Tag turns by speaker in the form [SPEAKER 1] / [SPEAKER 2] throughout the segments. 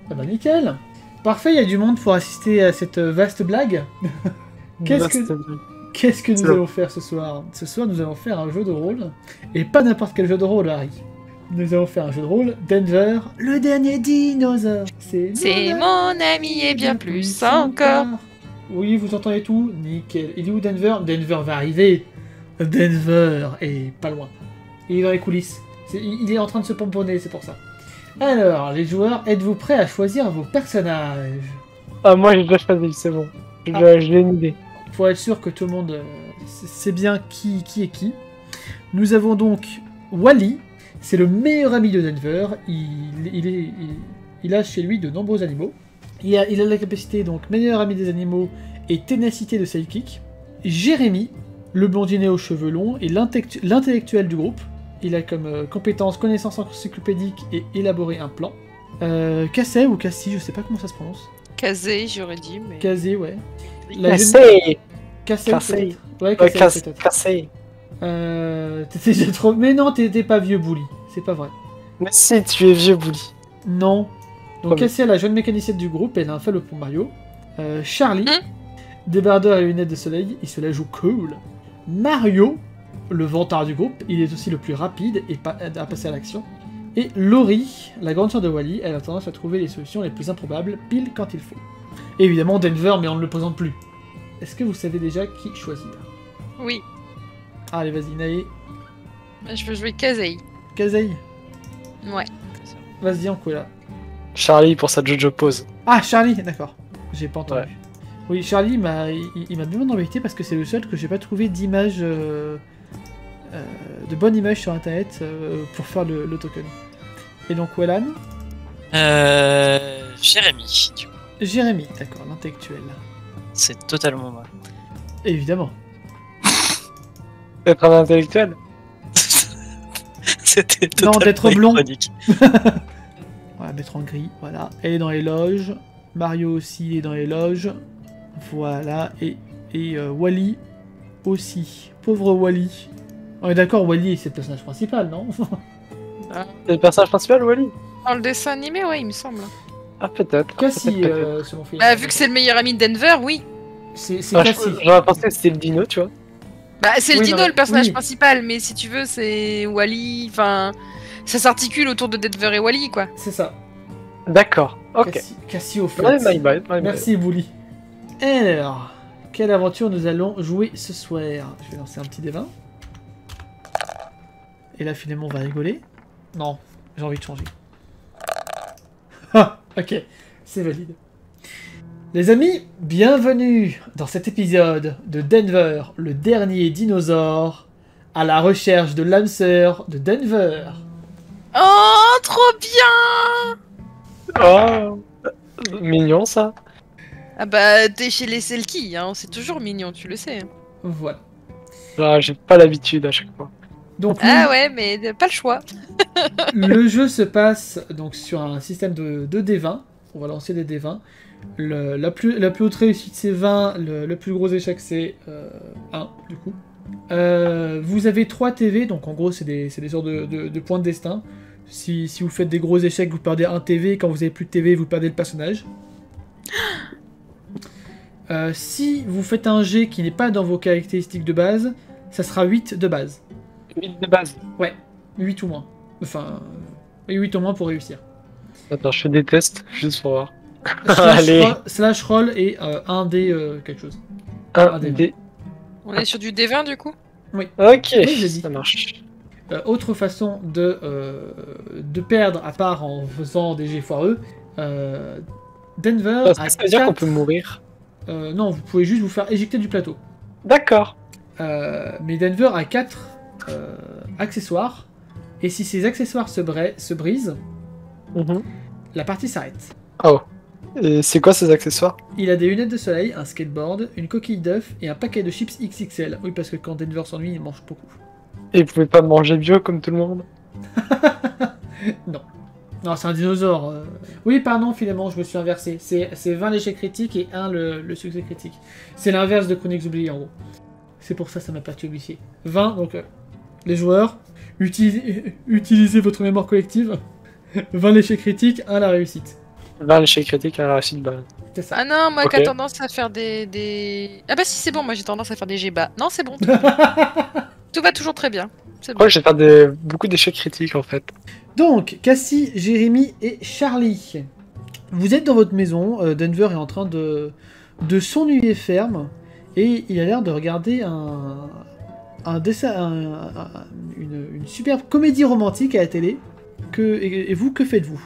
[SPEAKER 1] Ah bah nickel. Parfait, il y a du monde pour assister à cette vaste blague. Qu'est-ce que nous allons faire ce soir? Ce soir, nous allons faire un jeu de rôle. Et pas n'importe quel jeu de rôle, Harry. Nous allons faire un jeu de rôle. Denver, le dernier dinosaure. C'est
[SPEAKER 2] mon ami et bien plus encore.
[SPEAKER 1] Oui, vous entendez tout? Nickel. Il est où Denver? Denver va arriver. Denver est pas loin. Il est dans les coulisses. Il est en train de se pomponner, c'est pour ça. Alors, les joueurs, êtes-vous prêts à choisir vos personnages?
[SPEAKER 3] Ah, moi j'ai déjà choisi, c'est bon. J'ai une idée.
[SPEAKER 1] Pour être sûr que tout le monde sait bien qui est qui. Nous avons donc Wally, c'est le meilleur ami de Denver. Il a chez lui de nombreux animaux. Il a la capacité, donc, meilleur ami des animaux et ténacité de sidekick. Jérémy, le blondinet aux cheveux longs et l'intellectuel du groupe. Il a comme compétence connaissance encyclopédique et élaborer un plan. Cassé ou Cassie, je sais pas comment ça se prononce.
[SPEAKER 2] Casé, j'aurais dit, mais...
[SPEAKER 1] Casé, ouais.
[SPEAKER 3] Cassé.
[SPEAKER 1] Ouais,
[SPEAKER 3] Cassé.
[SPEAKER 1] T'étais déjà trop... Mais non, t'étais pas vieux, Bouli. C'est pas vrai.
[SPEAKER 3] Mais si, tu es vieux, Bouli.
[SPEAKER 1] Non. Donc Cassie est la jeune mécanicienne du groupe, elle a un faible pour Mario. Charlie, débardeur et lunettes de soleil, il se la joue cool. Mario, le vantard du groupe, il est aussi le plus rapide et à passer à l'action. Et Laurie, la grande sœur de Wally, elle a tendance à trouver les solutions les plus improbables, pile quand il faut. Et évidemment Denver, mais on ne le présente plus. Est-ce que vous savez déjà qui choisir?
[SPEAKER 2] Oui.
[SPEAKER 1] Allez, vas-y, Nae.
[SPEAKER 2] Je veux jouer Kazei.
[SPEAKER 1] Kazei?
[SPEAKER 2] Ouais.
[SPEAKER 1] Vas-y, en quoi là?
[SPEAKER 3] Charlie pour sa JoJo pose.
[SPEAKER 1] Ah, Charlie, d'accord. J'ai pas entendu.
[SPEAKER 3] Ouais.
[SPEAKER 1] Oui, Charlie, il m'a bien embêté parce que c'est le seul que j'ai pas trouvé d'image... de bonnes images sur internet pour faire le token. Et donc, Wellan?
[SPEAKER 4] Jérémy, du coup.
[SPEAKER 1] Jérémy, d'accord, l'intellectuel.
[SPEAKER 4] C'est totalement moi.
[SPEAKER 1] Évidemment.
[SPEAKER 3] Être un intellectuel.
[SPEAKER 4] C'était
[SPEAKER 1] Non,
[SPEAKER 4] totalement
[SPEAKER 1] d'être blond.
[SPEAKER 4] ironique.
[SPEAKER 1] On va mettre en gris, voilà. Elle est dans les loges. Mario aussi est dans les loges. Voilà. Et Wally aussi. Pauvre Wally. On est d'accord, Wally c'est le personnage principal, non?
[SPEAKER 3] C'est le personnage principal, Wally?
[SPEAKER 2] Dans le dessin animé, ouais, il me semble.
[SPEAKER 3] Ah, peut-être.
[SPEAKER 1] Cassie,
[SPEAKER 3] Peut-être.
[SPEAKER 1] selon Philippe.
[SPEAKER 2] Bah, vu que c'est le meilleur ami de Denver, oui.
[SPEAKER 1] C'est
[SPEAKER 3] Ah,
[SPEAKER 1] Cassie.
[SPEAKER 3] j'aurais pensé que c'était le dino, tu vois.
[SPEAKER 2] Bah, c'est le
[SPEAKER 1] Oui,
[SPEAKER 2] dino,
[SPEAKER 1] non, mais-
[SPEAKER 2] le personnage
[SPEAKER 1] oui.
[SPEAKER 2] principal, mais si tu veux, c'est Wally. Enfin, ça s'articule autour de Denver et Wally, quoi.
[SPEAKER 1] C'est ça.
[SPEAKER 3] D'accord, ok.
[SPEAKER 1] Cassie au fait.
[SPEAKER 3] Ouais, my bad.
[SPEAKER 1] Merci, Bouli. Alors, quelle aventure nous allons jouer ce soir? Je vais lancer un petit D20. Et là, finalement, on va rigoler. Non, j'ai envie de changer. Ah, ok, c'est valide. Les amis, bienvenue dans cet épisode de Denver, le dernier dinosaure, à la recherche de l'âme sœur de Denver.
[SPEAKER 2] Oh, trop bien!
[SPEAKER 3] Oh, mignon ça.
[SPEAKER 2] Ah bah, t'es chez les Selkie, hein, c'est toujours mignon, tu le sais.
[SPEAKER 1] Voilà.
[SPEAKER 3] Ah, j'ai pas l'habitude à chaque fois.
[SPEAKER 1] Donc,
[SPEAKER 2] Ah ouais, mais pas le choix.
[SPEAKER 1] le jeu se passe donc sur un système de D20. On va lancer des D20. La plus haute réussite c'est 20, le plus gros échec c'est 1 du coup. Vous avez 3 TV, donc en gros c'est des sortes de points de destin. Si vous faites des gros échecs, vous perdez 1 TV, quand vous avez plus de TV, vous perdez le personnage. Si vous faites un jet qui n'est pas dans vos caractéristiques de base, ça sera 8 de base.
[SPEAKER 3] 8 de base.
[SPEAKER 1] Ouais, 8 ou moins. Enfin, 8 ou moins pour réussir.
[SPEAKER 3] Attends, je fais des tests, juste pour voir.
[SPEAKER 1] Slash roll et 1 dé quelque chose.
[SPEAKER 3] Un
[SPEAKER 1] des
[SPEAKER 3] dé.
[SPEAKER 2] On est sur du D20 du coup?
[SPEAKER 3] Ok,
[SPEAKER 1] Oui, j'ai dit.
[SPEAKER 3] ça marche.
[SPEAKER 1] Autre façon de perdre, à part en faisant des jets foireux, Denver
[SPEAKER 3] Ça
[SPEAKER 1] a
[SPEAKER 3] veut dire qu'on
[SPEAKER 1] 4...
[SPEAKER 3] peut mourir.
[SPEAKER 1] non, vous pouvez juste vous faire éjecter du plateau.
[SPEAKER 3] D'accord.
[SPEAKER 1] Mais Denver a 4 accessoires, et si ces accessoires se brisent, la partie s'arrête.
[SPEAKER 3] Oh. Et c'est quoi ces accessoires?
[SPEAKER 1] Il a des lunettes de soleil, un skateboard, une coquille d'œuf et un paquet de chips XXL. Oui, parce que quand Denver s'ennuie, il mange beaucoup.
[SPEAKER 3] Et vous pouvez pas manger bio comme tout le monde?
[SPEAKER 1] Non. Non, c'est un dinosaure. Oui, pardon, finalement, je me suis inversé. C'est 20 l'échec critique et 1 le succès critique. C'est l'inverse de Chroniques oubliées, en gros. C'est pour ça m'a perturbé. 20, donc les joueurs, utilisez votre mémoire collective. 20 l'échec critique, 1 la réussite.
[SPEAKER 3] 20 l'échec critique à la réussite, bah...
[SPEAKER 1] C'est ça.
[SPEAKER 2] Ah non, moi
[SPEAKER 3] Ok.
[SPEAKER 2] qui a tendance à faire des... Ah bah si, c'est bon, moi j'ai tendance à faire des G-bas. Non, c'est bon. Tout va toujours très bien. C'est bon.
[SPEAKER 3] Ouais, je vais faire beaucoup d'échecs critiques en fait.
[SPEAKER 1] Donc, Cassie, Jérémy et Charlie. Vous êtes dans votre maison. Denver est en train de s'ennuyer ferme. Et il a l'air de regarder un dessin, une superbe comédie romantique à la télé. Et vous, que faites-vous?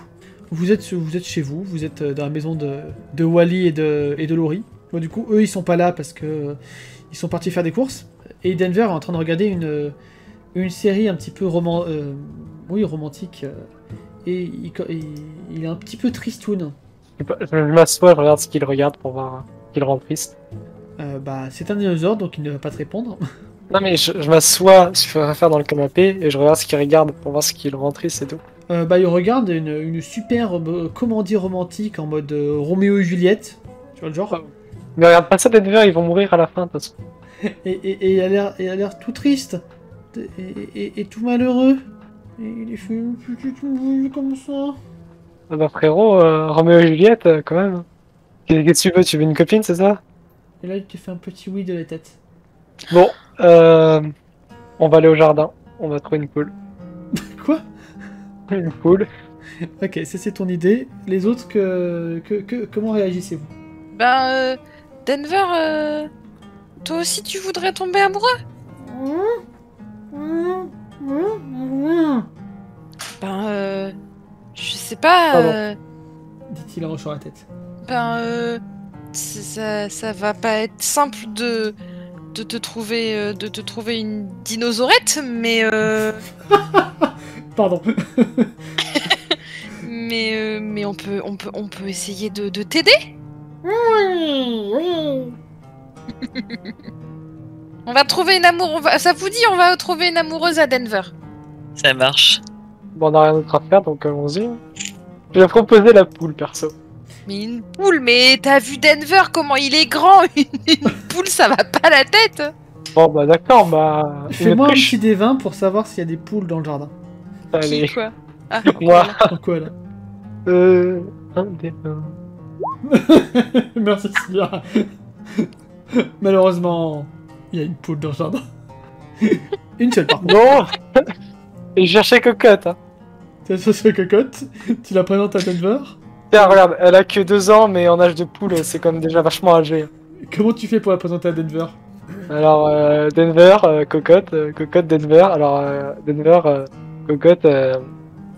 [SPEAKER 1] Vous êtes chez vous. Vous êtes dans la maison de Wally et de Laurie. Bon, du coup, eux, ils sont pas là parce que ils sont partis faire des courses. Et Denver est en train de regarder une série un petit peu romantique. Et il est un petit peu tristoun.
[SPEAKER 3] Je m'assois, je regarde ce qu'il regarde pour voir qu'il rend triste.
[SPEAKER 1] Bah, c'est un dinosaure, donc il ne va pas te répondre.
[SPEAKER 3] Non mais je m'assois, je fais faire dans le canapé et je regarde ce qu'il regarde pour voir ce qu'il rend triste et tout.
[SPEAKER 1] Bah, il regarde une superbe comédie romantique en mode Roméo et Juliette. Tu vois le genre?
[SPEAKER 3] Mais regarde pas ça, Denver, ils vont mourir à la fin de toute façon.
[SPEAKER 1] Et il a l'air tout triste. Et tout malheureux. Et il est fait une petite mouille comme ça.
[SPEAKER 3] Ah bah frérot, Roméo et Juliette, quand même. Qu'est-ce que tu veux? Tu veux une copine, c'est ça?
[SPEAKER 1] Et là, il te fait un petit oui de la tête.
[SPEAKER 3] Bon, on va aller au jardin. On va trouver une poule.
[SPEAKER 1] Quoi?
[SPEAKER 3] Une poule.
[SPEAKER 1] Ok, c'est ton idée. Les autres, comment réagissez-vous?
[SPEAKER 2] Ben, Denver, toi aussi tu voudrais tomber amoureux? Ben, je sais pas.
[SPEAKER 1] Dit-il en hochant la tête.
[SPEAKER 2] Ben, ça va pas être simple de te trouver une dinosaurette, mais
[SPEAKER 1] Pardon.
[SPEAKER 2] mais on peut essayer de t'aider. On va trouver une ça vous dit, on va trouver une amoureuse à Denver.
[SPEAKER 4] Ça marche.
[SPEAKER 3] Bon, on a rien d'autre à faire, donc allons-y. Je vais proposer la poule, perso.
[SPEAKER 2] Mais une poule, mais t'as vu Denver, comment il est grand? Une poule, ça va pas la tête.
[SPEAKER 3] Bon, bah d'accord, bah...
[SPEAKER 1] Fais-moi un
[SPEAKER 3] Une
[SPEAKER 1] petit des 20 pour savoir s'il y a des poules dans le jardin.
[SPEAKER 3] Allez,
[SPEAKER 2] Qui, quoi? Ah,
[SPEAKER 3] moi.
[SPEAKER 1] Pourquoi là?
[SPEAKER 3] Un des...
[SPEAKER 1] Merci Sylvia. Malheureusement, il y a une poule dans le jardin. Une seule par contre.
[SPEAKER 3] Bon. Et je cherchais cocotte, hein.
[SPEAKER 1] Tu as cherché la cocotte, tu la présentes à Denver.
[SPEAKER 3] Tiens, regarde, elle a que 2 ans, mais en âge de poule, c'est quand même déjà vachement âgé.
[SPEAKER 1] Comment tu fais pour la présenter à Denver?
[SPEAKER 3] Alors, Denver, cocotte, Denver. Alors, Denver, cocotte, elle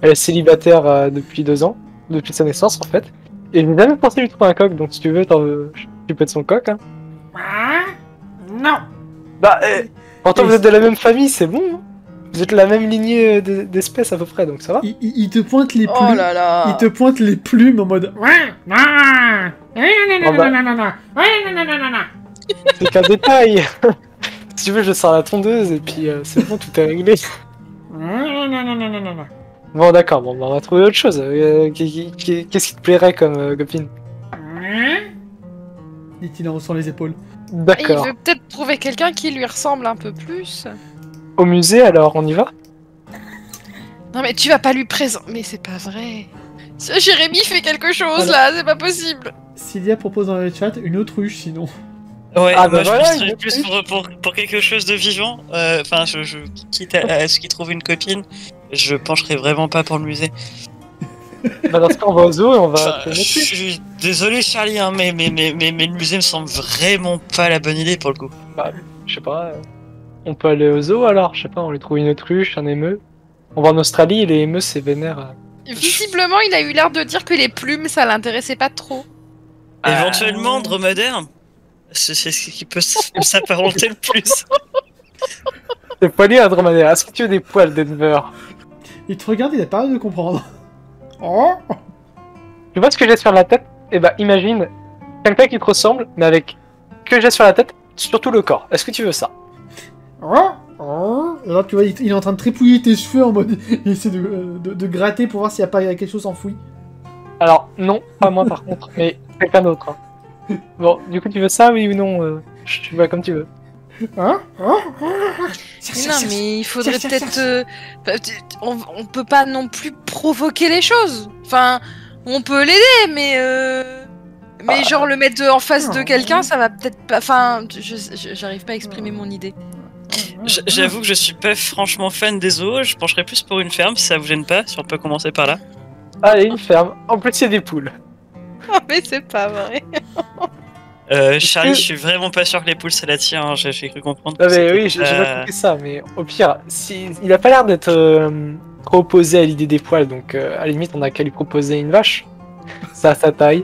[SPEAKER 3] est célibataire depuis 2 ans, depuis sa naissance en fait. Et je n'ai jamais pensé lui trouver un coq, donc si tu veux, tu peux être son coq. Hein.
[SPEAKER 1] Non.
[SPEAKER 3] Bah, pourtant vous êtes de la même famille, c'est bon. Hein. Vous êtes la même lignée d'espèces à peu près, donc ça va.
[SPEAKER 1] Il te pointe les plumes.
[SPEAKER 2] oh là là.
[SPEAKER 1] Il te pointe les plumes en mode.
[SPEAKER 3] C'est qu'un détail. Si tu veux, je sors la tondeuse et puis c'est bon, tout est réglé. Bon, d'accord, bon, bah, on va trouver autre chose. Qu'est-ce qui te plairait comme copine?
[SPEAKER 1] Dit-il en haussant les épaules.
[SPEAKER 2] Il
[SPEAKER 3] D'accord.
[SPEAKER 2] veut peut-être trouver quelqu'un qui lui ressemble un peu plus.
[SPEAKER 3] Au musée, alors, on y va?
[SPEAKER 2] Non mais tu vas pas lui présenter. Mais c'est pas vrai. Jérémy fait quelque chose
[SPEAKER 1] Voilà.
[SPEAKER 2] là, c'est pas possible.
[SPEAKER 1] Sylvia propose dans le chat une autruche sinon.
[SPEAKER 4] Ouais,
[SPEAKER 3] Ah,
[SPEAKER 4] moi
[SPEAKER 3] bah
[SPEAKER 4] je
[SPEAKER 3] voilà,
[SPEAKER 4] penserais
[SPEAKER 3] une
[SPEAKER 4] plus pour quelque chose de vivant. Enfin, quitte à ce qu'il trouve une copine, je pencherais vraiment pas pour le musée.
[SPEAKER 3] Bah, dans ce cas, on va au zoo et on va...
[SPEAKER 4] Enfin,
[SPEAKER 3] te
[SPEAKER 4] je
[SPEAKER 3] montrer.
[SPEAKER 4] suis désolé Charlie, hein, mais le musée me semble vraiment pas la bonne idée pour le coup.
[SPEAKER 3] Je sais pas, on peut aller au zoo alors, je sais pas, on lui trouve une autruche, un émeu. On va en Australie et les émeus c'est vénère.
[SPEAKER 2] Visiblement, il a eu l'air de dire que les plumes, ça l'intéressait pas trop.
[SPEAKER 4] Éventuellement, dromadaire, c'est ce qui peut s'apparenter le plus.
[SPEAKER 3] C'est poilu un dromadaire, est-ce que tu veux des poils Denver?
[SPEAKER 1] Il te regarde, il a pas l'air de comprendre. Oh.
[SPEAKER 3] Tu vois ce que j'ai sur la tête? Eh bah imagine, quelqu'un qui te ressemble, mais avec que j'ai sur la tête, surtout le corps. Est-ce que tu veux ça?
[SPEAKER 1] Alors tu vois, il est en train de trépouiller tes cheveux en mode. Il essaie de gratter pour voir s'il n'y a pas quelque chose enfoui.
[SPEAKER 3] Alors non, pas moi par contre, mais quelqu'un d'autre. Hein. Bon, du coup tu veux ça, oui ou non? Tu vas comme tu veux.
[SPEAKER 2] Non, mais il faudrait peut-être. On peut pas non plus provoquer les choses. Enfin, On peut l'aider, mais genre le mettre en face de quelqu'un, ça va peut-être pas. Enfin, j'arrive pas à exprimer mon idée.
[SPEAKER 4] J'avoue que je suis pas franchement fan des zoos, je pencherais plus pour une ferme si ça vous gêne pas, si on peut commencer par là.
[SPEAKER 3] Allez, une ferme. En plus, il y a des poules.
[SPEAKER 2] Oh, mais c'est pas vrai.
[SPEAKER 4] Charlie, je suis vraiment pas sûr que les poules ça la tient, hein, j'ai cru comprendre.
[SPEAKER 3] Ah, mais oui, j'ai pas compris ça, mais au pire, il a pas l'air d'être trop opposé à l'idée des poils, donc à la limite, on a qu'à lui proposer une vache. Ça a sa taille.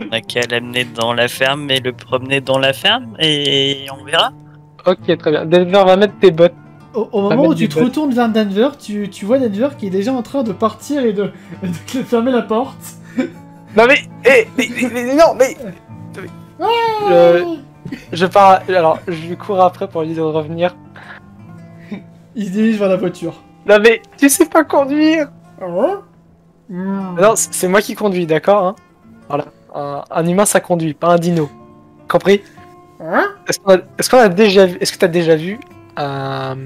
[SPEAKER 4] On a qu'à l'amener dans la ferme et le promener dans la ferme et on verra.
[SPEAKER 3] Ok, très bien. Denver va mettre tes bottes.
[SPEAKER 1] Au moment où tu te retournes vers Denver, tu vois Denver qui est déjà en train de partir et de fermer la porte.
[SPEAKER 3] Non mais, non mais. Je pars. Alors, je lui cours après pour lui dire de revenir.
[SPEAKER 1] Il se dirige vers la voiture.
[SPEAKER 3] Non mais, tu sais pas conduire.
[SPEAKER 1] Ah
[SPEAKER 3] Non, c'est moi qui conduis, d'accord, hein. Voilà. Un humain, ça conduit, pas un dino. Compris? Est-ce que t'as déjà vu un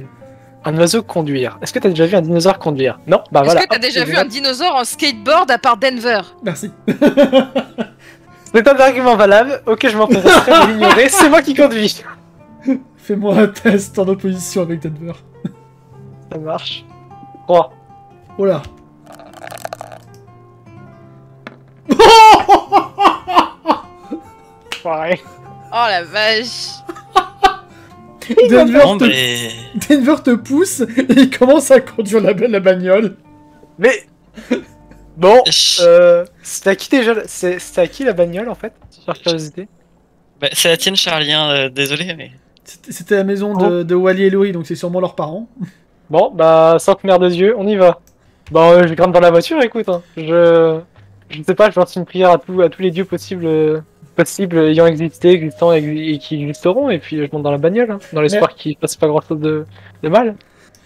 [SPEAKER 3] oiseau conduire? Est-ce que t'as déjà vu un dinosaure conduire? Non? Bah voilà.
[SPEAKER 2] Est-ce que t'as déjà vu un dinosaure en skateboard à part Denver?
[SPEAKER 1] Merci.
[SPEAKER 3] C'est un argument valable. Ok, je m'en préfère de l'ignorer. C'est moi qui conduis.
[SPEAKER 1] Fais-moi un test en opposition avec Denver.
[SPEAKER 3] Ça marche. 3.
[SPEAKER 1] Oh là.
[SPEAKER 3] Pareil.
[SPEAKER 2] Oh la vache.
[SPEAKER 1] Denver te pousse et il commence à conduire la bagnole.
[SPEAKER 3] Mais bon, c'était à qui déjà? C'était à qui la bagnole en fait? Par curiosité.
[SPEAKER 4] Bah, c'est la tienne, Charlie, hein, désolé, mais.
[SPEAKER 1] C'était la maison de Wally et Laurie, donc c'est sûrement leurs parents.
[SPEAKER 3] Bon, bah, sans mère de Dieu, on y va. Bon, je grimpe dans la voiture, écoute. Hein. Je sais pas, je lance une prière à tous les dieux possibles ayant existé, existants et qui existeront, et puis je monte dans la bagnole, hein, dans l'espoir qu'il passe pas grand chose de mal.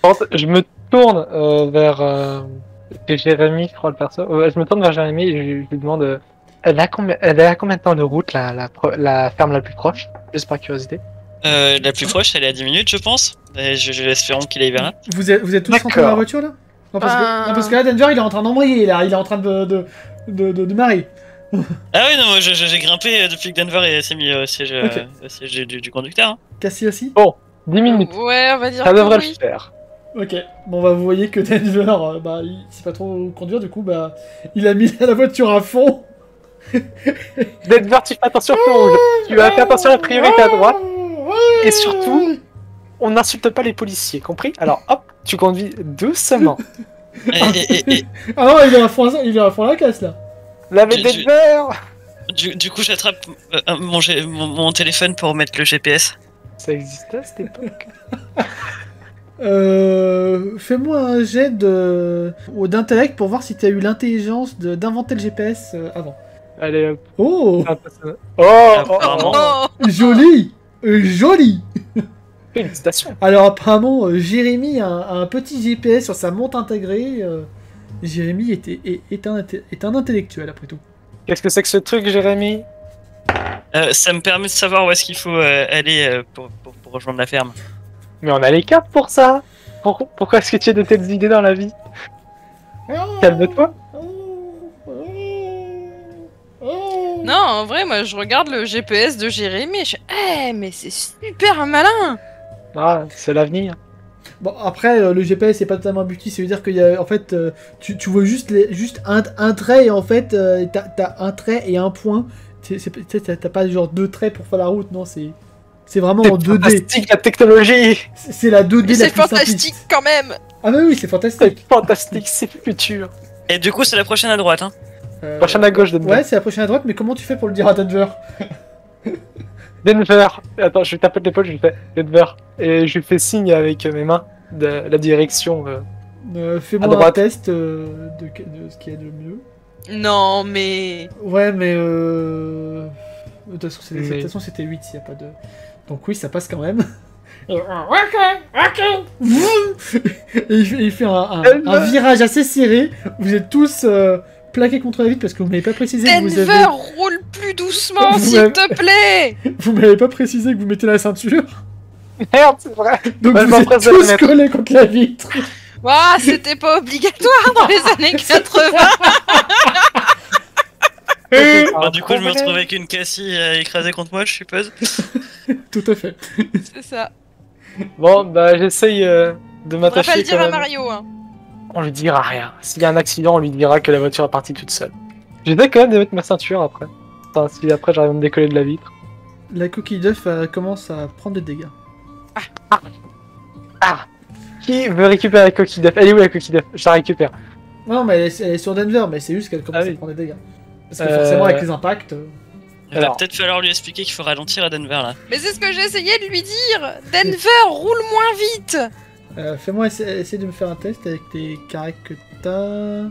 [SPEAKER 3] Par contre, je me tourne vers Jérémy, je crois le perso. Je me tourne vers Jérémy et je lui demande elle a combien de temps de route la ferme la plus proche? Juste par curiosité.
[SPEAKER 4] La plus proche, elle est à 10 minutes, je pense. Et je espérons qu'il est vers là.
[SPEAKER 1] Vous êtes tous rentrés dans la voiture là? Non, parce que là, Denver, il est en train d'embrayer, là. Il est en train de marrer.
[SPEAKER 4] Ah oui, non, moi j'ai grimpé depuis que Denver s'est mis au siège, du conducteur. Hein.
[SPEAKER 1] Cassie aussi?
[SPEAKER 3] Bon, 10 minutes.
[SPEAKER 2] Ouais, on va dire
[SPEAKER 3] ça devrait
[SPEAKER 2] oui.
[SPEAKER 3] le faire.
[SPEAKER 1] Ok, bon bah vous voyez que Denver, bah il sait pas trop conduire, du coup bah il a mis la voiture à fond.
[SPEAKER 3] Denver, tu fais attention au feu rouge. Tu vas faire attention à la priorité à droite. Et surtout, on n'insulte pas les policiers, compris? Alors hop, tu conduis doucement.
[SPEAKER 1] Ah non, il est à fond la caisse là.
[SPEAKER 3] La Denver.
[SPEAKER 4] Du coup, j'attrape mon téléphone pour mettre le GPS.
[SPEAKER 3] Ça existait à cette époque.
[SPEAKER 1] Fais-moi un jet d'intellect pour voir si tu as eu l'intelligence d'inventer le GPS avant.
[SPEAKER 3] Allez hop.
[SPEAKER 1] Oh,
[SPEAKER 4] Apparemment.
[SPEAKER 1] Joli. Joli.
[SPEAKER 3] Félicitations.
[SPEAKER 1] Alors apparemment, Jérémy a un petit GPS sur sa montre intégrée. Jérémy est un intellectuel après tout.
[SPEAKER 3] Qu'est-ce que c'est que ce truc, Jérémy?
[SPEAKER 4] Ça me permet de savoir où est-ce qu'il faut aller pour rejoindre la ferme.
[SPEAKER 3] Mais on a les cartes pour ça. Pourquoi est-ce que tu as de telles idées dans la vie? Calme-toi.
[SPEAKER 2] Non, en vrai, moi je regarde le GPS de Jérémy et je fais mais c'est super malin.
[SPEAKER 3] Ah, c'est l'avenir.
[SPEAKER 1] Bon, après, le GPS c'est pas totalement abouti, ça veut dire qu'il y a, en fait, tu vois juste un trait, et en fait, t'as un trait et un point. T'as pas genre deux traits pour faire la route, non, c'est vraiment en 2D.
[SPEAKER 3] C'est fantastique la technologie.
[SPEAKER 1] C'est la 2D
[SPEAKER 2] Mais
[SPEAKER 1] la
[SPEAKER 2] c'est
[SPEAKER 1] plus
[SPEAKER 2] fantastique
[SPEAKER 1] simpliste.
[SPEAKER 2] quand même.
[SPEAKER 1] Ah bah oui, c'est fantastique.
[SPEAKER 3] C'est fantastique, c'est le futur.
[SPEAKER 4] Et du coup, c'est la prochaine à droite, hein.
[SPEAKER 3] Prochaine à gauche, Denver.
[SPEAKER 1] Ouais, c'est la prochaine à droite, mais comment tu fais pour le dire à Denver?
[SPEAKER 3] Denver. Attends, je lui tape l'épaule, je lui fais Denver. Et je lui fais signe avec mes mains de la direction.
[SPEAKER 1] Fais-moi un test de ce qu'il y a de mieux.
[SPEAKER 2] Non, mais...
[SPEAKER 1] Ouais, mais de toute façon, c'était 8, s'il n'y a pas de... Donc oui, ça passe quand même. Ok. Et il fait un virage assez serré. Vous êtes tous plaqués contre la vitre parce que vous m'avez pas précisé que vous
[SPEAKER 2] Denver,
[SPEAKER 1] avez...
[SPEAKER 2] roule plus doucement, s'il te plaît.
[SPEAKER 1] Vous m'avez pas précisé que vous mettez la ceinture.
[SPEAKER 3] Merde, c'est vrai.
[SPEAKER 1] Donc
[SPEAKER 3] Bah,
[SPEAKER 1] vous êtes tous collés contre la vitre.
[SPEAKER 2] Ouah, c'était pas obligatoire dans les années 80.
[SPEAKER 4] Bah, du coup, je me retrouve avec une Cassie écrasée contre moi, je suppose.
[SPEAKER 1] Tout à fait.
[SPEAKER 2] C'est ça.
[SPEAKER 3] Bon, bah j'essaye de
[SPEAKER 2] On va
[SPEAKER 3] m'attacher.
[SPEAKER 2] pas le dire
[SPEAKER 3] quand
[SPEAKER 2] à
[SPEAKER 3] même.
[SPEAKER 2] Mario, hein.
[SPEAKER 3] On lui dira rien. S'il y a un accident, on lui dira que la voiture est partie toute seule. J'essaie quand même de mettre ma ceinture après. Enfin, si après j'arrive à me décoller de la vitre.
[SPEAKER 1] La coquille d'œuf commence à prendre des dégâts.
[SPEAKER 3] Ah! Qui veut récupérer la coquille d'œuf? Elle est où la coquille d'œuf? Je la récupère.
[SPEAKER 1] Non, mais elle est sur Denver, mais c'est juste qu'elle commence
[SPEAKER 3] Ah oui.
[SPEAKER 1] à prendre des dégâts. Parce que forcément, avec les impacts.
[SPEAKER 4] Il va
[SPEAKER 3] Alors.
[SPEAKER 4] peut-être falloir lui expliquer qu'il faut ralentir à Denver là.
[SPEAKER 2] Mais c'est ce que j'ai essayé de lui dire. Denver, roule moins vite.
[SPEAKER 1] Fais-moi essayer de me faire un test avec tes caractères que t'as.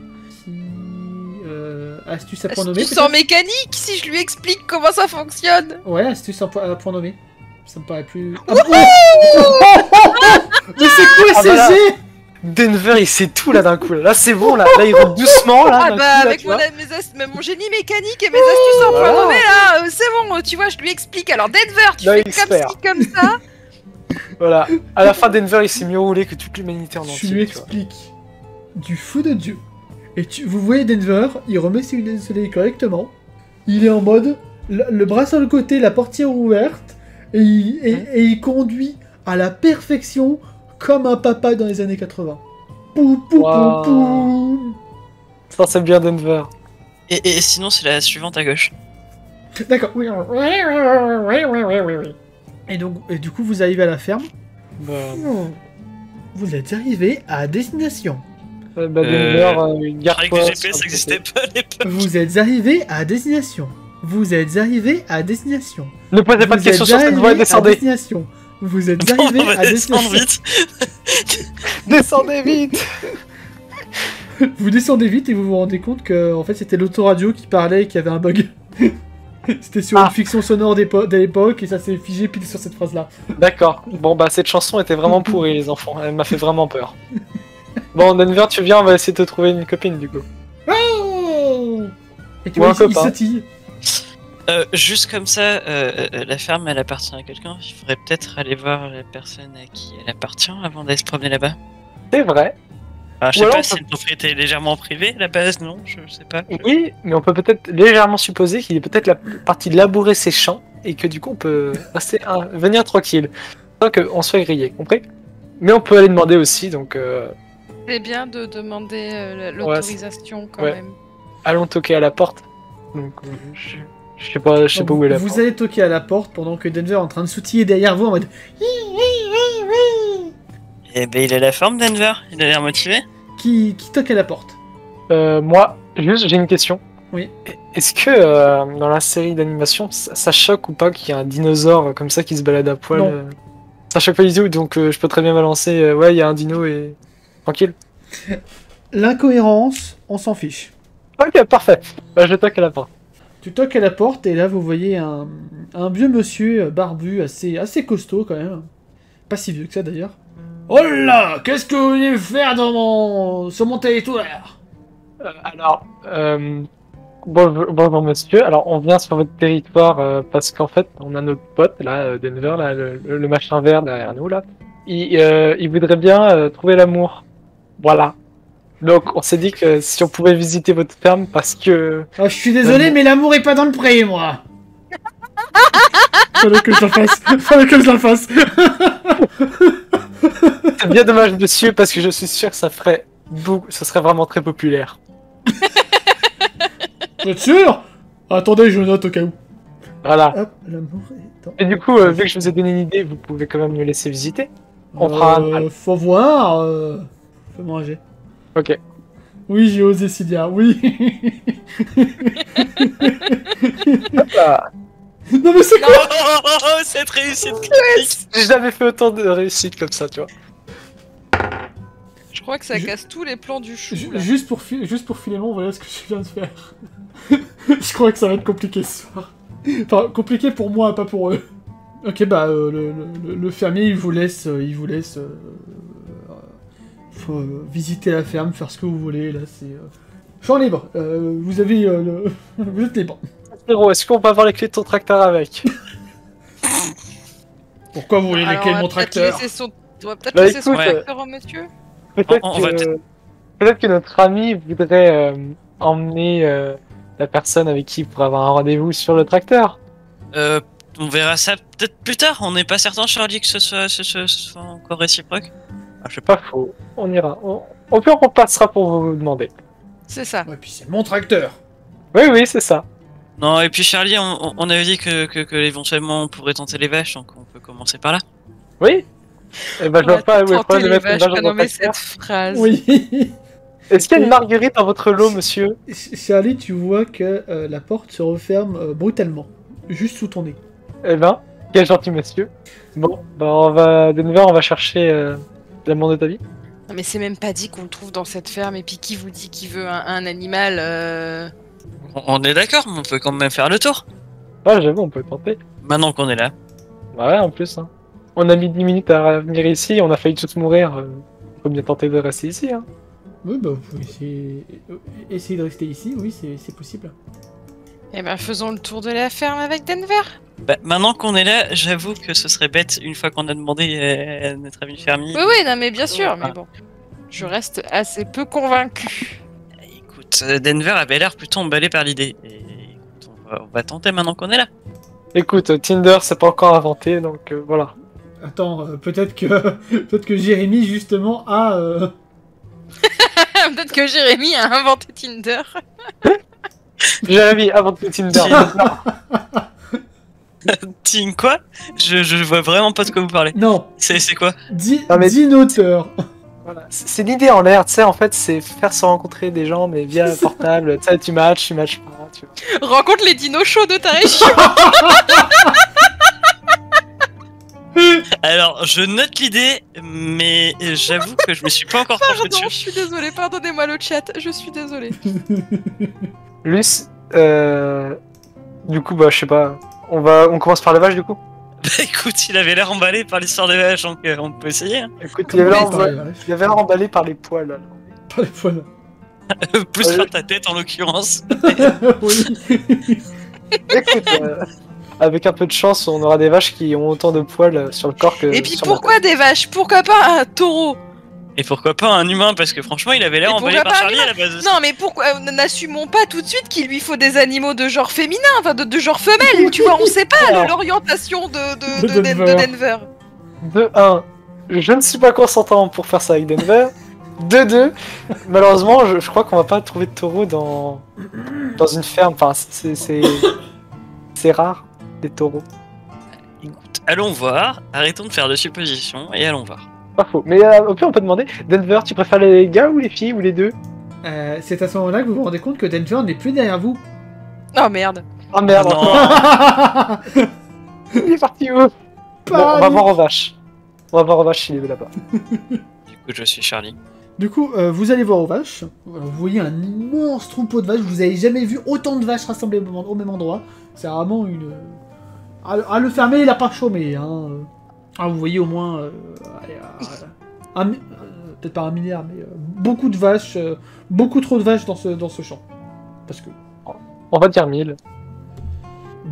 [SPEAKER 1] Astuce à point nommé.
[SPEAKER 2] Astuce en mécanique, si je lui explique comment ça fonctionne.
[SPEAKER 1] Ouais, astuce à point nommé. Ça me paraît plus. Ah, mais c'est quoi
[SPEAKER 3] Ah,
[SPEAKER 1] ces
[SPEAKER 3] voilà.
[SPEAKER 1] jets?
[SPEAKER 3] Denver, il sait tout là d'un coup. Là, c'est bon, là il roule doucement là.
[SPEAKER 2] Ah
[SPEAKER 3] d'un
[SPEAKER 2] bah
[SPEAKER 3] coup, là,
[SPEAKER 2] avec
[SPEAKER 3] tu vois.
[SPEAKER 2] mon génie mécanique et mes astuces en point
[SPEAKER 3] Voilà.
[SPEAKER 2] nommé là, c'est bon, tu vois, je lui explique. Alors Denver, tu
[SPEAKER 3] Là,
[SPEAKER 2] fais
[SPEAKER 3] expert.
[SPEAKER 2] comme ça.
[SPEAKER 3] Voilà. À la fin, Denver, il s'est mieux roulé que toute l'humanité en
[SPEAKER 1] Tu
[SPEAKER 3] entier.
[SPEAKER 1] lui
[SPEAKER 3] tu vois.
[SPEAKER 1] expliques du feu de Dieu. Et vous voyez Denver, il remet ses lunettes de soleil correctement. Il est en mode, le bras sur le côté, la portière ouverte, et il conduit à la perfection comme un papa dans les années 80. Pou, pou,
[SPEAKER 3] Wow.
[SPEAKER 1] pou, pou.
[SPEAKER 3] Ça, c'est bien Denver.
[SPEAKER 4] Et sinon, c'est la suivante à gauche.
[SPEAKER 1] D'accord. Oui. Et du coup, vous arrivez à la ferme.
[SPEAKER 3] Bah,
[SPEAKER 1] Vous êtes arrivé à destination.
[SPEAKER 3] Denver,
[SPEAKER 4] Je
[SPEAKER 3] garde
[SPEAKER 4] croyais que le GPS n'existait pas à l'époque.
[SPEAKER 1] Vous êtes arrivé à destination. Vous êtes arrivé à destination.
[SPEAKER 3] Ne posez pas de
[SPEAKER 1] Vous
[SPEAKER 3] questions
[SPEAKER 1] êtes
[SPEAKER 3] sur cette voie et
[SPEAKER 1] arrivé à
[SPEAKER 3] descendez.
[SPEAKER 1] destination. Vous êtes
[SPEAKER 4] Bon,
[SPEAKER 1] arrivé
[SPEAKER 4] on va
[SPEAKER 1] à
[SPEAKER 4] descendre
[SPEAKER 1] destination.
[SPEAKER 4] vite.
[SPEAKER 3] Descendez vite.
[SPEAKER 1] Vous descendez vite et vous vous rendez compte que en fait c'était l'autoradio qui parlait et qu'il y avait un bug. C'était sur une fiction sonore de l'époque et ça s'est figé pile sur cette phrase-là.
[SPEAKER 3] D'accord. Bon, bah, cette chanson était vraiment pourrie, les enfants. Elle m'a fait vraiment peur. Bon, Denver, tu viens, on va essayer de te trouver une copine, du coup.
[SPEAKER 1] Oh et tu
[SPEAKER 3] Ou
[SPEAKER 1] vois,
[SPEAKER 3] un
[SPEAKER 1] il
[SPEAKER 3] copain.
[SPEAKER 1] sautille.
[SPEAKER 4] Juste comme ça, la ferme elle appartient à quelqu'un. Il faudrait peut-être aller voir la personne à qui elle appartient avant d'aller se promener là-bas.
[SPEAKER 3] C'est vrai.
[SPEAKER 4] Enfin, je
[SPEAKER 3] Ou
[SPEAKER 4] sais
[SPEAKER 3] alors,
[SPEAKER 4] pas
[SPEAKER 3] on
[SPEAKER 4] si c'est une propriété légèrement privée, la base, non, je sais pas.
[SPEAKER 3] Oui, mais on peut peut-être légèrement supposer qu'il est peut-être parti labourer ses champs et que du coup on peut venir tranquille. Sans qu'on soit grillé, compris? Mais on peut aller demander aussi, donc
[SPEAKER 2] C'est bien de demander l'autorisation quand
[SPEAKER 3] ouais.
[SPEAKER 2] même.
[SPEAKER 3] allons toquer à la porte. Donc je sais pas
[SPEAKER 1] Donc,
[SPEAKER 3] où est la
[SPEAKER 1] vous
[SPEAKER 3] porte.
[SPEAKER 1] allez toquer à la porte pendant que Denver est en train de sautiller derrière vous en mode.
[SPEAKER 4] Eh ben, il a la forme, Denver. Il a l'air motivé.
[SPEAKER 1] Qui toque à la porte.
[SPEAKER 3] Moi, juste j'ai une question.
[SPEAKER 1] Oui.
[SPEAKER 3] Est-ce que dans la série d'animation, ça choque ou pas qu'il y ait un dinosaure comme ça qui se balade à poil
[SPEAKER 1] Non.
[SPEAKER 3] Ça choque pas du tout, donc je peux très bien balancer. Ouais, il y a un dino et tranquille.
[SPEAKER 1] L'incohérence, on s'en fiche.
[SPEAKER 3] Ok, parfait. Bah, je toque à la porte.
[SPEAKER 1] Tu toques à la porte et là vous voyez un vieux monsieur barbu assez costaud quand même. Pas si vieux que ça d'ailleurs. Oh là, qu'est-ce que vous venez faire sur mon territoire?
[SPEAKER 3] Bonjour monsieur. Alors, on vient sur votre territoire parce qu'en fait, on a notre pote là, Denver, là, le machin vert derrière nous là. Il voudrait bien trouver l'amour. Voilà. Donc, on s'est dit que si on pouvait visiter votre ferme parce que.
[SPEAKER 1] Ah, je suis désolé, mais l'amour est pas dans le pré, moi. Fallait que je la fasse. Fallait que je la fasse.
[SPEAKER 3] C'est bien dommage, monsieur, parce que je suis sûr que ça serait vraiment très populaire.
[SPEAKER 1] Vous êtes sûr? Attendez, je note au cas où.
[SPEAKER 3] Voilà.
[SPEAKER 1] Hop, l'amour est dans...
[SPEAKER 3] Et du coup, vu que je vous ai donné une idée, vous pouvez quand même me laisser visiter. On fera un...
[SPEAKER 1] Faut voir. Fais-moi un jet.
[SPEAKER 3] Ok.
[SPEAKER 1] Oui, j'ai osé, Cydia, oui.
[SPEAKER 3] Hop là.
[SPEAKER 1] Non mais c'est
[SPEAKER 4] Non,
[SPEAKER 1] quoi?
[SPEAKER 4] cette réussite critique.
[SPEAKER 3] J'ai jamais fait autant de réussite comme ça, tu vois.
[SPEAKER 2] Je crois que ça
[SPEAKER 1] Je-
[SPEAKER 2] casse tous les plans du chou. là.
[SPEAKER 1] Juste pour Philémon, voilà ce que je viens de faire. Je crois que ça va être compliqué ce soir. Enfin, compliqué pour moi, pas pour eux. Ok, bah, le fermier, il vous laisse visiter la ferme, faire ce que vous voulez, là, c'est... champ libre, vous avez vous êtes libre.
[SPEAKER 3] Frérot, est-ce qu'on peut avoir les clés de ton tracteur avec?
[SPEAKER 1] Pourquoi vous voulez les
[SPEAKER 2] Alors,
[SPEAKER 1] clés de
[SPEAKER 2] on
[SPEAKER 1] mon
[SPEAKER 2] va peut-être
[SPEAKER 1] tracteur?
[SPEAKER 2] On va peut-être
[SPEAKER 3] Bah,
[SPEAKER 2] laisser son
[SPEAKER 3] écoute,
[SPEAKER 2] tracteur au monsieur.
[SPEAKER 3] Peut-être
[SPEAKER 4] On va
[SPEAKER 3] que... Peut-être que notre ami voudrait emmener la personne avec qui il pourrait avoir un rendez-vous sur le tracteur.
[SPEAKER 4] On verra ça peut-être plus tard. On n'est pas certain, Charlie, que ce soit encore réciproque.
[SPEAKER 3] Ah, je sais pas, faux. On ira. Au pire, on passera pour vous demander.
[SPEAKER 2] C'est ça.
[SPEAKER 1] Ouais, puis c'est mon tracteur.
[SPEAKER 3] Oui, c'est ça.
[SPEAKER 4] Non, et puis Charlie, on avait dit que éventuellement on pourrait tenter les vaches, donc on peut commencer par là.
[SPEAKER 3] Oui. Eh ben, je vois pas où est le problème de mettre une vache dans
[SPEAKER 2] non,
[SPEAKER 3] le
[SPEAKER 2] mais
[SPEAKER 3] tracteur.
[SPEAKER 2] cette phrase.
[SPEAKER 1] Oui.
[SPEAKER 3] Est-ce qu'il y a une marguerite dans votre lot, monsieur?
[SPEAKER 1] Charlie, tu vois que la porte se referme brutalement, juste sous ton nez.
[SPEAKER 3] Eh ben, quel gentil monsieur. Bon, Denver, on va chercher l'amour de ta vie.
[SPEAKER 2] Non, mais c'est même pas dit qu'on le trouve dans cette ferme. Et puis qui vous dit qu'il veut un animal
[SPEAKER 4] On est d'accord, mais on peut quand même faire le tour.
[SPEAKER 3] Ah, j'avoue, on peut tenter.
[SPEAKER 4] Maintenant qu'on est là.
[SPEAKER 3] Ouais, en plus. Hein. On a mis 10 minutes à venir ici, on a failli tous mourir. Faut bien tenter de rester ici. Hein.
[SPEAKER 1] Oui, bah vous pouvez essayer de rester ici, oui, c'est possible.
[SPEAKER 2] Eh ben, faisons le tour de la ferme avec Denver.
[SPEAKER 4] Bah, maintenant qu'on est là, j'avoue que ce serait bête une fois qu'on a demandé à notre ami fermier.
[SPEAKER 2] Oui, non, mais bien sûr,
[SPEAKER 4] Ah.
[SPEAKER 2] mais bon. Je reste assez peu convaincu.
[SPEAKER 4] Écoute, Denver avait l'air plutôt emballé par l'idée. Et écoute, on va tenter maintenant qu'on est là.
[SPEAKER 3] Écoute, Tinder, c'est pas encore inventé, donc voilà.
[SPEAKER 1] Attends, peut-être que Jérémy, justement, a...
[SPEAKER 2] Peut-être que Jérémy a inventé Tinder.
[SPEAKER 3] Jérémy, avant que Tinder.
[SPEAKER 4] Ting quoi? Je vois vraiment pas de quoi vous parlez.
[SPEAKER 1] Non,
[SPEAKER 4] C'est quoi?
[SPEAKER 3] Ah, mais-
[SPEAKER 1] Dinoteur.
[SPEAKER 3] Voilà. C'est l'idée en l'air, tu sais, en fait, c'est faire se rencontrer des gens, mais via portable. Tu sais, tu matches pas, tu vois.
[SPEAKER 2] Rencontre les dinos chauds de ta région.
[SPEAKER 4] Alors, je note l'idée, mais j'avoue que je me suis pas encore penché
[SPEAKER 2] Pardon, je
[SPEAKER 4] dessus.
[SPEAKER 2] suis désolée, pardonnez-moi le chat, je suis désolée.
[SPEAKER 3] Luce, du coup, bah, je sais pas. On commence par les vaches, du coup.
[SPEAKER 4] Bah écoute, il avait l'air emballé par l'histoire des vaches, donc on peut essayer. Hein.
[SPEAKER 3] Écoute,
[SPEAKER 1] Comment
[SPEAKER 3] il
[SPEAKER 1] on
[SPEAKER 3] avait
[SPEAKER 1] est
[SPEAKER 3] l'air emballé par les poils. Là.
[SPEAKER 1] Par les poils.
[SPEAKER 4] Plus
[SPEAKER 3] Ouais.
[SPEAKER 4] par ta tête en l'occurrence.
[SPEAKER 1] Oui.
[SPEAKER 3] Écoute, avec un peu de chance, on aura des vaches qui ont autant de poils sur le corps que.
[SPEAKER 2] Et puis
[SPEAKER 3] sur la
[SPEAKER 2] pourquoi des vaches? Pourquoi pas un taureau?
[SPEAKER 4] Et pourquoi pas un humain, parce que franchement, il avait l'air
[SPEAKER 2] Et
[SPEAKER 4] emballé
[SPEAKER 2] pourquoi
[SPEAKER 4] par
[SPEAKER 2] pas un
[SPEAKER 4] Charlie à la base.
[SPEAKER 2] Non mais pourquoi n'assumons pas tout de suite qu'il lui faut des animaux de genre féminin, enfin de genre femelle, tu vois, on sait pas
[SPEAKER 3] Alors.
[SPEAKER 2] l'orientation de
[SPEAKER 1] De Denver.
[SPEAKER 2] Denver.
[SPEAKER 3] De 1, je ne suis pas consentant pour faire ça avec Denver. De 2, malheureusement, je crois qu'on va pas trouver de taureau dans une ferme. Enfin, c'est rare, des taureaux.
[SPEAKER 4] Écoute, allons voir, arrêtons de faire de suppositions et allons voir.
[SPEAKER 3] Pas faux. Mais au pire, on peut demander, Denver, tu préfères les gars ou les filles ou les deux?
[SPEAKER 1] C'est à ce moment-là que vous vous rendez compte que Denver n'est plus derrière vous.
[SPEAKER 2] Oh merde.
[SPEAKER 3] Ah merde,
[SPEAKER 4] Non.
[SPEAKER 1] Pas
[SPEAKER 3] il est parti où? Bon, on va voir aux vaches. On va voir aux vaches s'il est là-bas.
[SPEAKER 4] Du coup, je suis Charlie.
[SPEAKER 1] Du coup, vous allez voir aux vaches. Vous voyez un immense troupeau de vaches. Vous avez jamais vu autant de vaches rassemblées au même endroit. C'est vraiment une... À le fermer, il a pas chômé. Hein. Ah, vous voyez au moins... peut-être pas un milliard, mais beaucoup de vaches. Beaucoup trop de vaches dans ce champ. Parce que...
[SPEAKER 3] On va dire 1000.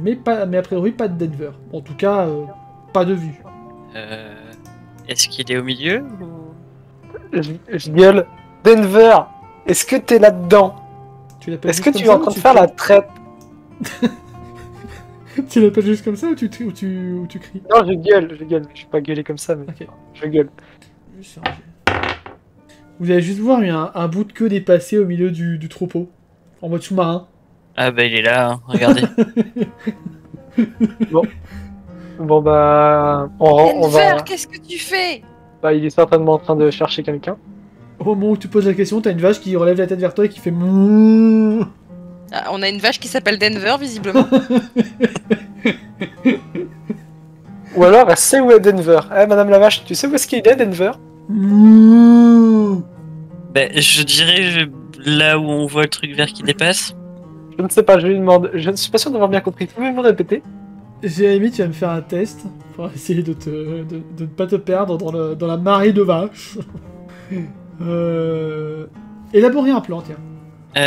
[SPEAKER 1] Mais a priori, pas de Denver. En tout cas, pas de vue.
[SPEAKER 4] Est-ce qu'il est au milieu ou...
[SPEAKER 3] Je gueule. Denver, est-ce que t'es là-dedans?
[SPEAKER 1] Tu l'appelles
[SPEAKER 3] Est-ce
[SPEAKER 1] juste
[SPEAKER 3] que tu
[SPEAKER 1] comme
[SPEAKER 3] es en
[SPEAKER 1] ça,
[SPEAKER 3] train
[SPEAKER 1] ou
[SPEAKER 3] de faire la traite?
[SPEAKER 1] Tu l'appelles juste comme ça ou tu cries?
[SPEAKER 3] Non, je gueule. Je vais pas gueuler comme ça, mais
[SPEAKER 1] Ok.
[SPEAKER 3] je gueule.
[SPEAKER 1] Vous allez juste voir un bout de queue dépassé au milieu du troupeau. En mode sous-marin.
[SPEAKER 4] Ah bah il est là, hein, regardez.
[SPEAKER 3] Bon bah, on
[SPEAKER 2] Denver,
[SPEAKER 3] va.
[SPEAKER 2] qu'est-ce que tu fais?
[SPEAKER 3] Bah, il est certainement en train de chercher quelqu'un.
[SPEAKER 1] Au moment où tu poses la question, t'as une vache qui relève la tête vers toi et qui fait mouh.
[SPEAKER 2] Ah, on a une vache qui s'appelle Denver, visiblement.
[SPEAKER 3] Ou alors, elle sait où est Denver. Eh, Madame la vache, tu sais où est-ce qu'il est, Denver?
[SPEAKER 1] Mouh.
[SPEAKER 4] Bah, je dirais là où on voit le truc vert qui dépasse.
[SPEAKER 3] Je ne sais pas, je lui demande. Je ne suis pas sûr d'avoir bien compris. Pouvez-vous répéter?
[SPEAKER 1] Jérémy, tu vas me faire un test pour essayer de ne pas te perdre dans la marée de vaches. Élaborer un plan, tiens.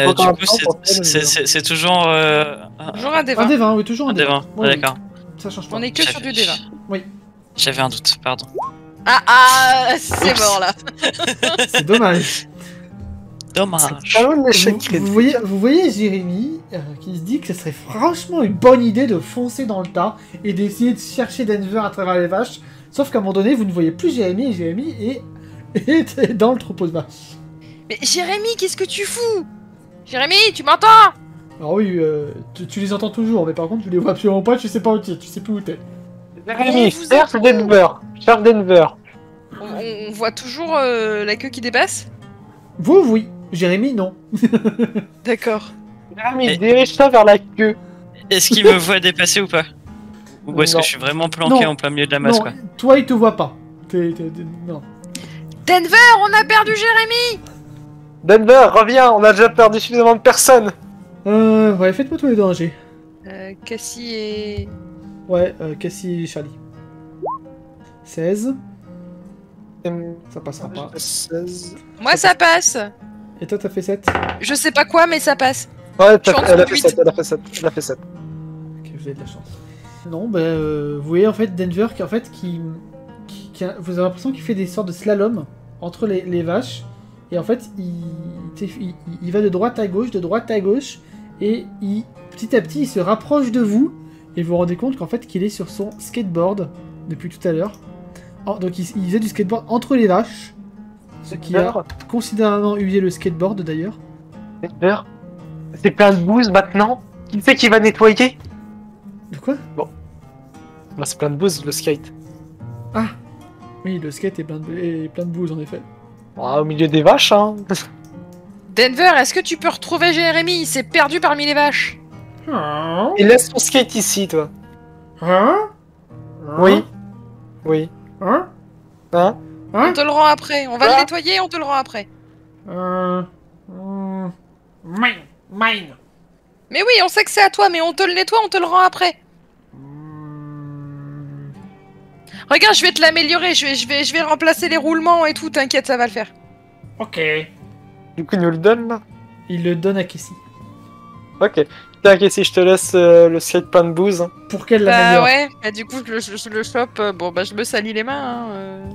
[SPEAKER 3] Donc,
[SPEAKER 4] Du
[SPEAKER 3] un
[SPEAKER 4] coup,
[SPEAKER 3] plan pour
[SPEAKER 4] c'est toujours
[SPEAKER 2] Toujours un des
[SPEAKER 1] Un
[SPEAKER 2] 20.
[SPEAKER 1] des 20, oui, toujours un
[SPEAKER 4] un
[SPEAKER 1] des
[SPEAKER 4] des 20.
[SPEAKER 1] 20.
[SPEAKER 4] Ah, d'accord.
[SPEAKER 1] Ça change pas.
[SPEAKER 2] On est que sur du
[SPEAKER 4] J'avais-
[SPEAKER 2] D20.
[SPEAKER 4] J'avais un doute, pardon.
[SPEAKER 2] Ah, c'est
[SPEAKER 4] Oups.
[SPEAKER 2] mort là.
[SPEAKER 1] C'est dommage.
[SPEAKER 4] Dommage.
[SPEAKER 3] C'est un échec
[SPEAKER 1] Vous
[SPEAKER 3] critique.
[SPEAKER 1] voyez Jérémy qui se dit que ce serait franchement une bonne idée de foncer dans le tas et d'essayer de chercher Denver à travers les vaches. Sauf qu'à un moment donné, vous ne voyez plus Jérémy et Jérémy est dans le troupeau de vaches.
[SPEAKER 2] Mais Jérémy, qu'est-ce que tu fous? Jérémy, tu m'entends?
[SPEAKER 1] Alors oui, tu les entends toujours, mais par contre tu les vois absolument pas, tu sais pas où t'es, tu sais plus où t'es.
[SPEAKER 3] Jérémy,
[SPEAKER 2] vous
[SPEAKER 3] cherche
[SPEAKER 2] êtes où
[SPEAKER 3] Denver. Cherche Denver.
[SPEAKER 2] On voit toujours la queue qui dépasse?
[SPEAKER 1] Vous, oui. Jérémy, non.
[SPEAKER 2] D'accord.
[SPEAKER 3] Jérémy,
[SPEAKER 4] Et-
[SPEAKER 3] dirige-toi vers la queue.
[SPEAKER 4] Est-ce qu'il me voit dépasser ou pas? Ou est-ce
[SPEAKER 3] Non.
[SPEAKER 4] que je suis vraiment planqué
[SPEAKER 1] Non.
[SPEAKER 4] en plein milieu de la masse,
[SPEAKER 1] Non,
[SPEAKER 4] quoi?
[SPEAKER 1] toi il te voit pas. Non.
[SPEAKER 2] Denver, on a perdu Jérémy!
[SPEAKER 3] Denver, reviens, on a déjà perdu suffisamment de personnes.
[SPEAKER 1] Ouais, faites-moi tous les deux un G.
[SPEAKER 2] Cassie et...
[SPEAKER 1] Ouais, Cassie et Charlie. 16, ça passera pas.
[SPEAKER 3] 16.
[SPEAKER 2] Moi, ça passe.
[SPEAKER 1] Et toi t'as fait 7.
[SPEAKER 2] Je sais pas quoi, mais ça passe.
[SPEAKER 3] Ouais,
[SPEAKER 2] Je suis en
[SPEAKER 3] elle a
[SPEAKER 2] dessous
[SPEAKER 3] fait
[SPEAKER 2] de
[SPEAKER 3] 7, elle a fait 7, elle a fait 7.
[SPEAKER 1] Ok, vous avez de la chance. Non, bah, vous voyez en fait Denver vous avez l'impression qu'il fait des sortes de slalom entre les vaches. Et en fait, il va de droite à gauche, et petit à petit, il se rapproche de vous. Et vous vous rendez compte qu'en fait, qu'il est sur son skateboard depuis tout à l'heure. Donc il faisait du skateboard entre les vaches. Ce qui a considérablement usé le skateboard d'ailleurs.
[SPEAKER 3] Denver, c'est plein de bouse maintenant. Qui c'est qui va nettoyer?
[SPEAKER 1] De quoi?
[SPEAKER 3] Bah, c'est plein de bouse le skate.
[SPEAKER 1] Oui, le skate est plein de bouse en effet.
[SPEAKER 3] Au milieu des vaches, hein.
[SPEAKER 2] Denver, est-ce que tu peux retrouver Jérémy? Il s'est perdu parmi les vaches.
[SPEAKER 1] Hein?
[SPEAKER 3] Et laisse ton skate ici, toi.
[SPEAKER 1] Hein?
[SPEAKER 3] Oui. Oui.
[SPEAKER 1] Hein?
[SPEAKER 3] Hein?
[SPEAKER 2] On te le rend après. On va
[SPEAKER 3] Ah.
[SPEAKER 2] le nettoyer, on te le rend après.
[SPEAKER 1] Mine.
[SPEAKER 2] Mais oui, on sait que c'est à toi, mais on te le nettoie, on te le rend après. Regarde, je vais te l'améliorer. Je vais remplacer les roulements et tout. T'inquiète, ça va le faire.
[SPEAKER 1] Ok.
[SPEAKER 3] Du coup, il nous le donne, là.
[SPEAKER 1] Il le donne à Cassie.
[SPEAKER 3] Ok. Tiens, Cassie, je te laisse le skate plein de bouse. Hein.
[SPEAKER 1] Pour qu'elle
[SPEAKER 2] Bah
[SPEAKER 1] l'améliore.
[SPEAKER 2] ouais. Bah, du coup, je le chope. Bon, bah je me salis les mains. Hein,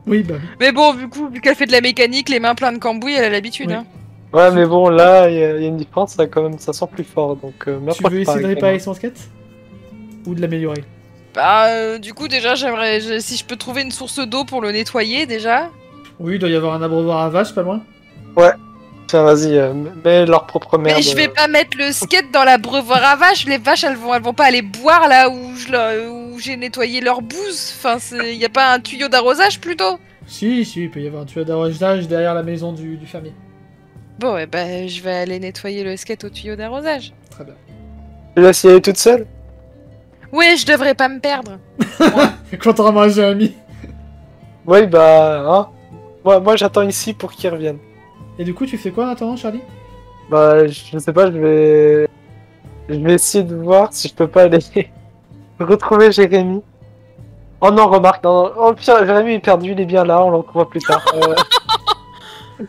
[SPEAKER 1] Oui, bah oui.
[SPEAKER 2] Mais bon, vu qu'elle fait de la mécanique, les mains pleines de cambouis, elle a l'habitude.
[SPEAKER 1] Oui.
[SPEAKER 2] Hein.
[SPEAKER 3] Ouais, mais bon, là, il y a une différence, ça, quand même, ça sent plus fort, donc...
[SPEAKER 1] Tu veux essayer de réparer son skate? Ou de l'améliorer?
[SPEAKER 2] Bah, du coup, déjà, si je peux trouver une source d'eau pour le nettoyer, déjà.
[SPEAKER 1] Oui, il doit y avoir un abreuvoir à vache pas loin.
[SPEAKER 3] Tiens, vas-y, mets leur propre merde.
[SPEAKER 2] Mais je vais pas mettre le skate dans l'abreuvoir à vaches. Les vaches, elles vont pas aller boire là où j'ai nettoyé leur bouse. Enfin, y a pas un tuyau d'arrosage plutôt?
[SPEAKER 1] Si, il peut y avoir un tuyau d'arrosage derrière la maison du fermier.
[SPEAKER 2] Bon, ouais, bah, je vais aller nettoyer le skate au tuyau d'arrosage.
[SPEAKER 1] Très bien.
[SPEAKER 3] Tu laisses y aller toute seule?
[SPEAKER 2] Oui, je devrais pas me perdre.
[SPEAKER 1] Quand t'auras mangé un ami.
[SPEAKER 3] Oui, bah, hein. Moi j'attends ici pour qu'ils reviennent.
[SPEAKER 1] Et du coup, tu fais quoi en attendant, Charlie?
[SPEAKER 3] Bah, je sais pas, je vais essayer de voir si je peux pas aller retrouver Jérémy. Oh non, remarque, non. Oh pire, Jérémy est perdu, il est bien là, on le retrouvera plus tard.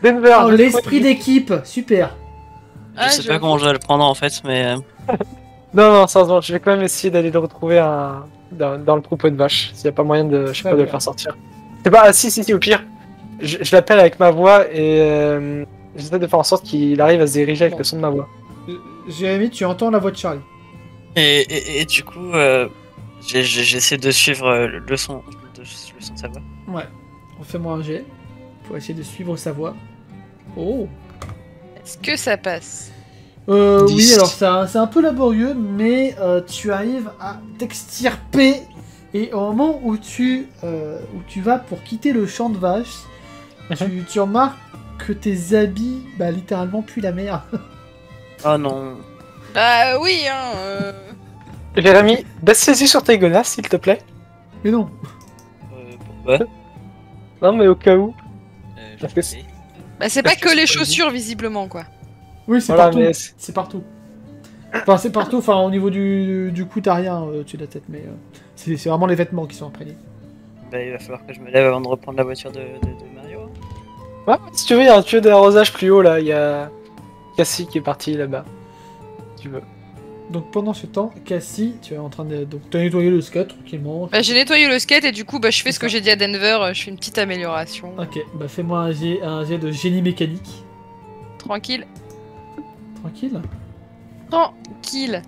[SPEAKER 3] Denver,
[SPEAKER 1] Oh,
[SPEAKER 3] je
[SPEAKER 1] l'esprit
[SPEAKER 3] trouve-
[SPEAKER 1] d'équipe, super.
[SPEAKER 2] Ah,
[SPEAKER 4] Je sais
[SPEAKER 2] je-
[SPEAKER 4] pas comment je dois le prendre en fait, mais
[SPEAKER 3] Non, sérieusement, je vais quand même essayer d'aller le retrouver dans le troupeau de vaches. S'il y a pas moyen de, je sais
[SPEAKER 1] Très
[SPEAKER 3] pas, de le
[SPEAKER 1] bien.
[SPEAKER 3] faire sortir. C'est pas, ah, si, au pire. Je l'appelle avec ma voix et j'essaie de faire en sorte qu'il arrive à se diriger avec
[SPEAKER 1] Bon.
[SPEAKER 3] le son de ma voix.
[SPEAKER 1] Jérémy, tu entends la voix de Charlie.
[SPEAKER 4] et du coup, j'essaie de suivre le son de sa voix.
[SPEAKER 1] Ouais. Refais-moi un jet pour essayer de suivre sa voix. Oh.
[SPEAKER 2] Est-ce que ça passe?
[SPEAKER 1] Oui,
[SPEAKER 3] 10.
[SPEAKER 1] alors c'est un peu laborieux, mais tu arrives à t'extirper. Et au moment où tu vas pour quitter le champ de vaches, tu remarques que tes habits, bah littéralement, puent la merde.
[SPEAKER 4] Oh non.
[SPEAKER 2] Bah oui, hein.
[SPEAKER 3] Jérémy, baisse les yeux sur tes godasses, s'il te plaît.
[SPEAKER 1] Mais non.
[SPEAKER 4] Pourquoi
[SPEAKER 3] Non, mais au cas où.
[SPEAKER 4] Je
[SPEAKER 3] Parce que
[SPEAKER 4] sais.
[SPEAKER 2] Bah c'est pas
[SPEAKER 3] Est-ce que
[SPEAKER 2] que
[SPEAKER 3] c'est
[SPEAKER 2] les
[SPEAKER 3] pas dit
[SPEAKER 2] chaussures, visiblement, quoi.
[SPEAKER 1] Oui, c'est
[SPEAKER 3] Voilà,
[SPEAKER 1] partout.
[SPEAKER 3] mais
[SPEAKER 1] C'est partout. Enfin, c'est partout. Enfin, au niveau du cou, t'as rien au-dessus de la tête, mais c'est vraiment les vêtements qui sont imprégnés.
[SPEAKER 4] Bah, il va falloir que je me lève avant de reprendre la voiture de Mario.
[SPEAKER 3] ouais, si tu veux, il y a un tuyau d'arrosage plus haut là. Il y a Cassie qui est parti là-bas. Si tu veux.
[SPEAKER 1] Donc pendant ce temps, Cassie, tu es en train de donc t'as nettoyé le skate tranquillement.
[SPEAKER 2] Bah j'ai nettoyé le skate et du coup, bah je fais ce que j'ai dit à Denver, je fais une petite amélioration.
[SPEAKER 1] Ok, bah fais-moi un jet de génie mécanique.
[SPEAKER 2] Tranquille.
[SPEAKER 1] Tranquille.
[SPEAKER 2] Tranquille.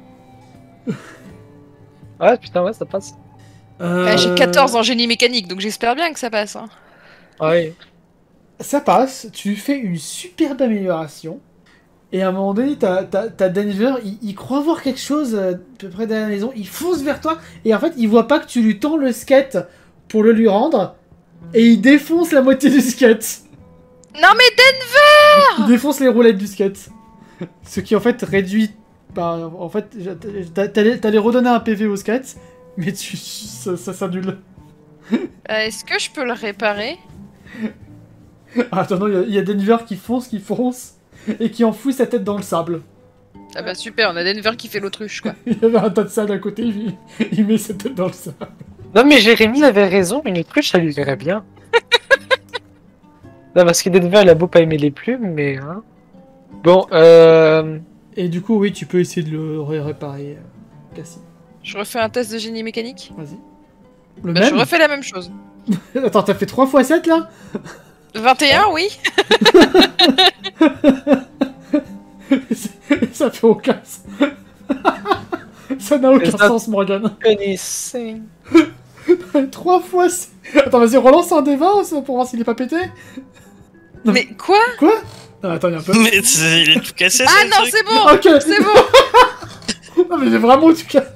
[SPEAKER 3] Ouais, putain, ouais, ça passe.
[SPEAKER 2] J'ai 14 en génie mécanique, donc j'espère bien que ça passe. Hein.
[SPEAKER 3] Ouais.
[SPEAKER 1] Ça passe, tu fais une superbe amélioration. Et à un moment donné, t'as Denver, il croit voir quelque chose à peu près derrière la maison, il fonce vers toi, et en fait, il voit pas que tu lui tends le skate pour le lui rendre, et il défonce la moitié du skate.
[SPEAKER 2] Non mais Denver!
[SPEAKER 1] Il défonce les roulettes du skate. Ce qui en fait réduit... Bah, en fait, t'allais redonner un PV au skate, mais ça s'annule.
[SPEAKER 2] Est-ce que je peux le réparer?
[SPEAKER 1] Ah, attends, non, il y a Denver qui fonce, et qui enfouit sa tête dans le sable.
[SPEAKER 2] Ah bah super, on a Denver qui fait l'autruche quoi.
[SPEAKER 1] Il y avait un tas de sable à côté, il met sa tête dans le sable.
[SPEAKER 3] Non, mais Jérémy avait raison, une autruche, ça lui irait bien. Non, parce que Denver, il a beau pas aimer les plumes, mais... Hein. Bon,
[SPEAKER 1] Et du coup, oui, tu peux essayer de le réparer, Cassie.
[SPEAKER 2] Je refais un test de génie mécanique.
[SPEAKER 1] Vas-y. Le
[SPEAKER 2] Bah,
[SPEAKER 1] même
[SPEAKER 2] je refais la même chose.
[SPEAKER 1] Attends, t'as fait 3 x 7 là
[SPEAKER 2] 21, oui.
[SPEAKER 1] Ça fait aucun sens. Ça n'a aucun
[SPEAKER 3] Et ça-
[SPEAKER 1] sens, Morgan.
[SPEAKER 3] anything.
[SPEAKER 1] 3 x 7... Attends, vas-y, relance un D20 pour voir s'il est pas pété. Non.
[SPEAKER 2] Mais quoi?
[SPEAKER 1] Quoi? Non, attends, il y a un peu...
[SPEAKER 4] Mais il est tout cassé, ça,
[SPEAKER 2] Ah
[SPEAKER 4] le
[SPEAKER 2] non,
[SPEAKER 4] truc.
[SPEAKER 2] c'est bon!
[SPEAKER 1] Ok.
[SPEAKER 2] C'est bon!
[SPEAKER 1] Non, mais j'ai vraiment du 4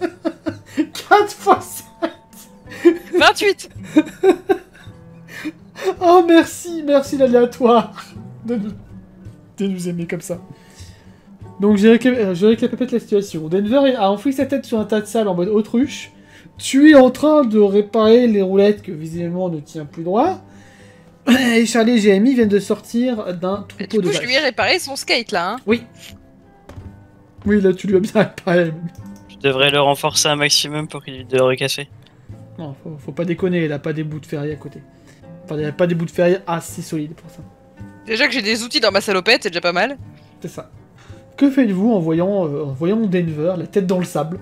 [SPEAKER 1] x 7.
[SPEAKER 2] 28!
[SPEAKER 1] Oh, merci l'aléatoire de nous aimer comme ça. Donc, je récapitule la situation. Denver a enfoui sa tête sur un tas de sable en mode autruche. Tu es en train de réparer les roulettes que visiblement ne tient plus droit. Et Charlie et Jérémy viennent de sortir d'un
[SPEAKER 2] Du
[SPEAKER 1] troupeau de
[SPEAKER 2] coup, je
[SPEAKER 1] vaches.
[SPEAKER 2] lui ai réparé son skate là. Hein.
[SPEAKER 1] Oui, là, tu lui as bien réparé.
[SPEAKER 4] Je devrais le renforcer un maximum pour qu'il évite de le recasser.
[SPEAKER 1] Non, faut pas déconner, il a pas des bouts de ferraille à côté. Enfin, il a pas des bouts de ferraille assez solides pour ça.
[SPEAKER 2] Déjà que j'ai des outils dans ma salopette, c'est déjà pas mal.
[SPEAKER 1] C'est ça. Que faites-vous en voyant Denver, la tête dans le sable?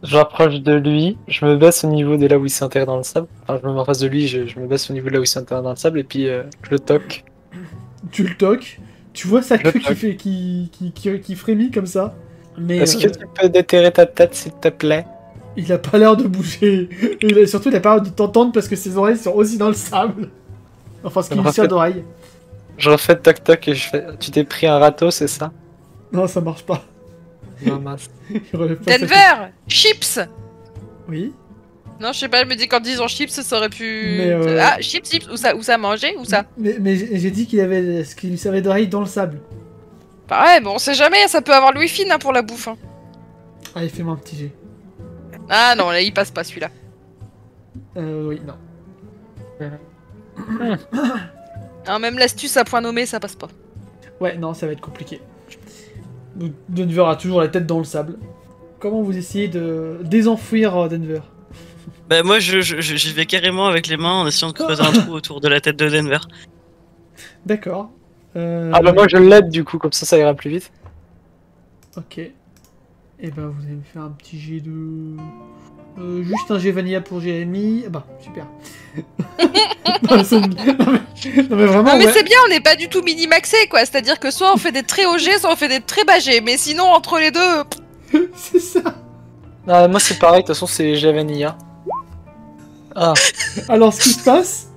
[SPEAKER 3] Je m'approche de lui, je me baisse au niveau de là où il s'est enterré dans le sable. Enfin, je me mets en face de lui, je me baisse au niveau de là où il s'est enterré dans le sable, et puis je le toque.
[SPEAKER 1] Tu le toques, tu vois sa queue
[SPEAKER 3] toque.
[SPEAKER 1] qui frémit comme ça. Mais
[SPEAKER 3] Est-ce que tu peux déterrer ta tête, s'il te plaît?
[SPEAKER 1] il a pas l'air de bouger. Et surtout, il a pas l'air de t'entendre parce que ses oreilles sont aussi dans le sable. Enfin, ce qui lui sert d'oreille.
[SPEAKER 3] Je refais toc toc et je fais... Tu t'es pris un râteau, c'est ça?
[SPEAKER 1] Non, ça marche pas.
[SPEAKER 3] Non, mince.
[SPEAKER 1] Il relève pas sa tête.
[SPEAKER 2] Denver! Chips!
[SPEAKER 1] Oui.
[SPEAKER 2] Non, je sais pas, je me dis qu'en disant chips, ça aurait pu.
[SPEAKER 1] Mais,
[SPEAKER 2] Ah, chips, où ça manger, où ça?
[SPEAKER 1] Mais j'ai dit qu'il avait ce qui lui servait d'oreille dans le sable.
[SPEAKER 2] Pareil, bon, on sait jamais, ça peut avoir le wifi hein, pour la bouffe. Hein.
[SPEAKER 1] Allez, fais-moi un petit jet.
[SPEAKER 2] Ah non, là, il passe pas celui-là.
[SPEAKER 1] Oui, non.
[SPEAKER 2] Hein, même l'astuce à point nommé, ça passe pas.
[SPEAKER 1] Ouais, non, ça va être compliqué. Donc, Denver a toujours la tête dans le sable. Comment vous essayez de désenfouir Denver?
[SPEAKER 4] Bah moi j'y vais carrément avec les mains en essayant de creuser un trou autour de la tête de Denver.
[SPEAKER 1] D'accord.
[SPEAKER 3] Ah bah moi je l'aide du coup, comme ça ira plus vite.
[SPEAKER 1] Ok. Et ben vous allez me faire un petit jet de... juste un jet vanilla pour Jérémy. Ah bah, super. non, mais vraiment,
[SPEAKER 2] Non mais
[SPEAKER 1] ouais.
[SPEAKER 2] c'est bien, on n'est pas du tout mini-maxé quoi, c'est-à-dire que soit on fait des très hauts jets, soit on fait des très bas jets, mais sinon entre les deux...
[SPEAKER 1] C'est ça.
[SPEAKER 3] Ah, moi c'est pareil, de toute façon c'est Javanilla. Ah,
[SPEAKER 1] Alors, ce qui se passe...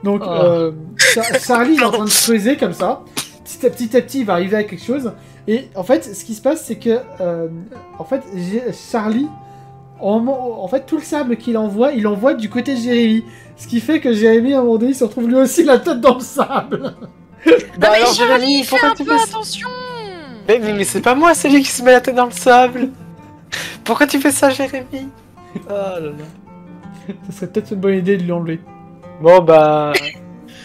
[SPEAKER 1] Donc,
[SPEAKER 3] Oh.
[SPEAKER 1] Charlie est en train de creuser comme ça. Petit à petit, il va arriver à quelque chose. Et en fait, ce qui se passe, c'est que... en fait, Charlie... En fait, tout le sable qu'il envoie, il envoie du côté de Jérémy. Ce qui fait que Jérémy, à un moment donné, il se retrouve lui aussi la tête dans le sable.
[SPEAKER 2] Bah mais
[SPEAKER 3] alors,
[SPEAKER 2] Charlie,
[SPEAKER 3] Jérémy,
[SPEAKER 2] fais
[SPEAKER 3] pourquoi
[SPEAKER 2] un
[SPEAKER 3] tu
[SPEAKER 2] peu
[SPEAKER 3] fais ça?
[SPEAKER 2] attention.
[SPEAKER 3] mais c'est pas moi, c'est lui qui se met la tête dans le sable. Pourquoi tu fais ça, Jérémy? Oh là là.
[SPEAKER 1] Ça serait peut-être une bonne idée de lui enlever.
[SPEAKER 3] Bon bah...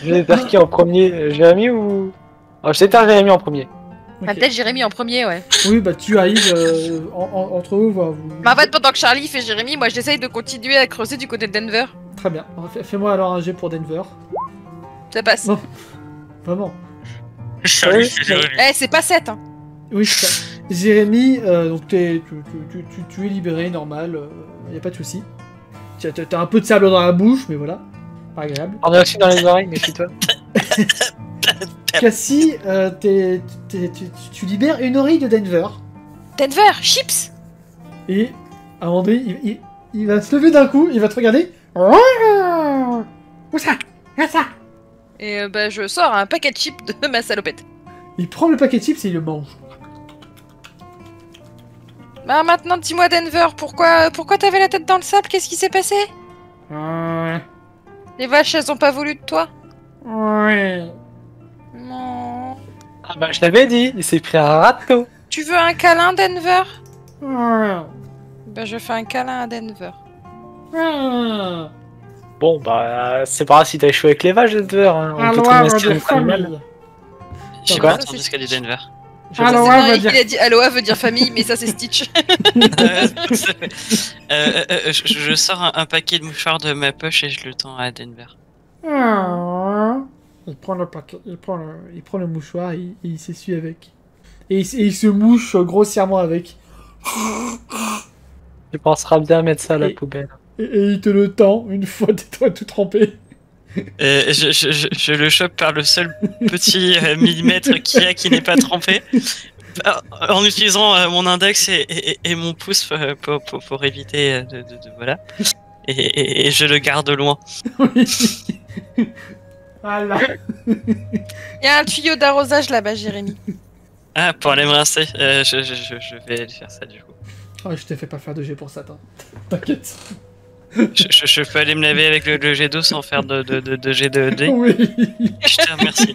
[SPEAKER 3] Je vais faire qui en premier? Jérémy ou... Oh, je vais faire Jérémy en premier.
[SPEAKER 2] Bah,
[SPEAKER 1] Ok.
[SPEAKER 2] peut-être Jérémy en premier, ouais.
[SPEAKER 1] Oui, bah tu arrives entre eux. Vous...
[SPEAKER 2] Bah en fait, pendant que Charlie fait Jérémy, moi j'essaye de continuer à creuser du côté de Denver.
[SPEAKER 1] Très bien. Fais-moi alors un jet pour Denver.
[SPEAKER 2] Ça passe.
[SPEAKER 1] Non. Vraiment.
[SPEAKER 4] Charlie,
[SPEAKER 2] Eh, c'est pas 7 hein.
[SPEAKER 1] Oui, c'est ça. Jérémy, donc tu es libéré, normal, y a pas de souci. T'as un peu de sable dans la bouche, mais voilà. Pas agréable.
[SPEAKER 3] On est aussi dans les oreilles, méfie-toi.
[SPEAKER 1] Cassie, tu libères une oreille de Denver.
[SPEAKER 2] Denver, chips.
[SPEAKER 1] Et à un moment donné, il va se lever d'un coup, il va te regarder. Où ça? Où ça?
[SPEAKER 2] Et bah, je sors un paquet de chips de ma salopette.
[SPEAKER 1] Il prend le paquet de chips et il le mange.
[SPEAKER 2] Bah maintenant, dis-moi Denver, pourquoi t'avais la tête dans le sable? Qu'est-ce qui s'est passé? Les vaches, elles ont pas voulu de toi?
[SPEAKER 1] Ouais.
[SPEAKER 2] Non.
[SPEAKER 3] Ah bah je t'avais dit, il s'est pris un râteau.
[SPEAKER 2] Tu veux un câlin, Denver?
[SPEAKER 1] Ouais.
[SPEAKER 2] Bah je fais un câlin à Denver.
[SPEAKER 1] Ouais.
[SPEAKER 3] Bon bah c'est pas grave si t'as échoué avec les vaches, Denver. Hein. On peut
[SPEAKER 1] Aloha
[SPEAKER 3] trouver
[SPEAKER 1] va
[SPEAKER 3] un
[SPEAKER 1] dire
[SPEAKER 3] style animal.
[SPEAKER 1] famille.
[SPEAKER 4] J'ai
[SPEAKER 3] Quoi
[SPEAKER 4] pas entendu ce qu'a dit Denver.
[SPEAKER 1] Aloha va dire...
[SPEAKER 2] Il a dit Aloha veut dire famille, mais ça c'est Stitch.
[SPEAKER 4] Je sors un paquet de mouchoirs de ma poche et je le tends à Denver.
[SPEAKER 1] Il prend le paquet, il prend le mouchoir et il s'essuie avec. Et il se mouche grossièrement avec.
[SPEAKER 3] Tu penseras bien mettre ça à la
[SPEAKER 1] Et-
[SPEAKER 3] poubelle.
[SPEAKER 1] Et il te le tend une fois tes doigts tout trempés.
[SPEAKER 4] Je le chope par le seul petit millimètre qu'il y a qui n'est pas trempé. En utilisant mon index et mon pouce pour éviter voilà. Et je le garde loin.
[SPEAKER 1] Oui. Voilà.
[SPEAKER 2] Il y a un tuyau d'arrosage là-bas, Jérémy.
[SPEAKER 4] Ah, pour aller me rincer, je vais aller faire ça du coup.
[SPEAKER 1] Oh, je t'ai fait pas faire de jet pour ça, t'inquiète.
[SPEAKER 4] Je peux aller me laver avec le jet d'eau sans faire de jet de dés.
[SPEAKER 1] Oui.
[SPEAKER 4] Je te remercie.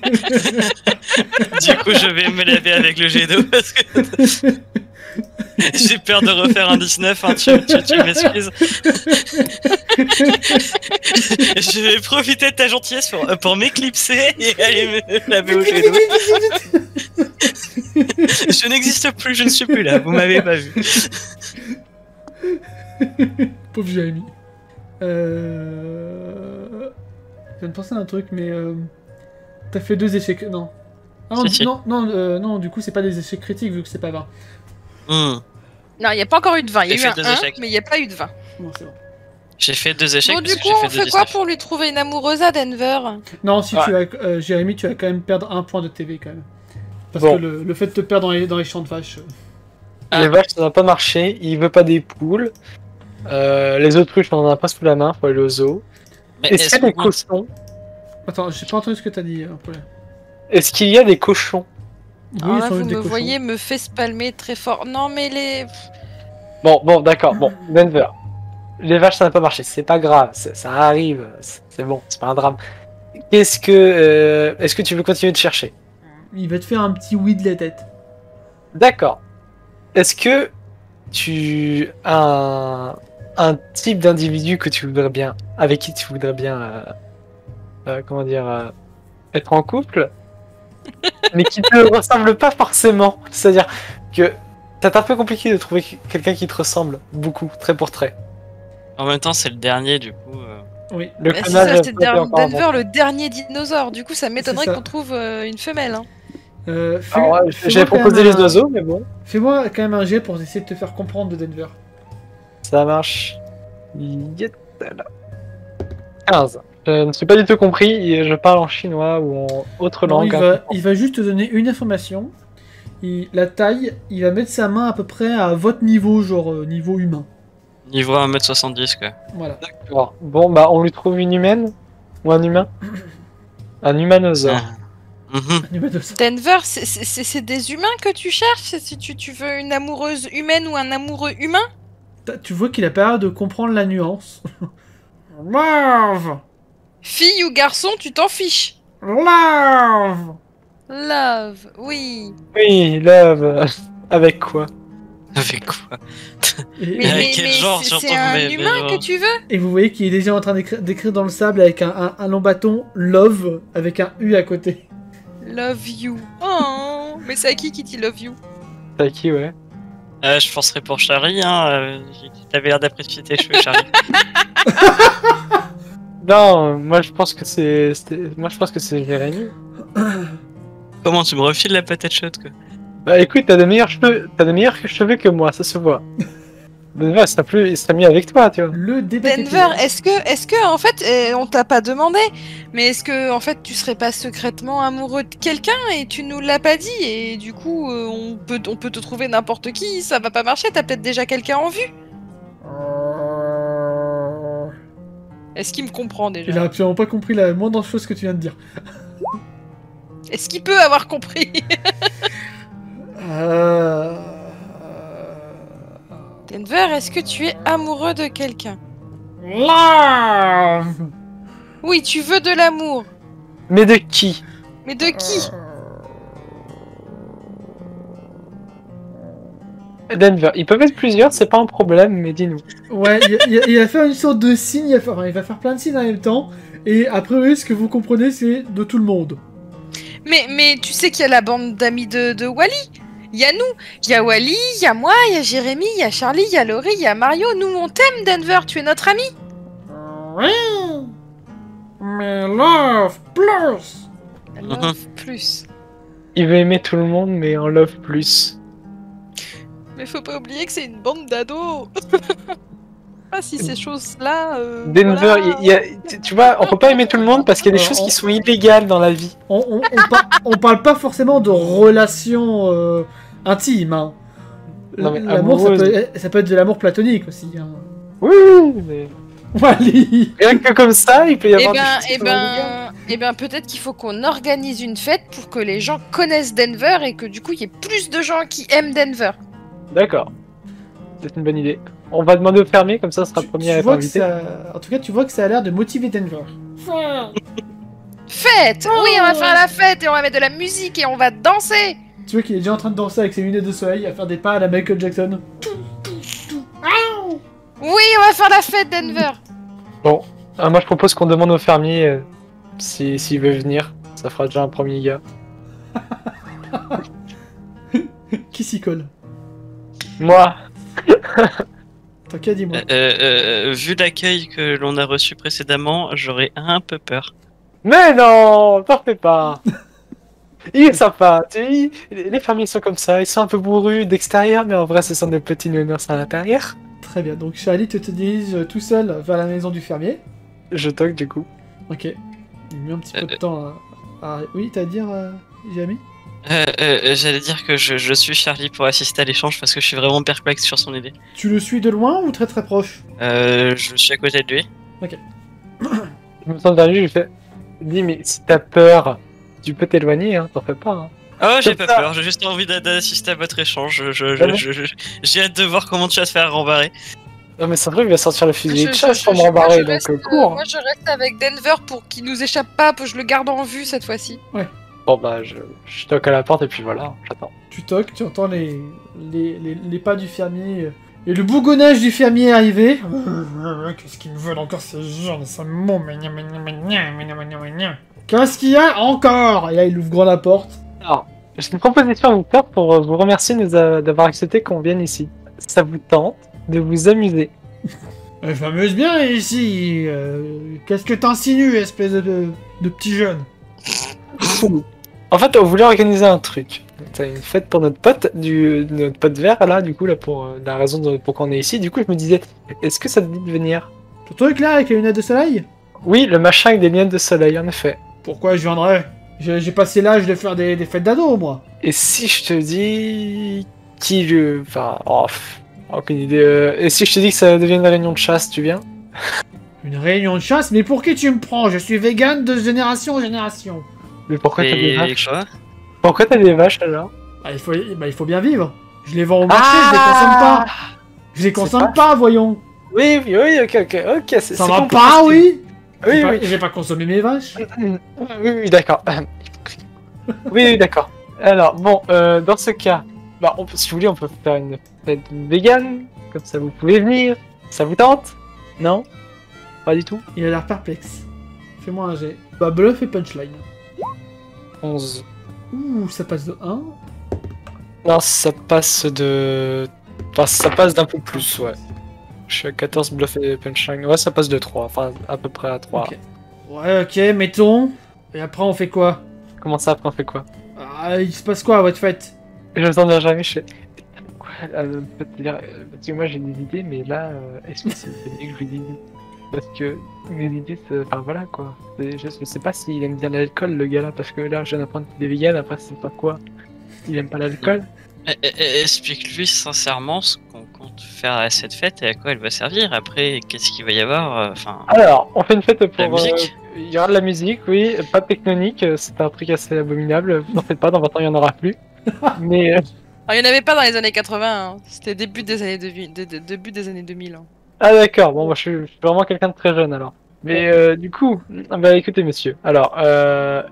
[SPEAKER 4] Du coup, je vais me laver avec le jet d'eau parce que j'ai peur de refaire un 19, hein, tu m'excuses. Je vais profiter de ta gentillesse pour m'éclipser et aller me laver au jet d'eau. Je n'existe plus, je ne suis plus là, vous m'avez pas vu.
[SPEAKER 1] Pauvre Jérémy. Je viens de penser à un truc, mais t'as fait 2 échecs. Non. Ah, non,
[SPEAKER 4] Si.
[SPEAKER 1] non, du coup, c'est pas des échecs critiques vu que c'est pas 20.
[SPEAKER 2] Non, il n'y a pas encore eu de 20. Il y a
[SPEAKER 4] J'ai
[SPEAKER 2] eu un
[SPEAKER 4] fait 2
[SPEAKER 2] 1,
[SPEAKER 4] échecs.
[SPEAKER 2] mais il n'y a pas eu de 20.
[SPEAKER 1] Non, c'est bon.
[SPEAKER 4] J'ai fait 2 échecs.
[SPEAKER 2] Bon,
[SPEAKER 4] parce
[SPEAKER 2] du
[SPEAKER 4] que
[SPEAKER 2] coup,
[SPEAKER 4] j'ai
[SPEAKER 2] on
[SPEAKER 4] fait
[SPEAKER 2] fait
[SPEAKER 4] 2
[SPEAKER 2] quoi
[SPEAKER 4] 19.
[SPEAKER 2] pour lui trouver une amoureuse à Denver?
[SPEAKER 1] Non, si
[SPEAKER 3] Ouais.
[SPEAKER 1] tu as. Jérémy, tu vas quand même perdre 1 point de TV quand même. Parce
[SPEAKER 3] Bon.
[SPEAKER 1] que le fait de te perdre dans les champs de vaches.
[SPEAKER 4] Ah.
[SPEAKER 3] Les vaches, ça n'a pas marché. Il veut pas des poules. Les autruches, on en a pas sous la main. Faut aller au zoo.
[SPEAKER 4] Mais
[SPEAKER 3] Est-ce qu'il y a des
[SPEAKER 4] qu'on-
[SPEAKER 3] cochons?
[SPEAKER 1] Attends, j'ai pas entendu ce que t'as dit, Paulin.
[SPEAKER 3] Est-ce qu'il y a des cochons?
[SPEAKER 2] Alors là,
[SPEAKER 1] sans
[SPEAKER 2] vous
[SPEAKER 1] doute des
[SPEAKER 2] me
[SPEAKER 1] cochons.
[SPEAKER 2] voyez me palmer très fort. Non, mais les...
[SPEAKER 3] Bon, d'accord. Bon, Denver. Les vaches, ça n'a pas marché. C'est pas grave. Ça arrive. C'est bon. C'est pas un drame. Est-ce que tu veux continuer de chercher?
[SPEAKER 1] Il va te faire un petit oui de la tête.
[SPEAKER 3] D'accord. Est-ce que tu as un type d'individu que tu voudrais bien, avec qui tu voudrais bien, comment dire, être en couple, mais qui te ressemble pas forcément. C'est-à-dire que c'est un peu compliqué de trouver quelqu'un qui te ressemble beaucoup, trait pour trait.
[SPEAKER 4] En même temps, c'est le dernier, du coup.
[SPEAKER 1] Oui.
[SPEAKER 3] Le
[SPEAKER 2] Bah, si
[SPEAKER 3] clonage
[SPEAKER 2] ça,
[SPEAKER 3] est
[SPEAKER 2] c'est
[SPEAKER 3] pas encore
[SPEAKER 2] Denver,
[SPEAKER 3] inventé.
[SPEAKER 2] le dernier dinosaure. Du coup, ça m'étonnerait
[SPEAKER 1] C'est ça.
[SPEAKER 2] qu'on trouve une femelle. Hein.
[SPEAKER 3] Alors, ouais, j'avais proposé les oiseaux, mais bon,
[SPEAKER 1] Fais-moi quand même un jet pour essayer de te faire comprendre de Denver.
[SPEAKER 3] ça marche. Yettala. 15. Je ne suis pas du tout compris, et je parle en chinois ou en autre
[SPEAKER 1] Non,
[SPEAKER 3] langue.
[SPEAKER 1] il va juste te donner une information. La taille, il va mettre sa main à peu près à votre niveau, genre niveau humain.
[SPEAKER 4] Niveau 1m70, quoi.
[SPEAKER 1] Voilà.
[SPEAKER 3] D'accord. Bon, bah, on lui trouve une humaine ou un humain? Un humanosaure.
[SPEAKER 4] Mhm.
[SPEAKER 1] Numéro 200.
[SPEAKER 2] Denver, c'est des humains que tu cherches? Si tu veux une amoureuse humaine ou un amoureux humain?
[SPEAKER 1] Tu vois qu'il a pas l'air de comprendre la nuance. Love!
[SPEAKER 2] Fille ou garçon, tu t'en fiches.
[SPEAKER 1] Love!
[SPEAKER 2] Love, oui.
[SPEAKER 3] Oui, love. Avec quoi?
[SPEAKER 4] Avec quoi?
[SPEAKER 1] Et,
[SPEAKER 2] Mais,
[SPEAKER 4] Avec quel genre,
[SPEAKER 2] c'est
[SPEAKER 4] surtout,
[SPEAKER 2] un
[SPEAKER 4] mais
[SPEAKER 2] humain
[SPEAKER 4] genre-
[SPEAKER 2] que tu veux?
[SPEAKER 1] et vous voyez qu'il est déjà en train d'écrire dans le sable avec un long bâton Love avec un U à côté.
[SPEAKER 2] Love you. Oh, mais c'est à qui dit love you?
[SPEAKER 3] T'as qui, ouais?
[SPEAKER 4] Je penserais pour Charlie, hein. T'avais l'air d'apprécier tes cheveux, Charlie.
[SPEAKER 3] Non, moi je pense que c'est Jérémy.
[SPEAKER 4] Comment tu me refiles la patate chaude, quoi?
[SPEAKER 3] Bah écoute, t'as de meilleurs cheveux que moi, ça se voit. Denver, il serait mieux avec toi, tu vois.
[SPEAKER 1] Le débat
[SPEAKER 2] Denver, est-ce que en fait, on t'a pas demandé, mais est-ce que en fait tu serais pas secrètement amoureux de quelqu'un et tu nous l'as pas dit et du coup on peut te trouver n'importe qui, ça va pas marcher, t'as peut-être déjà quelqu'un en vue. Est-ce qu'il me comprend
[SPEAKER 1] Il a
[SPEAKER 2] déjà?
[SPEAKER 1] absolument pas compris la moindre chose que tu viens de dire.
[SPEAKER 2] Est-ce qu'il peut avoir compris? Denver, est-ce que tu es amoureux de quelqu'un?
[SPEAKER 1] Love.
[SPEAKER 2] Oui, tu veux de l'amour,
[SPEAKER 3] Mais de qui?
[SPEAKER 2] mais de qui?
[SPEAKER 3] Denver, ils peuvent être plusieurs, c'est pas un problème, mais dis-nous.
[SPEAKER 1] Ouais, il va faire une sorte de signe, il va faire plein de signes en même temps, et après, oui, ce que vous comprenez, c'est de tout le monde.
[SPEAKER 2] Mais tu sais qu'il y a la bande d'amis de Wally. Il y a nous, il y a Wally, il y a moi, il y a Jérémy, il y a Charlie, il y a Laurie, il y a Mario. Nous, on t'aime, Denver, tu es notre ami.
[SPEAKER 1] Oui. Mais love plus.
[SPEAKER 2] Love plus.
[SPEAKER 3] Il veut aimer tout le monde, mais en love plus.
[SPEAKER 2] Mais faut pas oublier que c'est une bande d'ados. Pas si ces choses-là.
[SPEAKER 3] Denver,
[SPEAKER 2] voilà.
[SPEAKER 3] tu vois, on peut pas aimer tout le monde parce qu'il y a des choses qui sont illégales dans la vie.
[SPEAKER 1] On parle pas forcément de relations intimes. Hein.
[SPEAKER 3] Non, mais
[SPEAKER 1] L'amour, ça peut être de l'amour platonique aussi. Hein.
[SPEAKER 3] Oui, mais
[SPEAKER 1] Wally.
[SPEAKER 3] rien que comme ça, il peut y avoir des choses qui sont illégales.
[SPEAKER 2] Eh ben, peut-être qu'il faut qu'on organise une fête pour que les gens connaissent Denver et que du coup, il y ait plus de gens qui aiment Denver.
[SPEAKER 3] D'accord. C'est une bonne idée. On va demander au fermier, comme ça, ce sera le premier à être invité.
[SPEAKER 1] En tout cas, tu vois que ça a l'air de motiver Denver.
[SPEAKER 2] Fête! Oui, on va faire la fête et on va mettre de la musique et on va danser!
[SPEAKER 1] Tu vois qu'il est déjà en train de danser avec ses lunettes de soleil, à faire des pas à la Michael Jackson.
[SPEAKER 2] Oui, on va faire la fête, Denver!
[SPEAKER 3] Bon, moi je propose qu'on demande au fermier s'il veut venir. Ça fera déjà un premier gars.
[SPEAKER 1] Qui s'y colle?
[SPEAKER 3] Moi.
[SPEAKER 1] T'as qu'à dis-moi.
[SPEAKER 4] Vu l'accueil que l'on a reçu précédemment, j'aurais un peu peur.
[SPEAKER 3] Mais non, t'en fais pas. Il est sympa. Les fermiers sont comme ça. Ils sont un peu bourrus d'extérieur, mais en vrai, ce sont des petits nounours à l'intérieur.
[SPEAKER 1] Très bien, donc Charlie te dirige tout seul vers la maison du fermier.
[SPEAKER 3] Je toque du coup.
[SPEAKER 1] Ok. Il met un petit peu de temps à... Oui, t'as à dire, Jérémy?
[SPEAKER 4] J'allais dire que je suis Charlie pour assister à l'échange parce que je suis vraiment perplexe sur son idée.
[SPEAKER 1] Tu le suis de loin ou très très proche?
[SPEAKER 4] Je suis à côté de lui.
[SPEAKER 3] Je me sens vers lui, je lui fais. Dis, mais si t'as peur, tu peux t'éloigner, hein. T'en fais pas, hein.
[SPEAKER 4] Oh, j'ai pas
[SPEAKER 3] ça.
[SPEAKER 4] peur, j'ai juste envie d'assister à votre échange. J'ai hâte de voir comment tu vas te faire rembarrer.
[SPEAKER 3] Non, mais c'est vrai, il va sortir le fusil de chasse pour m'embarrer, donc cours.
[SPEAKER 2] Moi, je reste avec Denver pour qu'il nous échappe pas, pour que je le garde en vue cette fois-ci.
[SPEAKER 3] Bon, bah, je toque à la porte et puis voilà, j'attends.
[SPEAKER 1] Tu toques, tu entends les pas du fermier et le bougonnage du fermier arriver. Qu'est-ce qu'ils me veulent encore ces gens de ce mot? Qu'est-ce qu'il y a encore? Et là, il ouvre grand la porte.
[SPEAKER 3] Alors, j'ai une proposition à vous faire pour vous remercier d'avoir accepté qu'on vienne ici. Ça vous tente de vous amuser?
[SPEAKER 1] Je m'amuse bien ici. Qu'est-ce que t'insinues, espèce de petit jeune?
[SPEAKER 3] En fait, on voulait organiser un truc. C'est une fête pour notre pote, notre pote vert, là, du coup, là, pour la raison pourquoi on est ici. Du coup, je me disais, est-ce que ça te dit de venir?
[SPEAKER 1] Ton truc là, avec les lunettes de soleil?
[SPEAKER 3] Oui, le machin avec des lunettes de soleil, en effet.
[SPEAKER 1] Pourquoi je viendrais? J'ai passé l'âge de faire des fêtes d'ados, moi.
[SPEAKER 3] Et si je te dis... Enfin... aucune idée. Et si je te dis que ça devient une réunion de chasse, tu viens?
[SPEAKER 1] Une réunion de chasse? Mais pour qui tu me prends? Je suis vegan de génération en génération.
[SPEAKER 3] Mais pourquoi t'as des
[SPEAKER 4] Et
[SPEAKER 3] vaches?
[SPEAKER 4] quoi?
[SPEAKER 3] Pourquoi t'as des vaches, alors?
[SPEAKER 1] Il faut bien vivre. Je les vends au marché, je les consomme pas. Je les consomme pas, voyons.
[SPEAKER 3] Oui, ok,
[SPEAKER 1] Ça va pas, oui?
[SPEAKER 3] Oui,
[SPEAKER 1] J'ai pas consommé mes vaches.
[SPEAKER 3] Oui, d'accord. Oui, d'accord. Alors, bon, dans ce cas, bah, si vous voulez, on peut faire une fête vegan, comme ça vous pouvez venir. Ça vous tente? Non? Pas du tout?
[SPEAKER 1] Il a l'air perplexe. Fais-moi un jet. Bah, bluff et punchline.
[SPEAKER 3] 11.
[SPEAKER 1] Ouh, ça passe de 1.
[SPEAKER 3] Non, ça passe de... Enfin, ça passe d'un peu plus, ouais. Je suis à 14 bluff et punchline. Ouais, ça passe de 3, enfin, à peu près à 3.
[SPEAKER 1] Ok. Ouais, ok, mettons. Et après, on fait quoi?
[SPEAKER 3] Comment ça, après, on fait quoi?
[SPEAKER 1] Il se passe quoi à votre fête?
[SPEAKER 3] Je me sens déjà jamais, je fais... Peut-être, parce que moi j'ai des idées, mais là, est-ce que c'est bien que je lui dise? Parce que mes idées, enfin voilà quoi. Je sais pas s'il aime bien l'alcool, le gars là, parce que là, je viens d'apprendre qu'il est vegan, après, c'est pas quoi. Il aime pas l'alcool.
[SPEAKER 4] Explique-lui sincèrement ce qu'on compte faire à cette fête et à quoi elle va servir. Après, qu'est-ce qu'il va y avoir enfin,
[SPEAKER 3] Alors, on fait une fête pour.
[SPEAKER 4] La musique
[SPEAKER 3] Il y aura de la musique, oui, pas technonique, c'est un truc assez abominable. Vous n'en faites pas, dans 20 ans il y en aura plus. Mais.
[SPEAKER 2] Alors, il n'y en avait pas dans les années 80, hein. C'était début des années 2000. Début des années 2000 hein.
[SPEAKER 3] Ah d'accord, bon moi je suis vraiment quelqu'un de très jeune alors. Mais du coup, bah écoutez monsieur, alors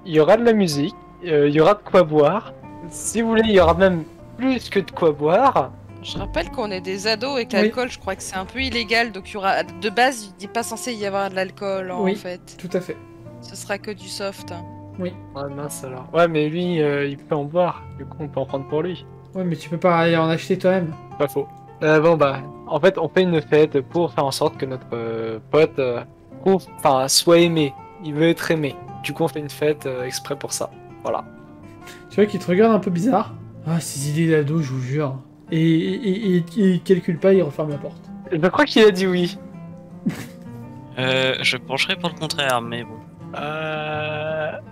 [SPEAKER 3] il y aura de la musique, il y aura de quoi boire. Si vous voulez, il y aura même plus que de quoi boire.
[SPEAKER 2] Je rappelle qu'on est des ados et que l'alcool, je crois que c'est un peu illégal, donc il y aura de base, il n'est pas censé y avoir de l'alcool en
[SPEAKER 1] Oui.
[SPEAKER 2] fait.
[SPEAKER 1] Tout à fait.
[SPEAKER 2] Ce sera que du soft. Hein.
[SPEAKER 3] Ah mince alors. Ouais mais lui, il peut en boire, du coup on peut en prendre pour lui.
[SPEAKER 1] Ouais, mais tu peux pas aller en acheter toi-même.
[SPEAKER 3] Pas faux. Bon bah, en fait on fait une fête pour faire en sorte que notre pote soit aimé. Il veut être aimé. Du coup on fait une fête exprès pour ça. Voilà.
[SPEAKER 1] Tu vois qu'il te regarde un peu bizarre. Ah, ces idées d'ado, je vous jure. Et il calcule pas, il referme la porte.
[SPEAKER 3] Je crois qu'il a dit oui.
[SPEAKER 4] je pencherai pour le contraire, mais bon.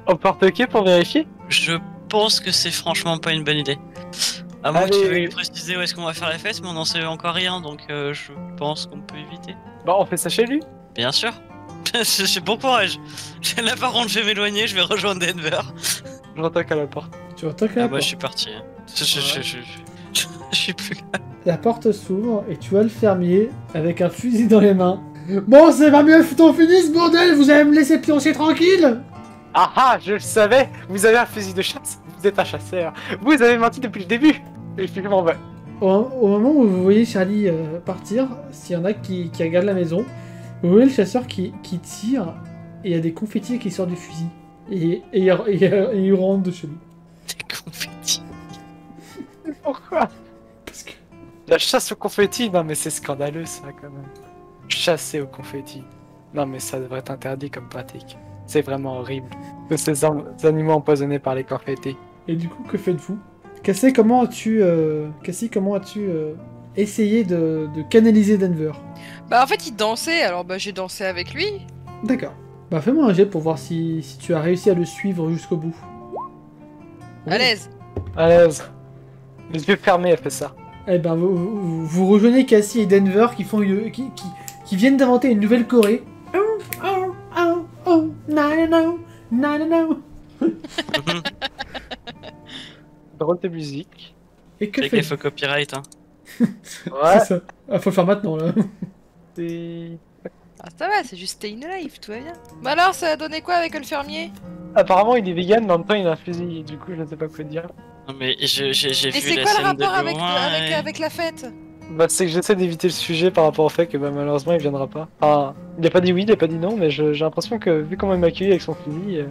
[SPEAKER 3] On porte ok pour vérifier?
[SPEAKER 4] Je pense que c'est franchement pas une bonne idée. À moins que tu
[SPEAKER 3] Allez.
[SPEAKER 4] veuilles lui préciser où est-ce qu'on va faire la fête, mais on n'en sait encore rien, donc je pense qu'on peut éviter.
[SPEAKER 3] Bah on fait ça chez lui.
[SPEAKER 4] Bien sûr. J'ai bon courage. Là par contre, je vais m'éloigner, je vais rejoindre Denver.
[SPEAKER 3] Je retoque à la porte.
[SPEAKER 1] Tu retoques à
[SPEAKER 4] Ah
[SPEAKER 1] la
[SPEAKER 4] bah
[SPEAKER 1] porte.
[SPEAKER 4] je suis parti. Je suis plus là.
[SPEAKER 1] La porte s'ouvre et tu vois le fermier avec un fusil dans les mains. Bon, c'est pas mieux qu'on finisse, bordel. Vous allez me laisser pioncer tranquille.
[SPEAKER 3] Ah ah, je le savais. Vous avez un fusil de chasse. Vous êtes un chasseur. Vous avez menti depuis le début. Et puis je m'en vais.
[SPEAKER 1] Au moment où vous voyez Charlie partir, s'il y en a qui regardent la maison, vous voyez le chasseur qui tire et il y a des confettis qui sortent du fusil. Et il rentre de chez lui.
[SPEAKER 4] Des confettis.
[SPEAKER 3] Pourquoi?
[SPEAKER 1] Parce que...
[SPEAKER 3] La chasse au confetti. Non mais c'est scandaleux ça quand même. Chasser au confetti. Non mais ça devrait être interdit comme pratique. C'est vraiment horrible. Que ces animaux empoisonnés par les confettis.
[SPEAKER 1] Et du coup, que faites-vous? Cassie, comment as-tu essayé de canaliser Denver?
[SPEAKER 2] Bah en fait il dansait, alors bah j'ai dansé avec lui.
[SPEAKER 1] D'accord. Bah fais-moi un jet pour voir si tu as réussi à le suivre jusqu'au bout.
[SPEAKER 2] À l'aise.
[SPEAKER 3] À l'aise. Les yeux fermés, elle fait ça.
[SPEAKER 1] Eh ben vous rejoignez Cassie et Denver qui viennent d'inventer une nouvelle Corée. Oh, oh, oh, oh, no, no.
[SPEAKER 3] Drôle de musique.
[SPEAKER 1] Et que
[SPEAKER 4] C'est qu'il
[SPEAKER 1] faites-vous?
[SPEAKER 4] faut copyright, hein.
[SPEAKER 3] Ouais.
[SPEAKER 1] C'est ça. Ah, faut le faire maintenant là.
[SPEAKER 3] c'est-
[SPEAKER 2] Ah ça va, c'est juste stay in life, tout va bien. Bah alors ça a donné quoi avec le fermier?
[SPEAKER 3] Apparemment il est vegan, mais en même temps il a un fusil. Du coup je sais pas quoi dire.
[SPEAKER 4] Non mais j'ai
[SPEAKER 2] Et
[SPEAKER 4] vu
[SPEAKER 2] c'est
[SPEAKER 4] la
[SPEAKER 2] quoi le
[SPEAKER 4] scène de
[SPEAKER 2] rapport avec,
[SPEAKER 4] loin et-
[SPEAKER 2] avec la fête?
[SPEAKER 3] Bah c'est que j'essaie d'éviter le sujet par rapport au fait que bah, malheureusement il viendra pas. Enfin, il a pas dit oui, il a pas dit non, mais j'ai l'impression que vu comment il m'a accueilli avec son fusil,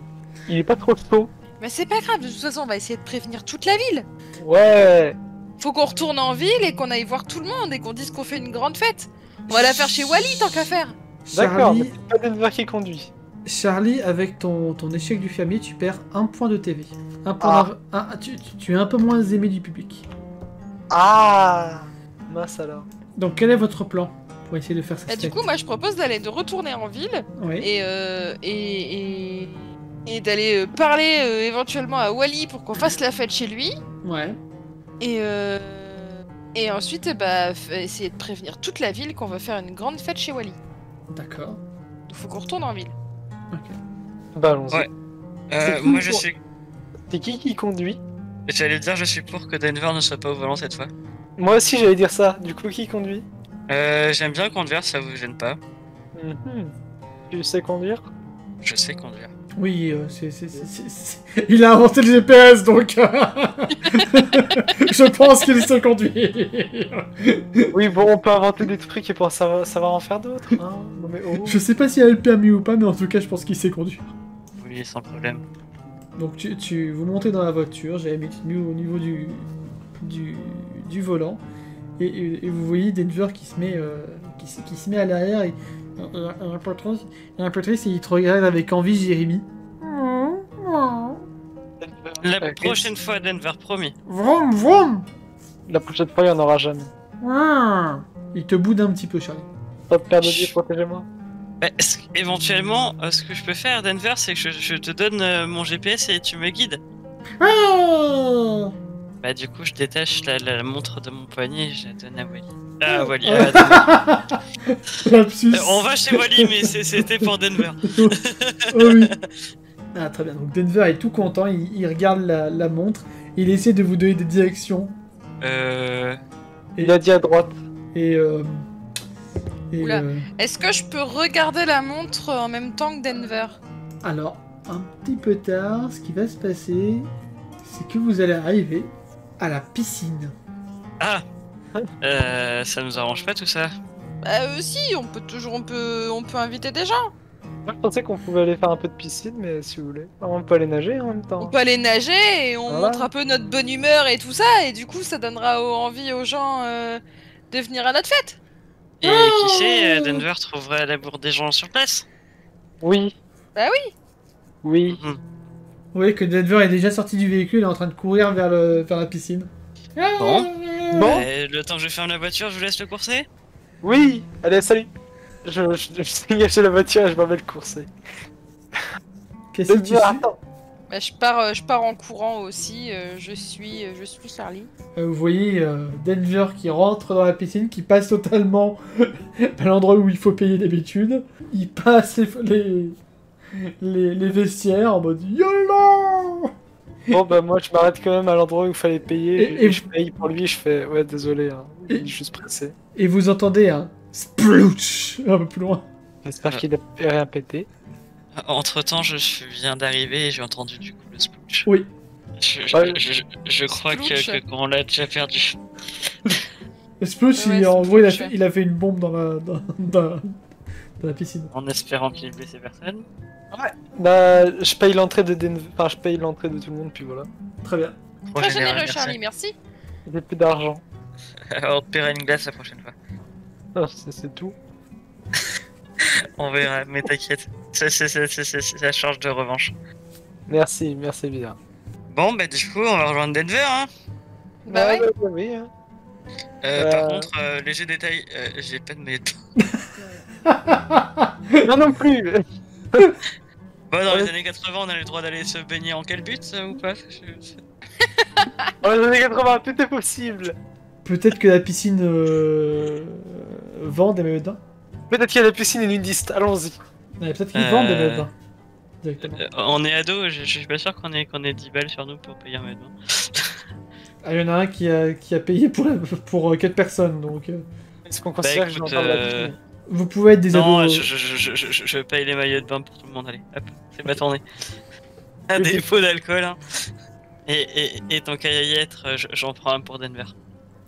[SPEAKER 3] il est pas trop chaud.
[SPEAKER 2] Mais c'est pas grave, de toute façon on va essayer de prévenir toute la ville.
[SPEAKER 3] Ouais.
[SPEAKER 2] Faut qu'on retourne en ville et qu'on aille voir tout le monde et qu'on dise qu'on fait une grande fête. On va la faire chez Wally tant qu'à faire.
[SPEAKER 3] D'accord, mais
[SPEAKER 1] Charlie,
[SPEAKER 3] c'est pas Denver qui conduit.
[SPEAKER 1] Charlie, avec ton échec du fermier, tu perds un point de TV. Un point tu es un peu moins aimé du public.
[SPEAKER 3] Ah. Mince alors.
[SPEAKER 1] Donc quel est votre plan pour essayer de faire cette
[SPEAKER 2] Et du
[SPEAKER 1] fête?
[SPEAKER 2] coup moi je propose de retourner en ville
[SPEAKER 1] Oui.
[SPEAKER 2] et d'aller parler éventuellement à Wally pour qu'on fasse la fête chez lui.
[SPEAKER 1] Ouais.
[SPEAKER 2] Et ensuite, bah, essayer de prévenir toute la ville qu'on veut faire une grande fête chez Wally.
[SPEAKER 1] D'accord.
[SPEAKER 2] Donc faut qu'on retourne en ville.
[SPEAKER 3] Bah allons-y.
[SPEAKER 4] Ouais.
[SPEAKER 3] C'est
[SPEAKER 4] Moi
[SPEAKER 3] qui
[SPEAKER 4] je
[SPEAKER 3] pour-
[SPEAKER 4] suis...
[SPEAKER 3] C'est qui conduit?
[SPEAKER 4] J'allais dire je suis pour que Denver ne soit pas au volant cette fois.
[SPEAKER 3] Moi aussi j'allais dire ça. Du coup qui conduit?
[SPEAKER 4] J'aime bien conduire, ça vous gêne pas.
[SPEAKER 3] Mhm. Tu sais conduire?
[SPEAKER 4] Je sais conduire.
[SPEAKER 1] Oui, il a inventé le GPS, donc je pense qu'il sait conduire.
[SPEAKER 3] Oui bon on peut inventer des trucs et pour savoir en faire d'autres. Hein. Non, mais oh.
[SPEAKER 1] Je sais pas s'il a le permis ou pas, mais en tout cas, je pense qu'il sait conduire.
[SPEAKER 4] Oui, sans problème.
[SPEAKER 1] Donc vous montez dans la voiture, j'avais mis au niveau du volant, et vous voyez Denver qui se met à l'arrière, et un peu triste, et il te regarde avec envie, Jérémy.
[SPEAKER 4] La prochaine fois Denver, promis.
[SPEAKER 1] Vroom vroom.
[SPEAKER 3] La prochaine fois, il n'y en aura jamais.
[SPEAKER 1] Il te boude un petit peu, Charlie.
[SPEAKER 3] Pas de père de Dieu, protégez-moi.
[SPEAKER 4] Bah, éventuellement, ce que je peux faire, Denver, c'est que je te donne mon GPS et tu me guides. Bah du coup, je détache la montre de mon poignet et je la donne à Wally. Ah, Wally,
[SPEAKER 1] Lapsus.
[SPEAKER 4] on va chez Wally, mais c'était pour Denver.
[SPEAKER 1] Oh oui. Ah, très bien. Donc Denver est tout content, il regarde la montre, il essaie de vous donner des directions.
[SPEAKER 3] Il a dit à droite.
[SPEAKER 1] Et
[SPEAKER 2] Oula. Est-ce que je peux regarder la montre en même temps que Denver?
[SPEAKER 1] alors, un petit peu tard, ce qui va se passer, c'est que vous allez arriver à la piscine.
[SPEAKER 4] Ah ça nous arrange pas tout ça.
[SPEAKER 2] Bah si, on peut inviter des gens.
[SPEAKER 3] Moi, je pensais qu'on pouvait aller faire un peu de piscine, mais si vous voulez. On peut aller nager en même
[SPEAKER 2] On
[SPEAKER 3] temps.
[SPEAKER 2] peut aller nager et on
[SPEAKER 3] Voilà.
[SPEAKER 2] montre un peu notre bonne humeur et tout ça, et du coup ça donnera envie aux gens de venir à notre fête.
[SPEAKER 4] Et qui sait, Denver trouverait à la bourre des gens sur place.
[SPEAKER 3] Oui.
[SPEAKER 2] Bah oui.
[SPEAKER 3] Oui.
[SPEAKER 4] Mhm.
[SPEAKER 1] Vous voyez que Denver est déjà sorti du véhicule et est en train de courir vers la piscine.
[SPEAKER 4] Bon.
[SPEAKER 3] Bon.
[SPEAKER 4] Le temps que je ferme la voiture, je vous laisse le courser.
[SPEAKER 3] Oui. Allez, salut. Je suis engagé la voiture et je m'en vais le courser.
[SPEAKER 1] Qu'est-ce que tu
[SPEAKER 3] Denver,
[SPEAKER 1] fais?
[SPEAKER 3] attends.
[SPEAKER 2] Bah je pars en courant aussi. Je suis Charlie.
[SPEAKER 1] Vous voyez Denver qui rentre dans la piscine, qui passe totalement à l'endroit où il faut payer d'habitude. Il passe les vestiaires en mode YOLO.
[SPEAKER 3] Bon, bah, moi, je m'arrête quand même à l'endroit où il fallait payer.
[SPEAKER 1] Et
[SPEAKER 3] Et je paye pour lui, je fais. Ouais, désolé. Hein.
[SPEAKER 1] Et-
[SPEAKER 3] Il est juste pressé.
[SPEAKER 1] Et vous entendez un splouch un peu plus loin.
[SPEAKER 3] J'espère qu'il a rien pété.
[SPEAKER 4] Entre temps, je viens d'arriver et j'ai entendu du coup le splooch.
[SPEAKER 1] Oui.
[SPEAKER 3] Ouais.
[SPEAKER 4] Je crois
[SPEAKER 2] Splooch.
[SPEAKER 4] que qu'on l'a déjà perdu.
[SPEAKER 1] Le splouch,
[SPEAKER 2] Ouais,
[SPEAKER 1] en
[SPEAKER 2] c'est
[SPEAKER 1] gros,
[SPEAKER 2] splouch.
[SPEAKER 1] il a fait une bombe dans la piscine.
[SPEAKER 4] En espérant qu'il ait blessé personne.
[SPEAKER 3] Bah, je paye l'entrée de Denver. Enfin, je paye l'entrée de tout le monde, puis voilà.
[SPEAKER 1] Très bien.
[SPEAKER 4] Trop
[SPEAKER 2] Très
[SPEAKER 4] généreux,
[SPEAKER 2] généreux
[SPEAKER 4] merci.
[SPEAKER 2] Charlie, merci.
[SPEAKER 3] J'ai plus d'argent.
[SPEAKER 4] On te paiera une glace la prochaine fois.
[SPEAKER 3] Ah, c'est tout.
[SPEAKER 4] On verra, mais t'inquiète. Ça change de revanche.
[SPEAKER 3] Merci bien.
[SPEAKER 4] Bon, bah du coup, on va rejoindre Denver, hein.
[SPEAKER 2] Bah ouais.
[SPEAKER 3] Oui, hein.
[SPEAKER 4] Par contre, léger détail, j'ai pas de maillot.
[SPEAKER 3] Non, non plus.
[SPEAKER 4] Bah, dans
[SPEAKER 3] Ouais.
[SPEAKER 4] les années 80, on a le droit d'aller se baigner en calbut, ou pas?
[SPEAKER 3] Dans les années 80, tout est possible.
[SPEAKER 1] Peut-être que la piscine vend des maillots de bain.
[SPEAKER 3] Peut-être qu'il y a la piscine et nudiste. Allons-y.
[SPEAKER 1] Ouais, peut-être qu'ils vendent des maillots de bain. Directement.
[SPEAKER 4] On est ado, je suis pas sûr qu'on ait 10 balles sur nous pour payer un maillot de bain.
[SPEAKER 1] Ah, il y en a un qui a payé pour 4 personnes, donc...
[SPEAKER 3] Est-ce qu'on considère que je
[SPEAKER 4] écoute,
[SPEAKER 3] n'entends la piscine?
[SPEAKER 1] Vous pouvez être des
[SPEAKER 4] Non,
[SPEAKER 1] ados...
[SPEAKER 4] je paye les maillots de bain pour tout le monde, allez, hop, c'est ma tournée. À défaut d'alcool, hein. Et tant qu'à y être, j'en prends un pour Denver.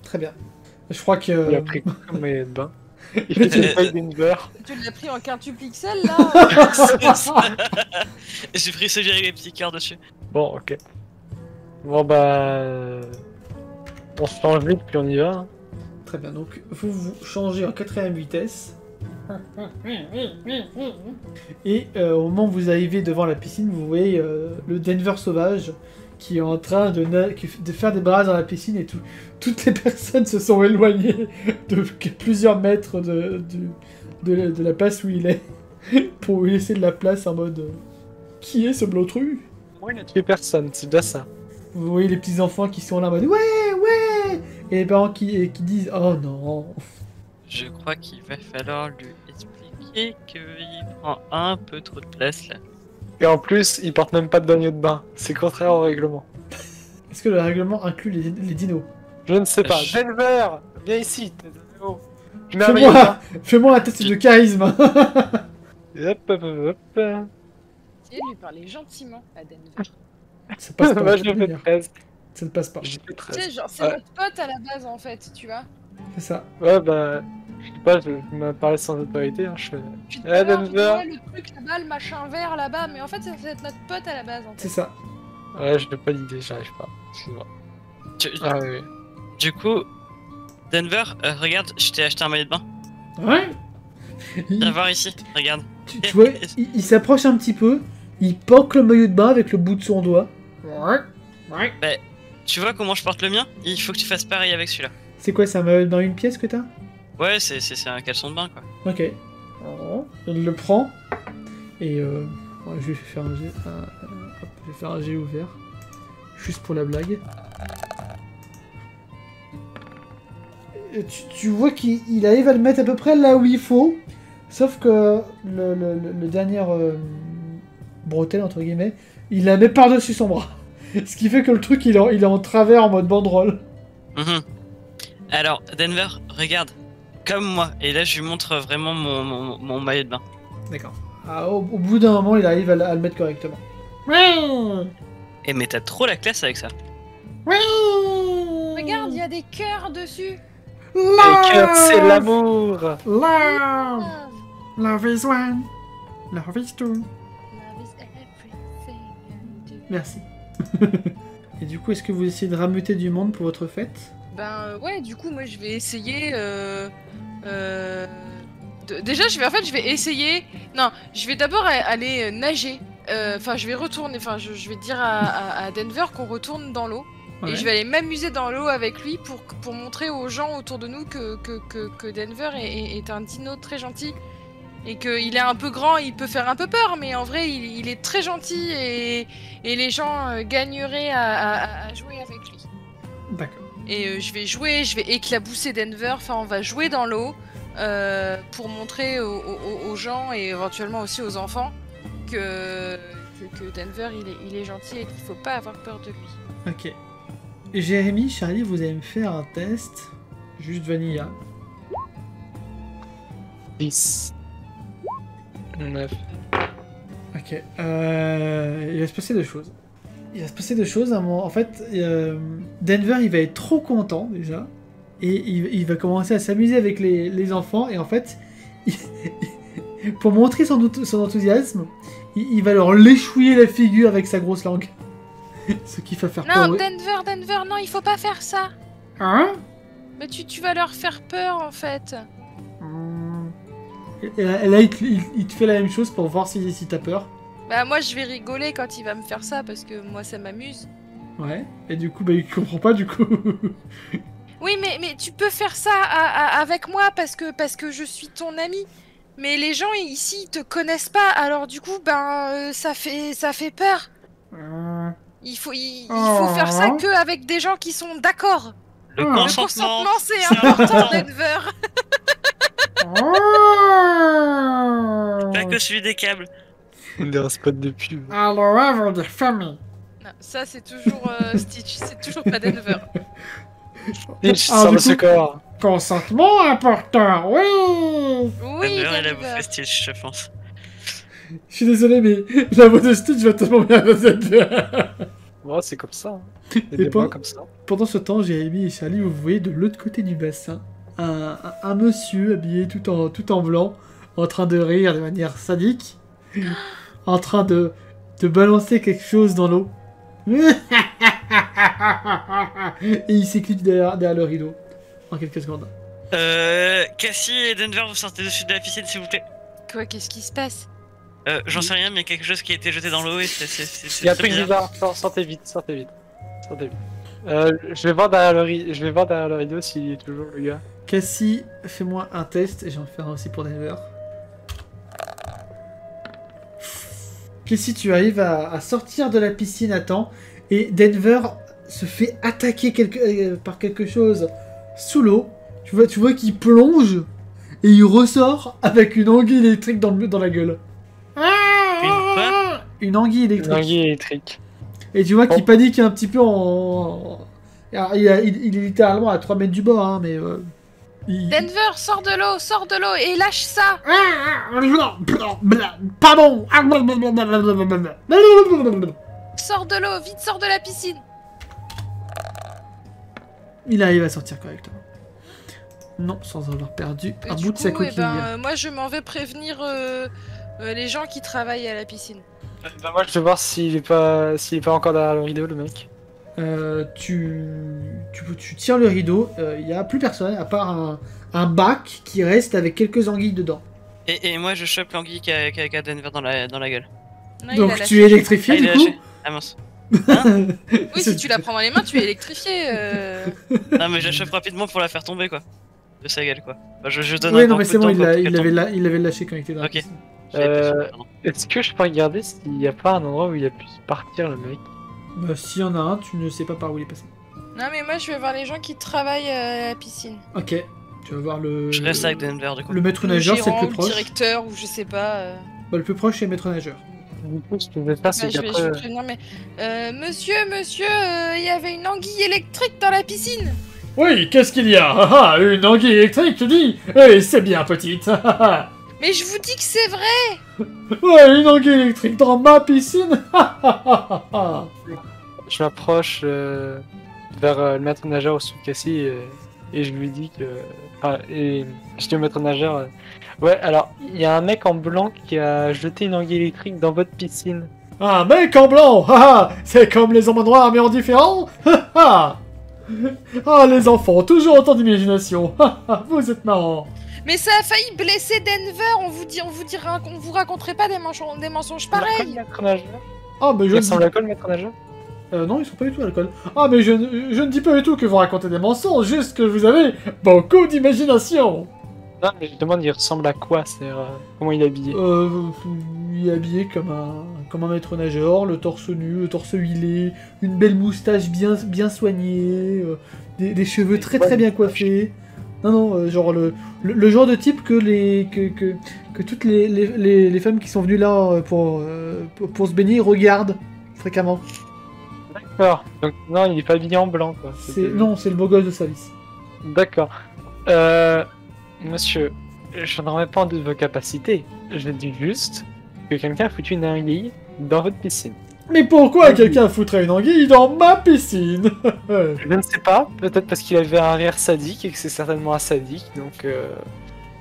[SPEAKER 1] Très bien. Je crois que...
[SPEAKER 3] Il a pris comme maillot de bain. Il fait une paille Denver.
[SPEAKER 2] Tu l'as pris en quintuple XL là.
[SPEAKER 4] J'ai pris celui avec les petits cœurs dessus.
[SPEAKER 3] Bon, ok. Bon, bah. On se change vite, puis on y va.
[SPEAKER 1] Très bien, donc vous changez en 4ème vitesse. Et au moment où vous arrivez devant la piscine, vous voyez le Denver sauvage qui est en train de faire des brasses dans la piscine et toutes les personnes se sont éloignées de plusieurs mètres de la place où il est pour lui laisser de la place en mode qui est ce blotru?
[SPEAKER 3] Moi, il a tué personne, c'est déjà ça.
[SPEAKER 1] Vous voyez les petits enfants qui sont là en mode ouais et les parents qui disent oh non.
[SPEAKER 4] Je crois qu'il va falloir lui expliquer qu'il prend un peu trop de place là.
[SPEAKER 3] Et en plus, il porte même pas de bagnole de bain. C'est contraire au règlement.
[SPEAKER 1] Est-ce que le règlement inclut les dinos?
[SPEAKER 3] Je ne sais pas.
[SPEAKER 4] Je-
[SPEAKER 3] Denver, viens ici. Je mets un maillot de bain.
[SPEAKER 1] Fais-moi un test de charisme.
[SPEAKER 3] Hop, hop, hop, hop.
[SPEAKER 2] Essayez de lui parler gentiment à Denver.
[SPEAKER 1] Ça passe pas.
[SPEAKER 3] Moi,
[SPEAKER 1] de
[SPEAKER 3] je
[SPEAKER 1] toute
[SPEAKER 3] fais
[SPEAKER 1] manière.
[SPEAKER 3] 13.
[SPEAKER 1] Ça ne passe pas.
[SPEAKER 3] J'ai fait
[SPEAKER 2] Tu sais,
[SPEAKER 3] 13.
[SPEAKER 2] genre, c'est
[SPEAKER 3] Ouais.
[SPEAKER 2] notre pote à la base en fait, tu vois.
[SPEAKER 1] C'est ça.
[SPEAKER 3] Ouais, bah. Je sais pas, je m'en parlé sans autorité. Hein, je fais.
[SPEAKER 2] Puis
[SPEAKER 3] Ah,
[SPEAKER 2] tout à l'heure,
[SPEAKER 3] Denver.
[SPEAKER 2] tu vois, le truc là-bas, le machin vert là-bas, mais en fait, ça va être notre pote à la base en
[SPEAKER 1] C'est
[SPEAKER 2] fait.
[SPEAKER 1] ça.
[SPEAKER 3] Ouais, je n'ai pas d'idée, j'arrive pas. Excuse-moi. Ah, oui.
[SPEAKER 4] Du coup, Denver, regarde, je t'ai acheté un maillot de bain.
[SPEAKER 1] Ouais.
[SPEAKER 4] Viens voir ici, regarde.
[SPEAKER 1] Tu vois, il s'approche un petit peu. Il poque le maillot de bain avec le bout de son doigt. Ouais.
[SPEAKER 4] tu vois comment je porte le mien? Il faut que tu fasses pareil avec celui-là.
[SPEAKER 1] C'est quoi, ça me dans une pièce que t'as?
[SPEAKER 4] Ouais, c'est un caleçon de bain, quoi.
[SPEAKER 1] Ok. Il le prend. Et ouais, je vais faire un jet. Hop, je vais faire un jet ouvert. Juste pour la blague. Et tu vois qu'il arrive à le mettre à peu près là où il faut. Sauf que le dernier bretelle, entre guillemets, il la met par-dessus son bras. Ce qui fait que le truc, il est en travers en mode banderole.
[SPEAKER 4] Alors, Denver, regarde. Comme moi. Et là, je lui montre vraiment mon maillot de bain.
[SPEAKER 1] D'accord. Au bout d'un moment, il arrive à le mettre correctement.
[SPEAKER 4] Eh, mais t'as trop la classe avec ça.
[SPEAKER 2] Regarde, il y a des cœurs dessus.
[SPEAKER 3] Le cœur, c'est l'amour.
[SPEAKER 1] Love. Love is one. Love is two.
[SPEAKER 2] Love is everything you do.
[SPEAKER 1] Merci. Et du coup, est-ce que vous essayez de rameuter du monde pour votre fête?
[SPEAKER 2] Ben ouais, du coup, moi je vais essayer. Déjà, je vais essayer. Non, je vais d'abord aller nager. Enfin, je vais retourner. Enfin, je vais dire à Denver qu'on retourne dans l'eau.
[SPEAKER 1] Ouais.
[SPEAKER 2] Et je vais aller m'amuser dans l'eau avec lui pour montrer aux gens autour de nous que Denver est un dino très gentil. Et qu'il est un peu grand, il peut faire un peu peur, mais en vrai, il est très gentil et les gens gagneraient à jouer avec lui.
[SPEAKER 1] D'accord.
[SPEAKER 2] Et je vais éclabousser Denver, enfin on va jouer dans l'eau pour montrer aux gens et éventuellement aussi aux enfants que Denver il est gentil et qu'il faut pas avoir peur de lui.
[SPEAKER 1] Ok. Jérémy, Charlie, vous allez me faire un test. Juste vanilla.
[SPEAKER 3] 10. 9.
[SPEAKER 1] Ok. Il va se passer deux choses. À un moment. En fait, Denver, il va être trop content déjà. Et il va commencer à s'amuser avec les enfants. Et en fait, pour montrer son enthousiasme, il va leur léchouiller la figure avec sa grosse langue. Ce qui va faire peur.
[SPEAKER 2] Non, Denver, non, il faut pas faire ça.
[SPEAKER 1] Hein?
[SPEAKER 2] Mais tu vas leur faire peur en fait.
[SPEAKER 1] Et là, il te fait la même chose pour voir si t'as peur.
[SPEAKER 2] Bah moi je vais rigoler quand il va me faire ça parce que moi ça m'amuse.
[SPEAKER 1] Ouais. Et du coup, bah il comprend pas du coup.
[SPEAKER 2] Oui, mais tu peux faire ça avec moi parce que je suis ton ami. Mais les gens ici ils te connaissent pas, alors du coup ça fait peur. Il faut faire ça que avec des gens qui sont d'accord.
[SPEAKER 4] Le
[SPEAKER 2] Le
[SPEAKER 4] consentement.
[SPEAKER 2] consentement c'est important, Denver.
[SPEAKER 4] Pas que celui des câbles.
[SPEAKER 3] On dirait un spot de pub.
[SPEAKER 1] Alors, œuvre de famille.
[SPEAKER 2] Non, ça c'est toujours Stitch, c'est toujours pas Denver.
[SPEAKER 3] Stitch sort de ce corps.
[SPEAKER 1] Consentement important, oui.
[SPEAKER 2] Oui,
[SPEAKER 4] Denver, il a
[SPEAKER 2] Denver.
[SPEAKER 4] bouffé Stitch, je pense.
[SPEAKER 1] Je suis désolé, mais la voix de Stitch va tellement bien à cette.
[SPEAKER 3] Ouais, c'est comme ça. Il y a
[SPEAKER 1] Et
[SPEAKER 3] des
[SPEAKER 1] pas-
[SPEAKER 3] voix comme ça.
[SPEAKER 1] Pendant ce temps, Jérémy et Charlie, vous voyez de l'autre côté du bassin un monsieur habillé tout en blanc, en train de rire de manière sadique, en train de balancer quelque chose dans l'eau. Et il s'éclipse derrière le rideau en quelques secondes.
[SPEAKER 4] Cassie et Denver, vous sortez dessus de la piscine, s'il vous plaît.
[SPEAKER 2] Quoi, qu'est-ce qui se passe?
[SPEAKER 4] J'en sais rien, mais il y a quelque chose qui a été jeté dans l'eau et c'est
[SPEAKER 3] Il y a un
[SPEAKER 4] très
[SPEAKER 3] truc
[SPEAKER 4] bizarre.
[SPEAKER 3] bizarre. Sortez vite. Je vais voir derrière le rideau s'il est toujours le gars.
[SPEAKER 1] Cassie, fais-moi un test et j'en fais un aussi pour Denver. Cassie, tu arrives à sortir de la piscine à temps et Denver se fait attaquer par quelque chose sous l'eau. Tu vois qu'il plonge et il ressort avec une anguille électrique dans la gueule.
[SPEAKER 4] Quoi?
[SPEAKER 1] Une anguille électrique.
[SPEAKER 3] Une anguille électrique.
[SPEAKER 1] Et tu vois qu'il panique un petit peu en... Alors, il est littéralement à 3 mètres du bord, hein, mais...
[SPEAKER 2] Denver, sors de l'eau et lâche ça.
[SPEAKER 1] Pardon.
[SPEAKER 2] Sors de l'eau, vite sors de la piscine.
[SPEAKER 1] Il arrive à sortir correctement. Non, sans avoir perdu
[SPEAKER 2] Et
[SPEAKER 1] un
[SPEAKER 2] du
[SPEAKER 1] bout de sa
[SPEAKER 2] coup,
[SPEAKER 1] coquille.
[SPEAKER 2] moi je m'en vais prévenir les gens qui travaillent à la piscine.
[SPEAKER 3] Bah moi je vais voir s'il est pas encore derrière le rideau le mec.
[SPEAKER 1] Tu tires le rideau, il n'y a plus personne à part un bac qui reste avec quelques anguilles dedans.
[SPEAKER 4] Et moi, je chope l'anguille qui a Denver dans la gueule.
[SPEAKER 2] Non, il a
[SPEAKER 1] Donc
[SPEAKER 2] lâché.
[SPEAKER 1] tu es électrifié
[SPEAKER 4] Ah, il
[SPEAKER 1] du
[SPEAKER 4] a
[SPEAKER 1] coup.
[SPEAKER 4] lâché. Ah mince.
[SPEAKER 2] Oui, si tu la prends dans les mains, tu es électrifié.
[SPEAKER 4] Non, mais j'achève rapidement pour la faire tomber, quoi. De sa gueule, quoi. Enfin, je donne
[SPEAKER 1] Oui,
[SPEAKER 4] un
[SPEAKER 1] non,
[SPEAKER 4] grand
[SPEAKER 1] mais
[SPEAKER 4] coup
[SPEAKER 1] c'est
[SPEAKER 4] de
[SPEAKER 1] bon,
[SPEAKER 4] temps
[SPEAKER 1] il
[SPEAKER 4] pour qu'elle tombe.
[SPEAKER 1] l'avait lâché quand il était dans la
[SPEAKER 4] Ok.
[SPEAKER 1] piscine.
[SPEAKER 4] J'avais pas fait, pardon.
[SPEAKER 3] Est-ce que je peux regarder s'il n'y a pas un endroit où il a pu partir le mec?
[SPEAKER 1] Bah, s'il y en a un, tu ne sais pas par où il est passé.
[SPEAKER 2] Non, mais moi, je vais voir les gens qui travaillent à la piscine.
[SPEAKER 1] Ok, tu vas voir le...
[SPEAKER 4] Je reste avec Denver, du coup.
[SPEAKER 1] Le maître nageur, c'est le
[SPEAKER 2] gérant,
[SPEAKER 1] plus
[SPEAKER 2] ou le
[SPEAKER 1] proche.
[SPEAKER 2] directeur, ou je sais pas.
[SPEAKER 1] Bah, le plus proche, c'est le maître nageur.
[SPEAKER 3] Du coup, ce que je vais faire, c'est
[SPEAKER 2] Bah, je vais
[SPEAKER 3] qu'après...
[SPEAKER 2] prévenir, mais... monsieur, il y avait une anguille électrique dans la piscine.
[SPEAKER 1] Oui, qu'est-ce qu'il y a? Ah, ah, une anguille électrique, tu dis? Eh, c'est bien, petite.
[SPEAKER 2] Mais je vous dis que c'est vrai.
[SPEAKER 1] Ouais, une anguille électrique dans ma piscine.
[SPEAKER 3] Je m'approche vers le maître nageur au sous-cassis et je lui dis que... Enfin, et je dis au maître nageur... ouais, alors, il y a un mec en blanc qui a jeté une anguille électrique dans votre piscine.
[SPEAKER 1] Un mec en blanc. Ah, c'est comme les hommes noirs, mais en différent. Ah, les enfants, toujours autant d'imagination. Vous êtes marrants.
[SPEAKER 2] Mais ça a failli blesser Denver. On vous raconterait pas des mensonges pareils.
[SPEAKER 3] Le maître nageur.
[SPEAKER 1] Ah, mais
[SPEAKER 3] Il
[SPEAKER 1] je ne
[SPEAKER 3] ressemble
[SPEAKER 1] dis...
[SPEAKER 3] à quoi le maître nageur?
[SPEAKER 1] non, ils sont pas du tout à l'alcool. Ah, mais je ne dis pas du tout que vous racontez des mensonges, juste que vous avez beaucoup d'imagination.
[SPEAKER 3] Non, mais je demande, il ressemble à quoi? C'est-à-dire, comment il est habillé?
[SPEAKER 1] Il est habillé comme un maître nageur, le torse nu, le torse huilé, une belle moustache bien soignée, des cheveux très bien coiffés. Non, genre le genre de type que toutes les femmes qui sont venues là pour se baigner regardent fréquemment.
[SPEAKER 3] D'accord. Donc, non, il est pas habillé en blanc, quoi.
[SPEAKER 1] Non, c'est le beau gosse de service.
[SPEAKER 3] D'accord. Monsieur, je ne remets pas en doute vos capacités. Je dis juste que quelqu'un a foutu une anguille dans votre piscine.
[SPEAKER 1] Mais pourquoi quelqu'un foutrait une anguille dans ma piscine?
[SPEAKER 3] Je ne sais pas, peut-être parce qu'il avait un rire sadique et que c'est certainement un sadique, donc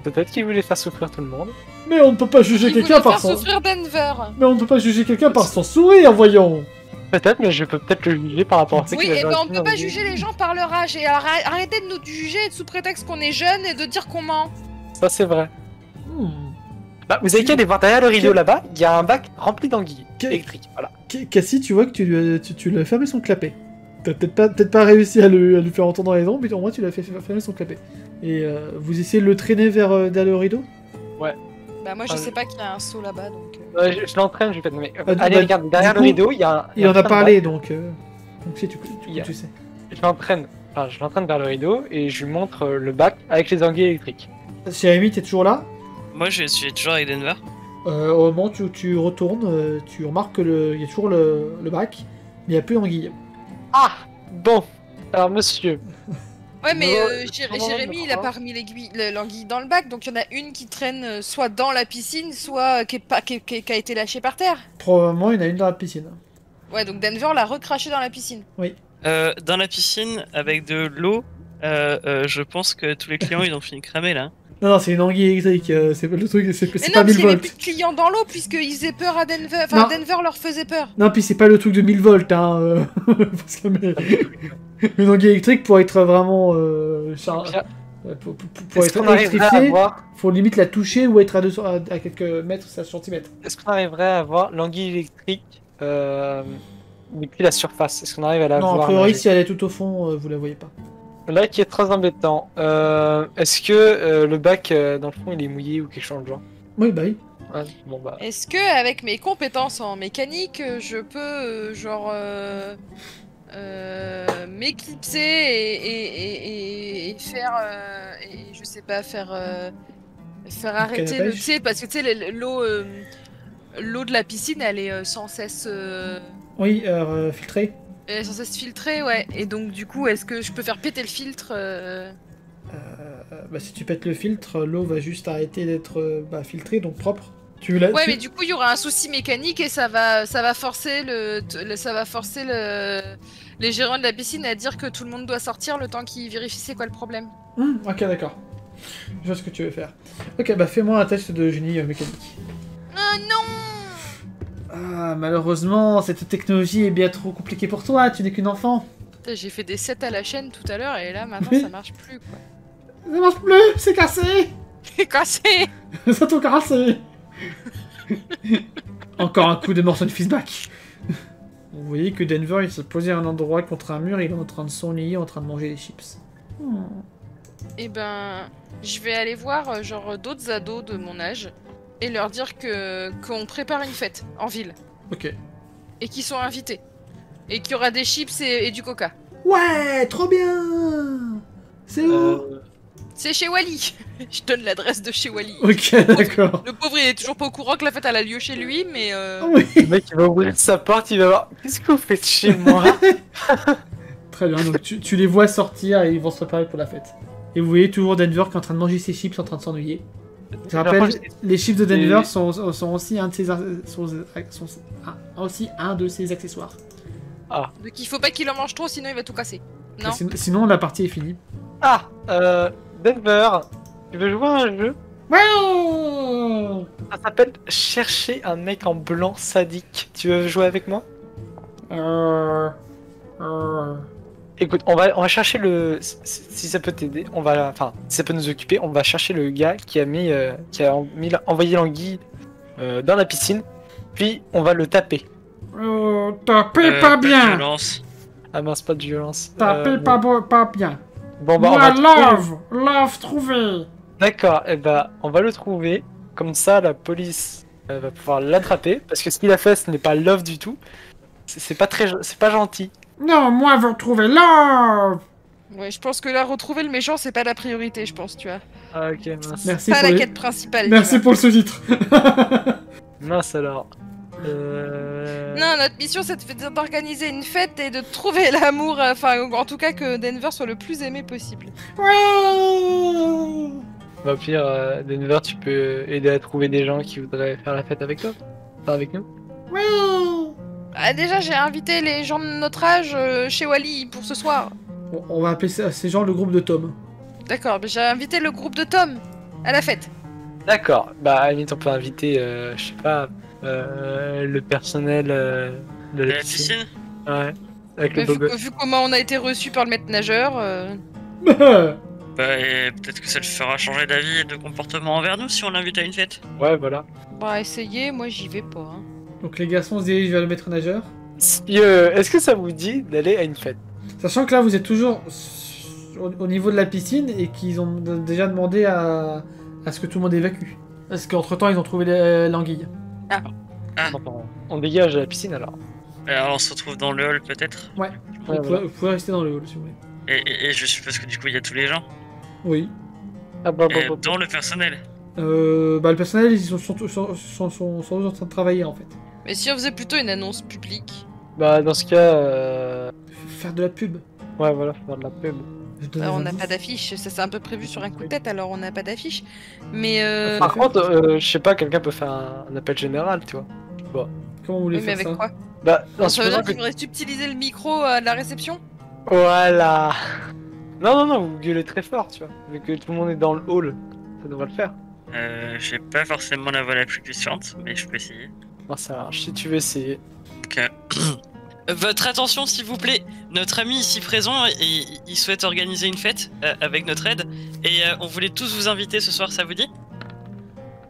[SPEAKER 3] peut-être qu'il voulait faire souffrir tout le monde.
[SPEAKER 1] Mais on ne peut pas juger quelqu'un par son...
[SPEAKER 2] souffrir Denver.
[SPEAKER 1] Mais on ne peut pas juger quelqu'un par son sourire, voyons.
[SPEAKER 3] Peut-être, mais je peux peut-être le juger par rapport à ce
[SPEAKER 2] Oui,
[SPEAKER 3] qu'il avait
[SPEAKER 2] et ben on
[SPEAKER 3] raconté
[SPEAKER 2] peut
[SPEAKER 3] dans
[SPEAKER 2] pas
[SPEAKER 3] le
[SPEAKER 2] juger les gens par leur âge. Et alors arrêtez de nous juger sous prétexte qu'on est jeunes et de dire qu'on ment.
[SPEAKER 3] Ça, c'est vrai.
[SPEAKER 1] Hmm.
[SPEAKER 3] Bah, vous avez qu'à aller voir derrière le rideau là-bas, il y a un bac rempli d'anguilles
[SPEAKER 1] Quel-
[SPEAKER 3] électriques. Voilà.
[SPEAKER 1] Cassie, tu vois que tu lui as fermé son clapet. T'as peut-être pas réussi à lui faire entendre les dents, mais au moins tu lui as fait fermer son clapet. Et vous essayez de le traîner derrière le rideau?
[SPEAKER 2] Bah moi je sais pas qu'il y a un seau là-bas donc.
[SPEAKER 3] Je l'entraîne, je vais mais
[SPEAKER 1] Ah,
[SPEAKER 3] allez,
[SPEAKER 1] bah,
[SPEAKER 3] regarde, derrière
[SPEAKER 1] du
[SPEAKER 3] le
[SPEAKER 1] coup,
[SPEAKER 3] rideau, il y a un.
[SPEAKER 1] Il en a
[SPEAKER 3] putain de
[SPEAKER 1] parlé, donc si
[SPEAKER 3] Il y a-
[SPEAKER 1] tu sais.
[SPEAKER 3] bac. Je l'entraîne vers le rideau et je lui montre le bac avec les anguilles électriques.
[SPEAKER 1] Jérémy, t'es toujours là?
[SPEAKER 4] Moi, je suis toujours avec Denver.
[SPEAKER 1] Au moment où tu retournes, tu remarques que il y a toujours le bac, mais il n'y a plus d'anguille.
[SPEAKER 3] Ah bon. Alors, monsieur.
[SPEAKER 2] Ouais mais
[SPEAKER 3] Non,
[SPEAKER 2] Jérémy il a pas remis l'anguille dans le bac, donc il y en a une qui traîne soit dans la piscine, soit qui a été lâchée par terre.
[SPEAKER 1] Probablement, il y en a une dans la piscine.
[SPEAKER 2] Ouais donc Denver l'a recraché dans la piscine.
[SPEAKER 4] Dans la piscine, avec de l'eau, je pense que tous les clients, ils ont fini cramés, là.
[SPEAKER 1] Non, c'est une anguille électrique, c'est pas le truc, c'est
[SPEAKER 2] Mais
[SPEAKER 1] pas
[SPEAKER 2] non, parce
[SPEAKER 1] 1000
[SPEAKER 2] qu'il y avait
[SPEAKER 1] volts.
[SPEAKER 2] plus de clients dans l'eau puisqu'ils faisaient peur à Denver.
[SPEAKER 1] Non.
[SPEAKER 2] Enfin Denver leur faisait peur.
[SPEAKER 1] Non, puis c'est pas le truc de 1000 volts, hein. Faut se calmer. Une anguille électrique pour être vraiment pour
[SPEAKER 3] Est-ce
[SPEAKER 1] être
[SPEAKER 3] qu'on arriverait à
[SPEAKER 1] électrifié,
[SPEAKER 3] voir
[SPEAKER 1] faut limite la toucher ou être à quelques mètres, centimètres.
[SPEAKER 3] Est-ce qu'on arriverait à voir l'anguille électrique depuis la surface? Est-ce qu'on arrive à la
[SPEAKER 1] Non,
[SPEAKER 3] voir
[SPEAKER 1] a priori,
[SPEAKER 3] nager
[SPEAKER 1] si elle est tout au fond, vous la voyez pas.
[SPEAKER 3] Là, qui est très embêtant. Est-ce que le bac, dans le fond, il est mouillé ou quelque chose de genre?
[SPEAKER 1] Oui, bah oui.
[SPEAKER 3] Ouais, bon bah.
[SPEAKER 2] Est-ce que avec mes compétences en mécanique, je peux m'éclipser et faire et je sais pas faire arrêter le, tu sais, parce que tu sais l'eau de la piscine elle est sans cesse
[SPEAKER 1] Oui, filtré.
[SPEAKER 2] elle est sans cesse filtrée, ouais, et donc du coup est-ce que je peux faire péter le filtre
[SPEAKER 1] Bah, si tu pètes le filtre, l'eau va juste arrêter d'être filtrée, donc propre.
[SPEAKER 2] Ouais, mais du coup, il y aura un souci mécanique et ça va forcer les gérants de la piscine à dire que tout le monde doit sortir le temps qu'ils vérifient c'est quoi le problème.
[SPEAKER 1] Ok, d'accord. Je vois ce que tu veux faire. Ok, bah fais-moi un test de génie mécanique.
[SPEAKER 2] Oh non!
[SPEAKER 1] Ah, malheureusement, cette technologie est bien trop compliquée pour toi, tu n'es qu'une enfant.
[SPEAKER 2] Putain, j'ai fait des 7 à la chaîne tout à l'heure et là maintenant
[SPEAKER 1] Oui.
[SPEAKER 2] ça marche plus quoi.
[SPEAKER 1] Ça marche plus, c'est cassé.
[SPEAKER 2] C'est cassé!
[SPEAKER 1] Ça a tout cassé. Encore un coup de morceau de feedback. Vous voyez que Denver, il s'est posé à un endroit contre un mur, il est en train de s'ennuyer, en train de manger des chips.
[SPEAKER 2] Eh ben, je vais aller voir genre d'autres ados de mon âge et leur dire que qu'on prépare une fête en ville
[SPEAKER 1] Ok.
[SPEAKER 2] et qu'ils sont invités et qu'il y aura des chips et du coca.
[SPEAKER 1] Ouais, trop bien. C'est où
[SPEAKER 2] C'est chez Wally. Je donne l'adresse de chez Wally.
[SPEAKER 1] Ok, d'accord.
[SPEAKER 2] Le pauvre, il est toujours pas au courant que la fête elle a lieu chez lui, mais
[SPEAKER 1] Oui.
[SPEAKER 3] Le mec, il va ouvrir sa porte, il va voir. Qu'est-ce que vous faites chez moi?
[SPEAKER 1] Très bien, donc tu les vois sortir et ils vont se préparer pour la fête. Et vous voyez toujours Denver qui est en train de manger ses chips, en train de s'ennuyer. Je rappelle, les chips de Denver sont aussi un de ses, aussi un de ses accessoires.
[SPEAKER 2] donc il faut pas qu'il en mange trop, sinon il va tout casser. Non.
[SPEAKER 1] Sinon, la partie est finie.
[SPEAKER 3] Ah, Denver, tu veux jouer à un jeu?
[SPEAKER 1] Ouais.
[SPEAKER 3] Ça s'appelle Chercher un mec en blanc sadique. Tu veux jouer avec moi? Écoute, on va chercher le. Si ça peut t'aider, enfin, si ça peut nous occuper, on va chercher le gars qui a envoyé l'anguille dans la piscine. Puis on va le taper.
[SPEAKER 1] Tapez pas bien.
[SPEAKER 4] Violence.
[SPEAKER 3] Ah mince, pas de violence.
[SPEAKER 1] Tapez pas bien.
[SPEAKER 3] Bon bah on
[SPEAKER 1] Moi,
[SPEAKER 3] va.
[SPEAKER 1] love trouvé.
[SPEAKER 3] D'accord, et bah on va le trouver. Comme ça, la police va pouvoir l'attraper. Parce que ce qu'il a fait, ce n'est pas love du tout. C'est pas gentil.
[SPEAKER 1] Non, moi, vous retrouvez love.
[SPEAKER 2] Ouais, je pense que là, retrouver le méchant, c'est pas la priorité, je pense, tu vois.
[SPEAKER 3] Ah ok, mince.
[SPEAKER 1] Merci
[SPEAKER 2] Pas
[SPEAKER 1] pour
[SPEAKER 2] la
[SPEAKER 1] les-
[SPEAKER 2] quête principale.
[SPEAKER 1] Merci
[SPEAKER 2] tu
[SPEAKER 1] pour le sous-titre.
[SPEAKER 3] Mince alors.
[SPEAKER 2] vois. Non, notre mission, c'est d'organiser une fête et de trouver l'amour, enfin, en tout cas, que Denver soit le plus aimé possible.
[SPEAKER 1] Ouais.
[SPEAKER 3] Bah, au pire, Denver, tu peux aider à trouver des gens qui voudraient faire la fête avec toi. Enfin, avec nous.
[SPEAKER 1] Oui.
[SPEAKER 2] Ah, déjà, j'ai invité les gens de notre âge chez Wally pour ce soir.
[SPEAKER 1] Bon, on va appeler ces gens le groupe de Tom.
[SPEAKER 2] D'accord, mais j'ai invité le groupe de Tom à la fête.
[SPEAKER 3] D'accord. Bah, à la limite, on peut inviter, je sais pas, le personnel de la
[SPEAKER 4] La
[SPEAKER 3] piscine.
[SPEAKER 4] piscine.
[SPEAKER 3] Ouais. Avec
[SPEAKER 2] Mais
[SPEAKER 3] le beau gosse.
[SPEAKER 2] vu comment on a été reçu par le maître nageur,
[SPEAKER 4] Bah, et peut-être que ça le fera changer d'avis et de comportement envers nous si on l'invite à une fête.
[SPEAKER 3] Ouais, voilà.
[SPEAKER 2] bah essayez, moi j'y vais pas. Hein.
[SPEAKER 1] Donc les garçons se dirigent vers le maître nageur.
[SPEAKER 3] Si, est-ce que ça vous dit d'aller à une fête?
[SPEAKER 1] Sachant que là, vous êtes toujours au niveau de la piscine et qu'ils ont déjà demandé à ce que tout le monde évacue. Parce qu'entre temps, ils ont trouvé l'anguille.
[SPEAKER 4] Ah.
[SPEAKER 3] On dégage à la piscine alors.
[SPEAKER 4] Alors on se retrouve dans le hall peut-être.
[SPEAKER 1] Ouais.
[SPEAKER 3] Ouais,
[SPEAKER 1] Vous pouvez rester dans le hall si vous voulez.
[SPEAKER 4] Et je suppose que du coup il y a tous les gens.
[SPEAKER 1] Oui.
[SPEAKER 3] Ah bah,
[SPEAKER 4] Dans le personnel.
[SPEAKER 1] Bah, le personnel, ils sont sans doute en train de travailler en fait.
[SPEAKER 2] Mais si on faisait plutôt une annonce publique.
[SPEAKER 3] Bah, dans ce cas,
[SPEAKER 1] Faire de la pub.
[SPEAKER 3] ouais, voilà, faut faire de la pub.
[SPEAKER 1] Je donne
[SPEAKER 2] Alors,
[SPEAKER 1] des
[SPEAKER 2] on n'a
[SPEAKER 1] indices.
[SPEAKER 2] pas d'affiche, ça c'est un peu prévu sur un coup de tête, alors on n'a pas d'affiche. Mais
[SPEAKER 3] Par contre, je sais pas, quelqu'un peut faire un appel général, tu vois.
[SPEAKER 1] Comment vous voulez
[SPEAKER 2] oui, mais
[SPEAKER 1] faire
[SPEAKER 2] avec
[SPEAKER 1] ça
[SPEAKER 2] quoi?
[SPEAKER 3] Bah, non,
[SPEAKER 2] Ça veut dire
[SPEAKER 3] supposons que...
[SPEAKER 2] qu'il faudrait subtiliser le micro à la réception?
[SPEAKER 3] Voilà. Non, vous gueulez très fort, tu vois. Vu que tout le monde est dans le hall, ça devrait le faire.
[SPEAKER 4] J'ai pas forcément la voix la plus puissante, mais je peux essayer.
[SPEAKER 3] Bon, ça marche, si tu veux essayer.
[SPEAKER 4] Donc, votre attention s'il vous plaît, notre ami ici présent, il souhaite organiser une fête avec notre aide et on voulait tous vous inviter ce soir, ça vous dit?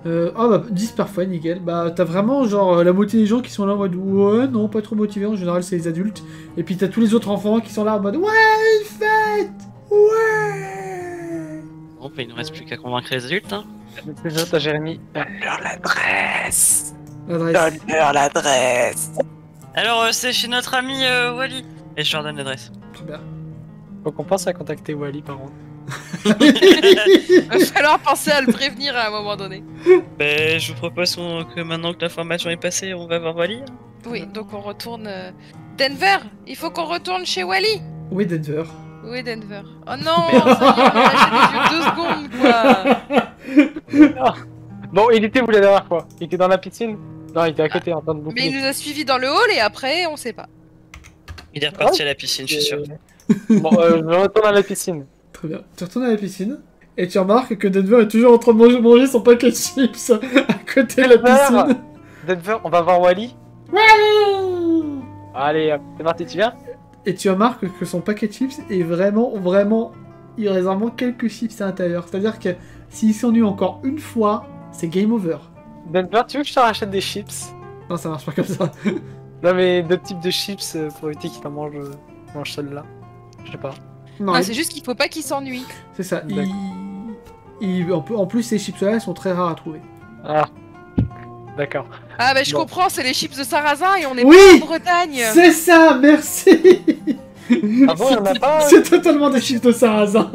[SPEAKER 1] Oh bah 10 parfois, nickel. Bah t'as vraiment genre la moitié des gens qui sont là en mode ouais, non, pas trop motivés, en général c'est les adultes. Et puis t'as tous les autres enfants qui sont là en mode ouais, une fête. Ouais.
[SPEAKER 4] Bon, bah, il nous reste plus qu'à convaincre les adultes, hein.
[SPEAKER 3] Déjà, t'as Jérémy. Donne-leur l'adresse.
[SPEAKER 1] L'adresse.
[SPEAKER 3] Donne-leur l'adresse.
[SPEAKER 4] Alors c'est chez notre ami Wally. Et je leur donne l'adresse.
[SPEAKER 1] Très bien.
[SPEAKER 3] Faut qu'on pense à contacter Wally, par contre.
[SPEAKER 2] Il va falloir penser à le prévenir à un moment donné.
[SPEAKER 4] Bah, je vous propose que maintenant que l'information est passée, on va voir Wally.
[SPEAKER 2] Oui, donc on retourne. Denver, il faut qu'on retourne chez Wally.
[SPEAKER 1] Oui, Denver.
[SPEAKER 2] Oui, Denver. Oh non, ça y est, on a lâché les yeux 2 secondes, quoi.
[SPEAKER 3] Bon, il était où la dernière fois? Il était dans la piscine? Non, il était à côté en train de
[SPEAKER 2] Mais
[SPEAKER 3] boucler.
[SPEAKER 2] il nous a suivis dans le hall et après, on sait pas.
[SPEAKER 4] Il est reparti à la piscine, je suis sûr.
[SPEAKER 3] Bon, je retourne à la piscine.
[SPEAKER 1] Très bien. Tu retournes à la piscine et tu remarques que Denver est toujours en train de manger son paquet de chips à côté de la piscine.
[SPEAKER 3] Denver, on va voir Wally.
[SPEAKER 1] Ouais.
[SPEAKER 3] Allez, hop, c'est parti, tu viens?
[SPEAKER 1] Et tu remarques que son paquet de chips est vraiment, il reste vraiment quelques chips à l'intérieur. C'est-à-dire que s'il s'ennuie encore une fois, c'est game over.
[SPEAKER 3] Denver, tu veux que je te rachète des chips?
[SPEAKER 1] Non, ça marche pas comme ça.
[SPEAKER 3] Non mais deux types de chips pour éviter qu'il en mange celle-là. Je sais pas.
[SPEAKER 1] Non,
[SPEAKER 2] Non, c'est juste qu'il faut pas qu'il s'ennuie.
[SPEAKER 1] c'est ça.
[SPEAKER 3] D'accord.
[SPEAKER 1] En plus, ces chips-là, elles sont très rares à trouver.
[SPEAKER 3] Ah. D'accord.
[SPEAKER 2] Ah bah je
[SPEAKER 3] Bon.
[SPEAKER 2] comprends, c'est les chips de sarrasin et on est
[SPEAKER 1] Oui,
[SPEAKER 2] pas en Bretagne.
[SPEAKER 1] C'est ça, merci.
[SPEAKER 3] Ah bon, il y en a pas
[SPEAKER 1] C'est totalement des chips de sarrasin.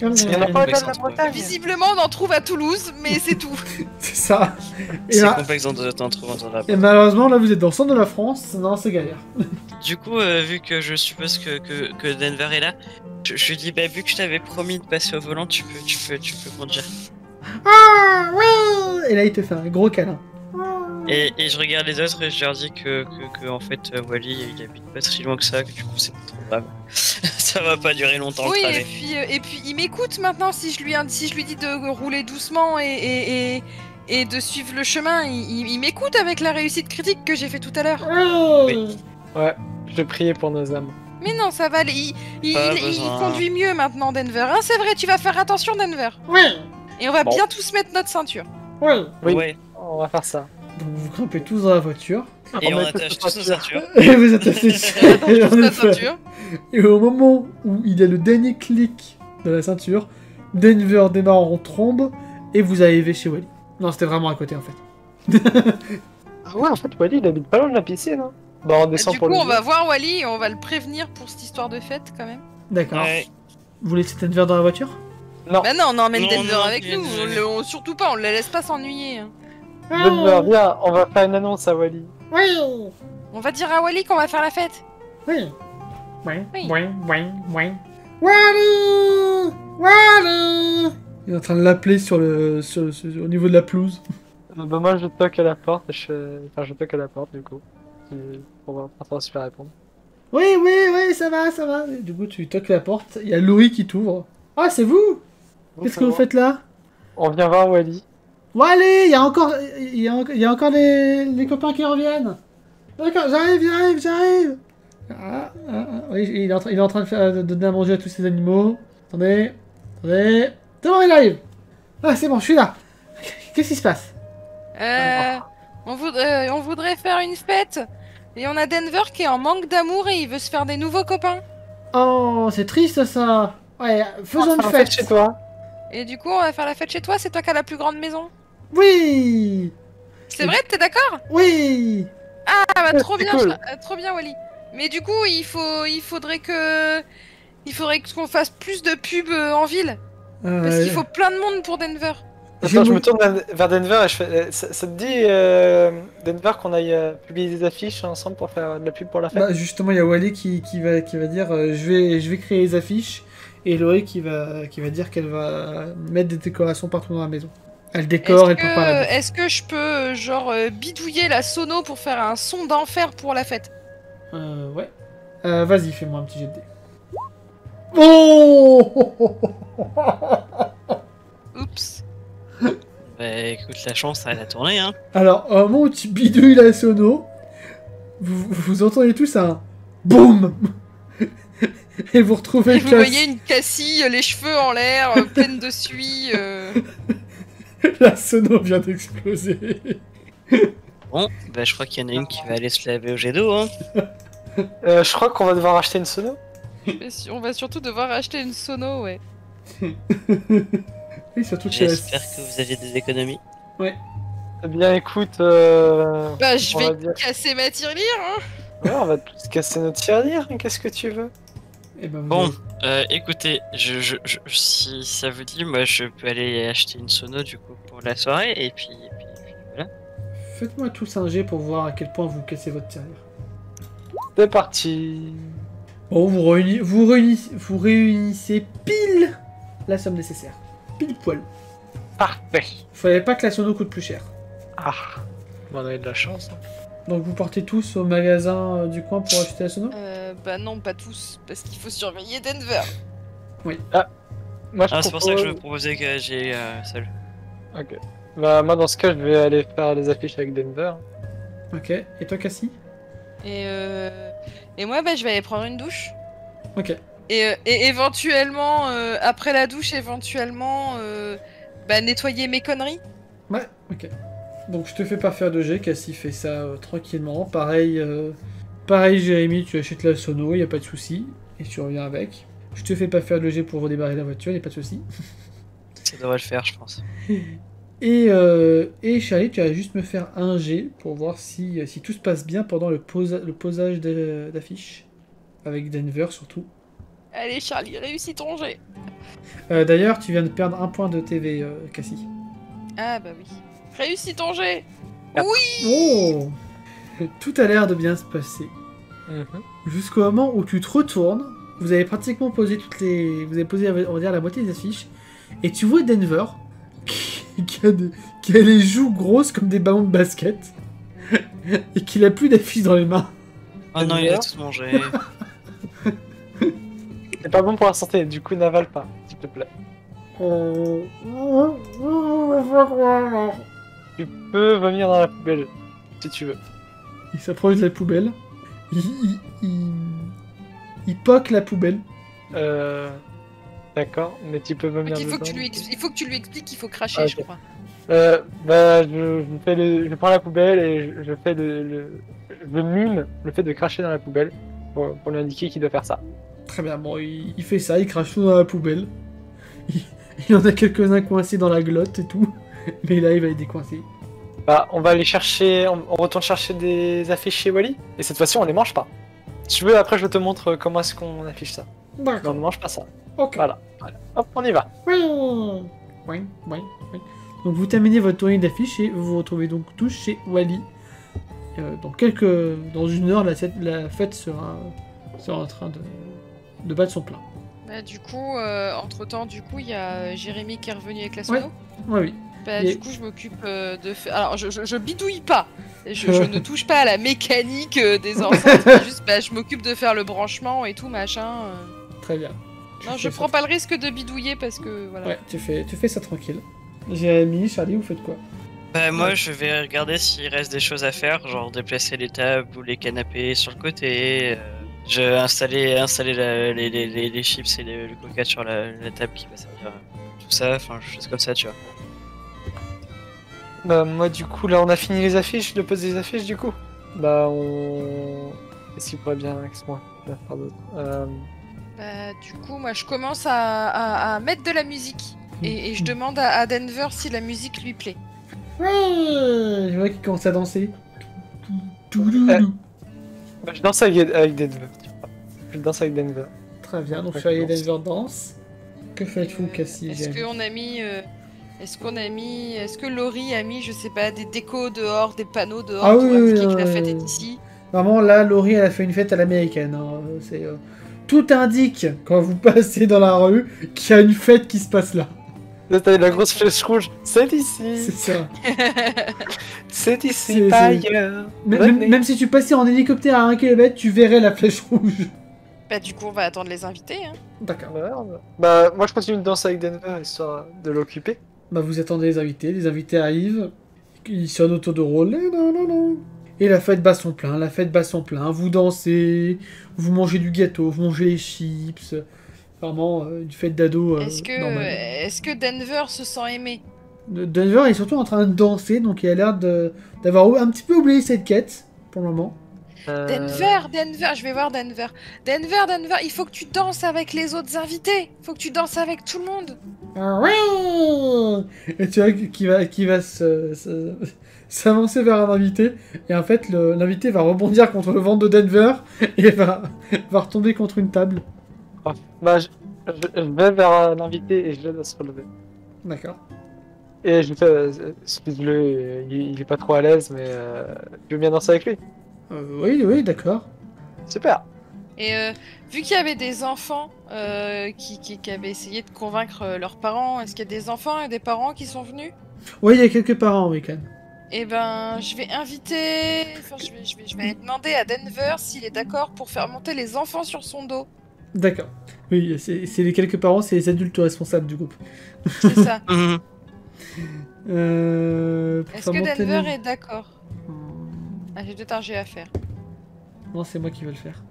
[SPEAKER 3] Il y en a pas au-delà de la Bretagne.
[SPEAKER 2] Visiblement on en trouve à Toulouse, mais c'est tout.
[SPEAKER 1] C'est ça. Et,
[SPEAKER 4] C'est
[SPEAKER 1] là-
[SPEAKER 4] complexe d'en trouver dans la
[SPEAKER 1] et malheureusement, là, vous êtes dans le centre de la France. Non, c'est galère.
[SPEAKER 4] Du coup, vu que je suppose que Denver est là, je lui dis, bah, vu que je t'avais promis de passer au volant, tu peux conduire.
[SPEAKER 1] Ah, oui. Et là, il te fait un gros câlin.
[SPEAKER 4] Et je regarde les autres et je leur dis que en fait, Wally, il habite pas si loin que ça, que du coup, c'est pas trop grave. Ça va pas durer longtemps
[SPEAKER 2] Oui,
[SPEAKER 4] le
[SPEAKER 2] et
[SPEAKER 4] trajet.
[SPEAKER 2] puis il m'écoute maintenant si je lui dis de rouler doucement et de suivre le chemin. Il m'écoute avec la réussite critique que j'ai fait tout à l'heure.
[SPEAKER 1] Oui.
[SPEAKER 3] Ouais, je priais pour nos âmes.
[SPEAKER 2] Mais non, ça va aller. Il
[SPEAKER 4] Pas besoin.
[SPEAKER 2] conduit mieux maintenant, Denver. Hein, c'est vrai, tu vas faire attention, Denver.
[SPEAKER 1] Oui.
[SPEAKER 2] Et on va
[SPEAKER 3] Bon.
[SPEAKER 2] bien tous mettre notre ceinture.
[SPEAKER 1] Oui.
[SPEAKER 3] Oui.
[SPEAKER 4] Ouais.
[SPEAKER 3] On va faire ça.
[SPEAKER 1] Donc, vous grimpez tous dans la voiture.
[SPEAKER 4] Et on
[SPEAKER 3] met
[SPEAKER 4] attache
[SPEAKER 3] toutes
[SPEAKER 4] tous nos ceintures.
[SPEAKER 1] Et vous êtes assis. Et en
[SPEAKER 2] Toute notre
[SPEAKER 1] effet.
[SPEAKER 2] ceinture.
[SPEAKER 1] Et au moment où il y a le dernier clic de la ceinture, Denver démarre en trombe et vous arrivez chez Wally. Non, c'était vraiment à côté en fait.
[SPEAKER 3] Ah ouais, en fait, Wally, il habite pas loin de la piscine. Hein. Bah, on descend
[SPEAKER 2] Du
[SPEAKER 3] pour
[SPEAKER 2] coup,
[SPEAKER 3] le
[SPEAKER 2] on va voir Wally et on va le prévenir pour cette histoire de fête quand même.
[SPEAKER 1] D'accord.
[SPEAKER 4] Ouais.
[SPEAKER 1] Vous laissez Denver dans la voiture?
[SPEAKER 3] Non.
[SPEAKER 2] Bah non, on emmène
[SPEAKER 4] Non,
[SPEAKER 2] Denver
[SPEAKER 4] non,
[SPEAKER 2] avec nous.
[SPEAKER 4] Denver.
[SPEAKER 2] Surtout pas, on le laisse pas s'ennuyer. Hein.
[SPEAKER 3] Denver, viens, on va faire une annonce à Wally.
[SPEAKER 1] Oui.
[SPEAKER 2] On va dire à Wally qu'on va faire la fête.
[SPEAKER 1] Oui. Oui.
[SPEAKER 2] Oui.
[SPEAKER 1] Oui. Oui. Oui. Wally. Wally. Il est en train de l'appeler au niveau de la pelouse.
[SPEAKER 3] Bah, moi, je toque à la porte. Enfin, je toque à la porte, du coup. On va pas se faire répondre.
[SPEAKER 1] Oui, oui, oui, ça va, ça va. Et du coup, tu toques la porte. Il y a Laurie qui t'ouvre. Ah, c'est vous? Qu'est-ce que vous faites là?
[SPEAKER 3] On vient voir Wally.
[SPEAKER 1] Bon, allez, il y a encore les copains qui reviennent. D'accord, j'arrive. Oui, il est en train de donner à manger à tous ces animaux. Attendez. C'est bon, il arrive. Ah, c'est bon, je suis là. Qu'est-ce qui se passe?
[SPEAKER 2] On voudrait faire une fête. Et on a Denver qui est en manque d'amour et il veut se faire des nouveaux copains.
[SPEAKER 1] Oh, c'est triste ça. Ouais, faisons
[SPEAKER 3] On
[SPEAKER 1] une
[SPEAKER 3] fait
[SPEAKER 1] fête.
[SPEAKER 3] chez toi.
[SPEAKER 2] Et du coup, on va faire la fête chez toi. C'est toi qui as la plus grande maison.
[SPEAKER 1] Oui.
[SPEAKER 2] C'est vrai, t'es d'accord?
[SPEAKER 1] Oui.
[SPEAKER 2] Ah bah
[SPEAKER 3] Ouais,
[SPEAKER 2] trop
[SPEAKER 3] c'est
[SPEAKER 2] bien,
[SPEAKER 3] cool.
[SPEAKER 2] trop bien Wally. Mais du coup, il faudrait qu'on fasse plus de pubs en ville. Parce qu'il faut plein de monde pour Denver.
[SPEAKER 3] Attends, je me tourne vers Denver et je fais. Ça te dit, Denver, qu'on aille publier des affiches ensemble pour faire de la pub pour la fête?
[SPEAKER 1] Bah justement, il y a Wally qui va dire je vais créer les affiches et Laurie qui va dire qu'elle va mettre des décorations partout dans la maison. Elle décore et prépare la bouffe.
[SPEAKER 2] Est-ce que je peux bidouiller la sono pour faire un son d'enfer pour la fête?
[SPEAKER 1] Ouais. Vas-y, fais-moi un petit jet de dés. Oh.
[SPEAKER 2] Oups.
[SPEAKER 4] Bah écoute, la chance, elle a tourné, hein.
[SPEAKER 1] Alors, au moment où tu bidouilles la sono, vous entendez tous un boum. Et vous retrouvez
[SPEAKER 2] Et vous voyez une Cassie, les cheveux en l'air, pleine de suie.
[SPEAKER 1] La sono vient d'exploser.
[SPEAKER 4] Bon, bah je crois qu'il y en a une qui va aller se laver au jet d'eau, hein.
[SPEAKER 3] Je crois qu'on va devoir acheter une sono.
[SPEAKER 2] On va surtout devoir acheter une sono, ouais.
[SPEAKER 1] Et surtout que
[SPEAKER 4] J'espère que vous avez des économies.
[SPEAKER 3] Eh bien, écoute.
[SPEAKER 2] Bah, je
[SPEAKER 3] on va
[SPEAKER 2] vais
[SPEAKER 3] dire-
[SPEAKER 2] casser ma tirelire, hein.
[SPEAKER 3] Ouais, on va tous casser notre tirelire. Qu'est-ce que tu veux?
[SPEAKER 1] Eh ben, vous
[SPEAKER 4] Bon,
[SPEAKER 1] avez-
[SPEAKER 4] écoutez, si ça vous dit, moi je peux aller acheter une sono du coup pour la soirée et puis voilà.
[SPEAKER 1] Faites-moi tous un jet pour voir à quel point vous cassez votre tirelire.
[SPEAKER 3] C'est parti.
[SPEAKER 1] Bon, vous réunissez pile la somme nécessaire. Pile poil.
[SPEAKER 3] Parfait.
[SPEAKER 1] Fallait pas que la sono coûte plus cher.
[SPEAKER 3] Ah, on a eu de la chance. Hein.
[SPEAKER 1] Donc vous partez tous au magasin du coin pour acheter la sono?
[SPEAKER 2] Bah non, pas tous, parce qu'il faut surveiller Denver.
[SPEAKER 3] Moi, je
[SPEAKER 4] Ah, c'est pour ça que je
[SPEAKER 3] propose-
[SPEAKER 4] me proposais que j'ai seul.
[SPEAKER 3] Ok. Bah, moi, dans ce cas, je vais aller faire les affiches avec Denver.
[SPEAKER 1] Ok. Et toi, Cassie?
[SPEAKER 2] Et moi, bah, je vais aller prendre une douche.
[SPEAKER 1] Ok.
[SPEAKER 2] Et éventuellement, après la douche, éventuellement, bah, nettoyer mes conneries.
[SPEAKER 1] Ouais, ok. Donc je te fais pas faire de jet, Cassie fait ça tranquillement. Pareil, pareil Jérémy, tu achètes la sono, y a pas de souci, et tu reviens avec. Je te fais pas faire de jet pour redémarrer la voiture, y a pas de souci.
[SPEAKER 4] Ça devrait le faire, je pense.
[SPEAKER 1] Et Charlie, tu vas juste me faire un jet pour voir si tout se passe bien pendant le posage d'affiches. Avec Denver surtout.
[SPEAKER 2] Allez, Charlie, réussis ton jet.
[SPEAKER 1] D'ailleurs, tu viens de perdre un point de TV, Cassie.
[SPEAKER 2] Ah bah oui. Réussis ton jet.
[SPEAKER 3] Ah.
[SPEAKER 2] Oui.
[SPEAKER 1] Oh. Tout a l'air de bien se passer. Jusqu'au moment où tu te retournes, vous avez pratiquement posé vous avez posé, on va dire, la moitié des affiches, et tu vois Denver qui a les joues grosses comme des ballons de basket, et qu'il a plus d'affiches dans les mains.
[SPEAKER 4] Oh non, il a tout mangé.
[SPEAKER 3] C'est pas bon pour la santé, du coup n'avale pas, s'il te plaît. Tu peux vomir dans la poubelle, si tu veux.
[SPEAKER 1] Il s'approche de la poubelle, il poque la poubelle.
[SPEAKER 3] D'accord, mais tu peux vomir
[SPEAKER 2] Donc, il faut
[SPEAKER 3] dedans.
[SPEAKER 2] il faut que tu lui expliques qu'il faut cracher,
[SPEAKER 3] Ah,
[SPEAKER 2] je
[SPEAKER 3] ok.
[SPEAKER 2] crois.
[SPEAKER 3] Je prends la poubelle et je mime le fait de cracher dans la poubelle pour lui indiquer qu'il doit faire ça.
[SPEAKER 1] Très bien, bon, il fait ça, il crache tout dans la poubelle. Il en a quelques-uns coincés dans la glotte et tout, mais là il va les décoincer.
[SPEAKER 3] Bah, on va aller chercher, on retourne chercher des affiches chez Wally, et cette fois-ci on les mange pas. Si tu veux, après je te montre comment est-ce qu'on affiche ça. Mais on
[SPEAKER 1] D'accord,
[SPEAKER 3] ne mange pas ça.
[SPEAKER 1] ok.
[SPEAKER 3] Voilà. Hop, on y va.
[SPEAKER 1] Oui. Donc vous terminez votre tournée d'affiches et vous vous retrouvez donc tous chez Wally. Dans une heure, la fête sera en train de battre son plein.
[SPEAKER 2] Bah, du coup, entre-temps, il y a Jérémy qui est revenu avec la sono.
[SPEAKER 1] Oui.
[SPEAKER 2] Bah,
[SPEAKER 1] Et-
[SPEAKER 2] du coup, je m'occupe de faire. Alors, je bidouille pas. Je ne touche pas à la mécanique des enceintes. Mais juste, bah, je m'occupe de faire le branchement et tout, machin.
[SPEAKER 1] Très bien.
[SPEAKER 2] Non, je prends pas le risque de bidouiller parce que voilà.
[SPEAKER 1] Ouais, tu fais ça tranquille. Jérémy, Charlie, vous faites quoi?
[SPEAKER 4] Bah moi je vais regarder s'il reste des choses à faire, genre déplacer les tables ou les canapés sur le côté. Je vais installer les chips et le coca sur la table qui va servir à tout ça, enfin choses comme ça tu vois.
[SPEAKER 3] Bah, moi du coup, là on a fini les affiches, de poser les affiches du coup. Bah, on. Qu'est-ce qu'il pourrait bien avec moi faire d'autre
[SPEAKER 2] Bah, du coup, moi, je commence à mettre de la musique. Et je demande à Denver si la musique lui plaît.
[SPEAKER 1] Ouais, je vois qu'il commence à danser.
[SPEAKER 3] Bah, je danse avec Denver. Tu vois. Je danse avec Denver.
[SPEAKER 1] Très bien, donc
[SPEAKER 3] Ouais,
[SPEAKER 1] Charlie et
[SPEAKER 3] danse.
[SPEAKER 1] Denver danse. Que faites-vous, Cassie?
[SPEAKER 2] Est-ce
[SPEAKER 1] Jérémy
[SPEAKER 2] qu'on a mis. Est-ce que Laurie a mis, je sais pas, des décos dehors, des panneaux dehors
[SPEAKER 1] Ah
[SPEAKER 2] pour
[SPEAKER 1] oui,
[SPEAKER 2] indiquer
[SPEAKER 1] oui,
[SPEAKER 2] que la
[SPEAKER 1] oui,
[SPEAKER 2] fête
[SPEAKER 1] oui.
[SPEAKER 2] est ici?
[SPEAKER 1] Vraiment, là, Laurie, elle a fait une fête à l'américaine. Hein. Tout indique, quand vous passez dans la rue, qu'il y a une fête qui se passe là.
[SPEAKER 3] Là, t'as la grosse flèche rouge. C'est
[SPEAKER 1] C'est
[SPEAKER 3] ici.
[SPEAKER 1] ça.
[SPEAKER 3] C'est
[SPEAKER 1] C'est-
[SPEAKER 3] ici, pas
[SPEAKER 1] c'est-
[SPEAKER 3] ailleurs.
[SPEAKER 1] Même,
[SPEAKER 3] Venez.
[SPEAKER 1] même si tu passais en hélicoptère à 1 km, tu verrais la flèche rouge.
[SPEAKER 2] Bah, du coup, on va attendre les invités. Hein.
[SPEAKER 1] D'accord.
[SPEAKER 3] Bah, moi je continue de danser avec Denver histoire de l'occuper.
[SPEAKER 1] Bah, vous attendez les invités arrivent, ils sonnent autour de rôle. Et la fête bat son plein, vous dansez, vous mangez du gâteau, vous mangez les chips. Vraiment, une fête d'ado normale.
[SPEAKER 2] Est-ce que Denver se sent aimé?
[SPEAKER 1] Denver est surtout en train de danser, donc il a l'air d'avoir un petit peu oublié cette quête, pour le moment.
[SPEAKER 2] Denver, je vais voir Denver. Denver, il faut que tu danses avec les autres invités. Il faut que tu danses avec tout le monde.
[SPEAKER 1] Et tu vois qu'il va s'avancer vers un invité, et en fait l'invité va rebondir contre le ventre de Denver, et va retomber contre une table.
[SPEAKER 3] Bah, je vais vers l'invité et je l'aide à se relever.
[SPEAKER 1] D'accord.
[SPEAKER 3] Et je lui fais, excuse-le, il est pas trop à l'aise, mais tu veux bien danser avec lui?
[SPEAKER 1] Oui, d'accord.
[SPEAKER 3] Super.
[SPEAKER 2] Et vu qu'il y avait des enfants qui avaient essayé de convaincre leurs parents, est-ce qu'il y a des enfants et des parents qui sont venus?
[SPEAKER 1] Oui, il y a quelques parents, oui, quand même.
[SPEAKER 2] Eh ben, je vais inviter... Enfin, je vais demander à Denver s'il est d'accord pour faire monter les enfants sur son dos.
[SPEAKER 1] D'accord. Oui, c'est les quelques parents, c'est les adultes responsables du groupe.
[SPEAKER 2] C'est ça.
[SPEAKER 4] Mhm.
[SPEAKER 1] Pour
[SPEAKER 2] Est-ce
[SPEAKER 1] faire
[SPEAKER 2] que
[SPEAKER 1] monter
[SPEAKER 2] Denver
[SPEAKER 1] les-
[SPEAKER 2] est d'accord? Ah, j'ai peut-être un jet à faire.
[SPEAKER 1] Non, c'est moi qui vais le faire.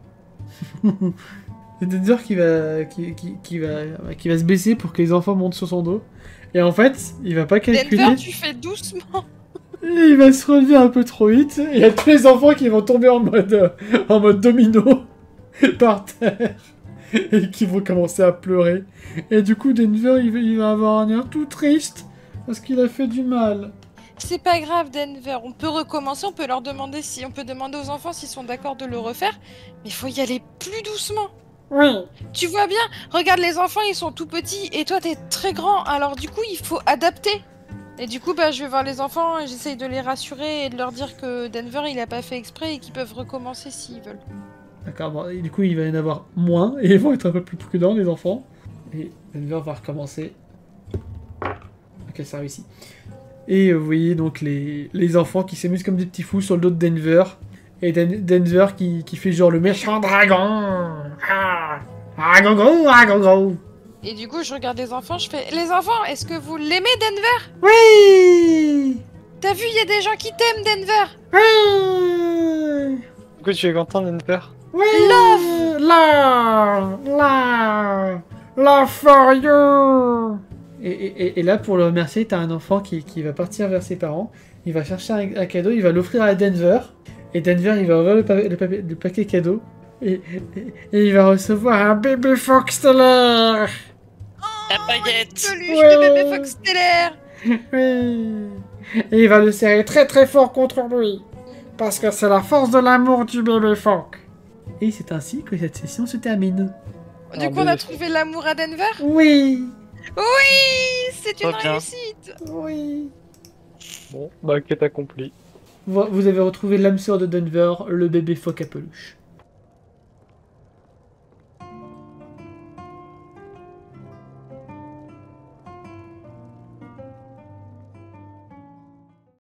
[SPEAKER 1] C'est Denver qui va se baisser pour que les enfants montent sur son dos. Et en fait, il va pas calculer.
[SPEAKER 2] Denver, tu fais doucement.
[SPEAKER 1] Et il va se relever un peu trop vite. Et il y a tous les enfants qui vont tomber en mode domino par terre. Et qui vont commencer à pleurer. Et du coup, Denver, il va avoir un air tout triste. Parce qu'il a fait du mal.
[SPEAKER 2] C'est pas grave, Denver. On peut recommencer, on peut leur demander si... On peut demander aux enfants s'ils sont d'accord de le refaire. Mais il faut y aller plus doucement.
[SPEAKER 1] Oui.
[SPEAKER 2] Tu vois bien, regarde les enfants, ils sont tout petits. Et toi, t'es très grand. Alors du coup, il faut adapter. Et du coup, bah, je vais voir les enfants et j'essaye de les rassurer et de leur dire que Denver, il a pas fait exprès et qu'ils peuvent recommencer s'ils veulent.
[SPEAKER 1] D'accord, bon, et du coup, il va y en avoir moins. Et ils vont être un peu plus prudents, les enfants. Et Denver va recommencer. Ok, ça réussit. Et vous voyez donc les enfants qui s'amusent comme des petits fous sur le dos de Denver. Et Denver qui fait genre le méchant dragon. Ah, ah, go, go, ah, go, go.
[SPEAKER 2] Et du coup, je regarde les enfants, je fais... Les enfants, est-ce que vous l'aimez, Denver?
[SPEAKER 1] Oui.
[SPEAKER 2] T'as vu, il y a des gens qui t'aiment, Denver.
[SPEAKER 1] Oui.
[SPEAKER 3] Du coup, tu es content, Denver?
[SPEAKER 1] Oui. Love. Love. Love. Love for you. Et là, pour le remercier, t'as un enfant qui va partir vers ses parents. Il va chercher un cadeau, il va l'offrir à Denver. Et Denver, il va ouvrir le paquet cadeau. Et il va recevoir un bébé fox stellaire.
[SPEAKER 4] La baguette.
[SPEAKER 2] Peluche de bébé fox stellaire.
[SPEAKER 1] Oui. Et il va le serrer très très fort contre lui. Parce que c'est la force de l'amour du bébé phoque. Et c'est ainsi que cette session se termine.
[SPEAKER 2] Du coup, on a trouvé l'amour à Denver?
[SPEAKER 1] Oui.
[SPEAKER 2] Oui, c'est une
[SPEAKER 4] Trop bien.
[SPEAKER 2] réussite.
[SPEAKER 1] Oui.
[SPEAKER 3] Bon, bah, quête accomplie.
[SPEAKER 1] Vous avez retrouvé l'âme sœur de Denver, le bébé phoque à peluche.